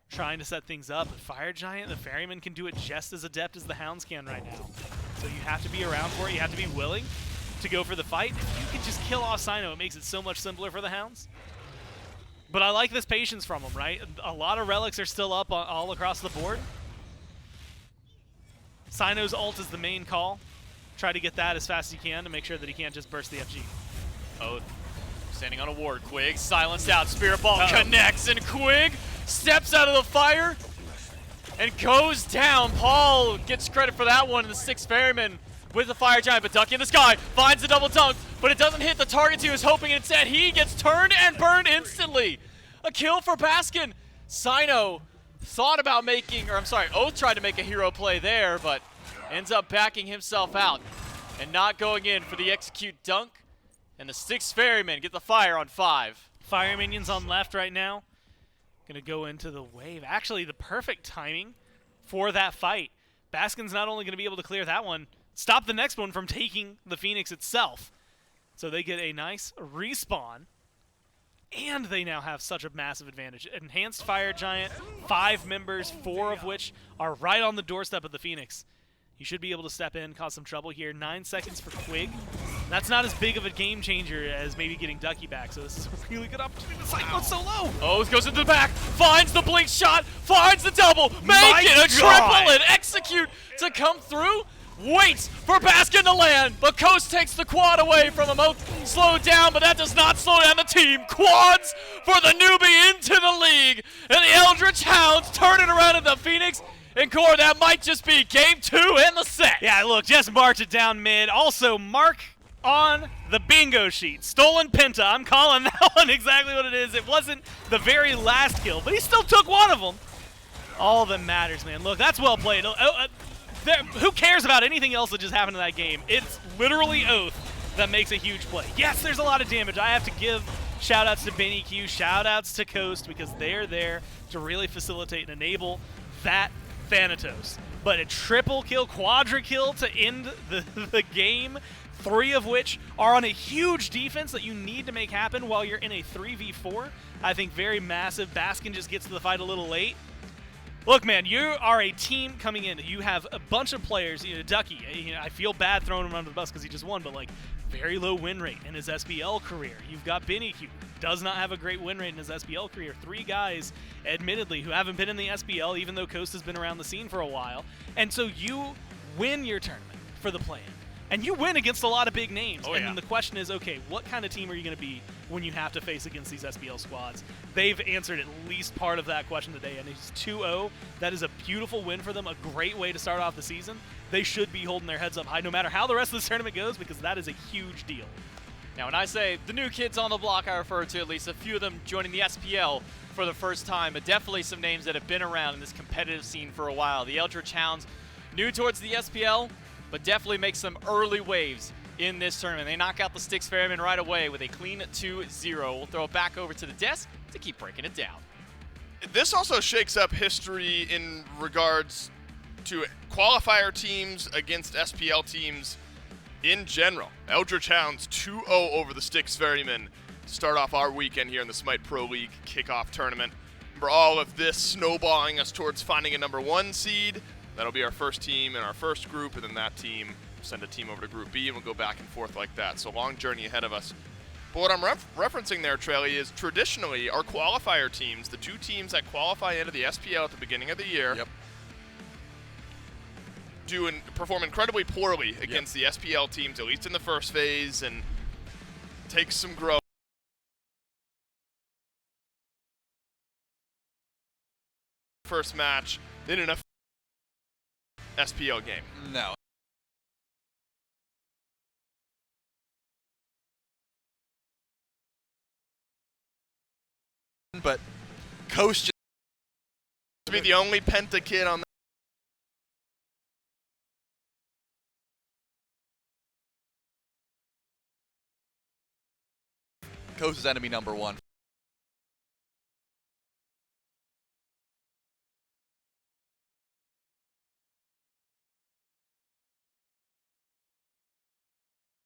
trying to set things up. The Fire Giant, the Ferryman can do it just as adept as the Hounds can right now. So you have to be around for it. You have to be willing to go for the fight. If you can just kill off Cyno, it makes it so much simpler for the Hounds. But I like this patience from them, right? A lot of relics are still up all across the board. Cyno's ult is the main call. Try to get that as fast as you can to make sure that he can't just burst the FG. Oathhh standing on a ward. Quig silenced out. Spirit Ball connects, and Quig steps out of the fire and goes down. Paul gets credit for that one, and the Styx Ferrymen with the Fire Giant, but Ducky in the sky finds the double dunk, but it doesn't hit the targets he was hoping. Instead, he gets turned and burned instantly. A kill for Baskin. Cyno thought about making, or I'm sorry, Oathhh tried to make a hero play there, but ends up backing himself out and not going in for the execute dunk. And the Styx Ferrymen get the fire on 5. Fire minions on left right now. Gonna go into the wave. Actually, the perfect timing for that fight. Baskin's not only gonna be able to clear that one, stop the next one from taking the Phoenix itself. So they get a nice respawn. And they now have such a massive advantage. Enhanced Fire Giant, 5 members, 4 of which are right on the doorstep of the Phoenix. You should be able to step in, cause some trouble here. 9 seconds for Quig. That's not as big of a game changer as maybe getting Ducky back, so this is a really good opportunity to cycle it so low. Oathhh goes into the back, finds the blink shot, finds the double, make it a triple, and execute to come through. Waits for Baskin to land, but Coast takes the quad away from him. Oathhh slowed down, but that does not slow down the team. Quads for the newbie into the league, and the Eldritch Hounds turn it around in the Phoenix. And Core, that might just be game 2 in the set. Yeah, look, just march it down mid. Also, mark on the bingo sheet. Stolen Penta. I'm calling that one exactly what it is. It wasn't the very last kill, but he still took one of them. All that matters, man. Look, that's well played. Who cares about anything else that just happened in that game? It's literally Oathhh that makes a huge play. Yes, there's a lot of damage. I have to give shout-outs to BennyQ, shout-outs to Coast, because they're there to really facilitate and enable that Thanatos. But a triple kill, quadra kill to end the game, 3 of which are on a huge defense that you need to make happen while you're in a 3v4. I think very massive. Baskin just gets to the fight a little late. Look, man, you are a team coming in. You have a bunch of players. You know, Ducky, I feel bad throwing him under the bus because he just won, but like very low win rate in his SBL career. You've got BennyQ, does not have a great win rate in his SBL career. 3 guys, admittedly, who haven't been in the SBL, even though Coast has been around the scene for a while. And so you win your tournament for the play-in. And you win against a lot of big names. And then the question is, okay, what kind of team are you going to be when you have to face against these SBL squads? They've answered at least part of that question today, and it's 2-0. That is a beautiful win for them, a great way to start off the season. They should be holding their heads up high no matter how the rest of this tournament goes, because that is a huge deal. Now, when I say the new kids on the block, I refer to at least a few of them joining the SPL for the first time, but definitely some names that have been around in this competitive scene for a while. The Eldritch Hounds, new towards the SPL, but definitely make some early waves in this tournament. They knock out the Styx Ferrymen right away with a clean 2-0. We'll throw it back over to the desk to keep breaking it down. This also shakes up history in regards to qualifier teams against SPL teams in general. Eldritch Hounds 2-0 over the Styx Ferrymen to start off our weekend here in the SMITE Pro League kickoff tournament. Remember, all of this snowballing us towards finding a #1 seed. That'll be our first team in our first group, and then that team will send a team over to Group B, and we'll go back and forth like that. So long journey ahead of us. But what I'm referencing there, Trelly, is traditionally our qualifier teams, the 2 teams that qualify into the SPL at the beginning of the year, perform incredibly poorly against the SPL teams, at least in the first phase, and take some growth. First match, then enough SPL game. No. But Coast just to be the only Penta kid on Coast is enemy #1.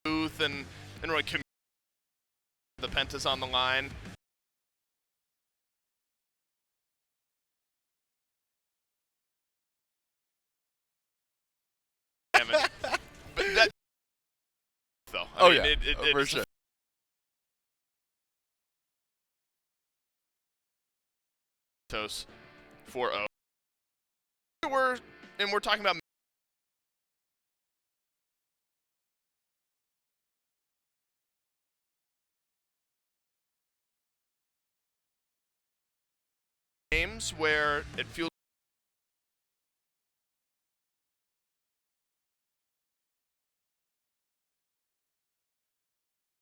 booth and really the Pentas on the line. Damage. But that though. I mean, for sure. Thanatos 4-0. We're talking about games where it feels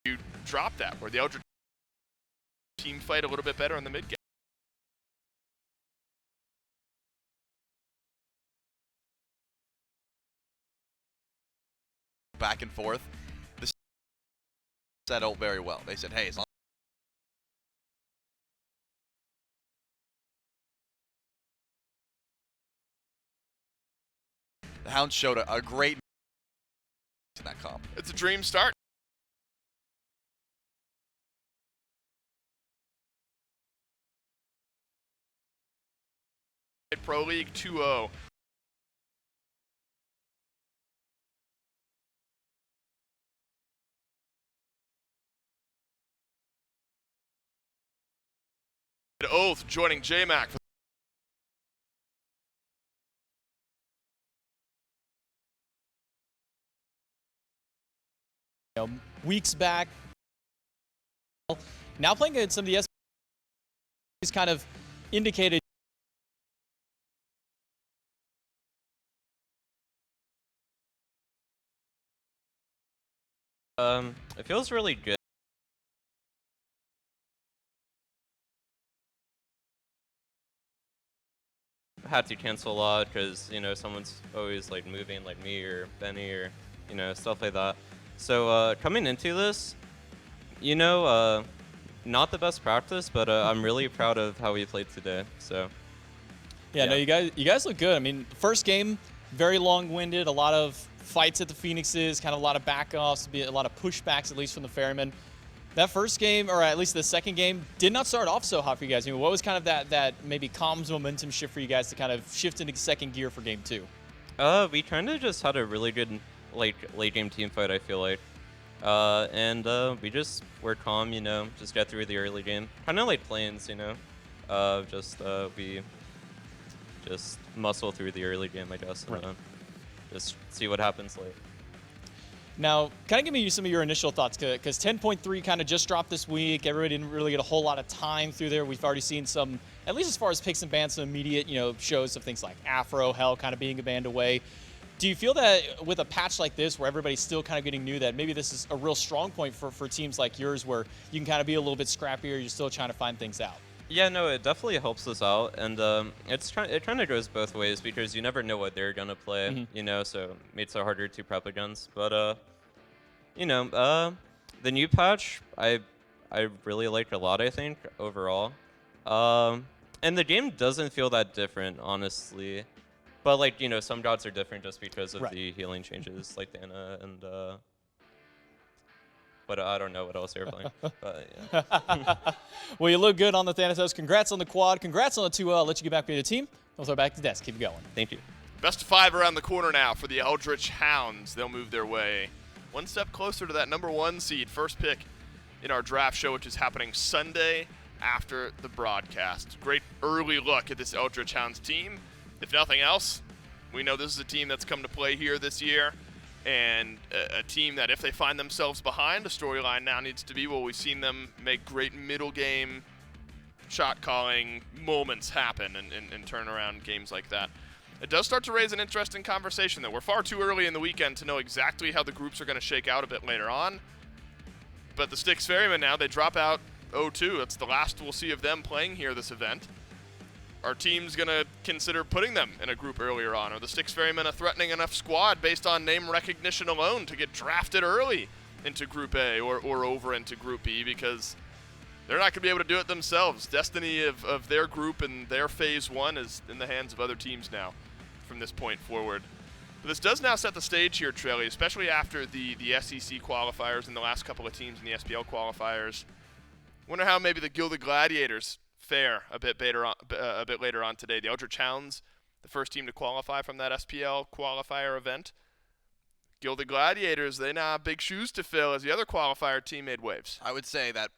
you drop that, where the Eldritch team fight a little bit better in the mid game. Back and forth. This settled very well. They said, hey, as long the Hounds showed a great in that comp. It's a dream start. Pro League 2-0. Oathhh joining JMac. Weeks back, now playing against some of the SPLs kind of indicated it feels really good. Had to cancel a lot because, you know, someone's always like moving, like me or Benny or, you know, stuff like that. So coming into this, you know, not the best practice, but I'm really proud of how we played today. So yeah, no, you guys look good. I mean, first game, very long-winded, a lot of fights at the Phoenixes, kind of a lot of backoffs, a lot of pushbacks, at least from the Ferrymen. That first game, or at least the second game, did not start off so hot for you guys. I mean, what was kind of that maybe comms momentum shift for you guys to kind of shift into second gear for game 2? We kind of just had a really good late game team fight, I feel like. And we just were calm, you know, just get through the early game. Kind of like Plains, you know. We just muscle through the early game, I guess, and just see what happens late. Now, kind of give me some of your initial thoughts, because 10.3 kind of just dropped this week. Everybody didn't really get a whole lot of time through there. We've already seen some, at least as far as picks and bans, some immediate, you know, shows of things like Afro, Hell kind of being a band away. Do you feel that with a patch like this where everybody's still kind of getting new, that maybe this is a real strong point for teams like yours where you can kind of be a little bit scrappier, you're still trying to find things out? Yeah, no, it definitely helps us out, and it kind of goes both ways because you never know what they're gonna play, you know, so it makes it harder to prep against. But you know, the new patch I really liked a lot, I think, overall. And the game doesn't feel that different, honestly. But, like, you know, some gods are different just because of the healing changes, like Dana and, but I don't know what else they're playing. But, yeah. Well, you look good on the Thanatos. Congrats on the quad. Congrats on the 2L. I'll let you get back to the team. We'll throw it back to the desk. Keep it going. Thank you. Best of 5 around the corner now for the Eldritch Hounds. They'll move their way one step closer to that #1 seed. First pick in our draft show, which is happening Sunday after the broadcast. Great early look at this Eldritch Hounds team. If nothing else, we know this is a team that's come to play here this year, and a team that if they find themselves behind, a storyline now needs to be, well, we've seen them make great middle game shot calling moments happen and turn around games like that. It does start to raise an interesting conversation, though. We're far too early in the weekend to know exactly how the groups are going to shake out a bit later on. But the Styx Ferrymen now, they drop out 0-2. That's the last we'll see of them playing here this event. Our team's going to consider putting them in a group earlier on. Are the Styx Ferrymen a threatening enough squad based on name recognition alone to get drafted early into Group A or over into Group B? Because they're not going to be able to do it themselves. Destiny of their group and their Phase 1 is in the hands of other teams now from this point forward. But this does now set the stage here, Trelly, especially after the SEC qualifiers and the last couple of teams in the SPL qualifiers. Wonder how maybe the Gilded Gladiators fare a bit later on today. The Eldritch Hounds, the first team to qualify from that SPL qualifier event. Gilded Gladiators, they now have big shoes to fill as the other qualifier team made waves. I would say that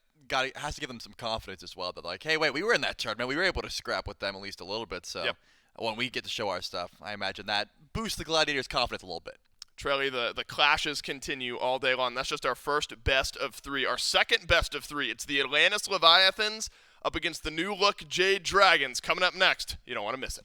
has to give them some confidence as well. That like, hey, wait, we were in that tournament. We were able to scrap with them at least a little bit. So when we get to show our stuff, I imagine that boosts the Gladiators' confidence a little bit. Trelly, the clashes continue all day long. That's just our first best of 3. Our second best of 3, it's the Atlantis Leviathans up against the new look Jade Dragons coming up next. You don't want to miss it.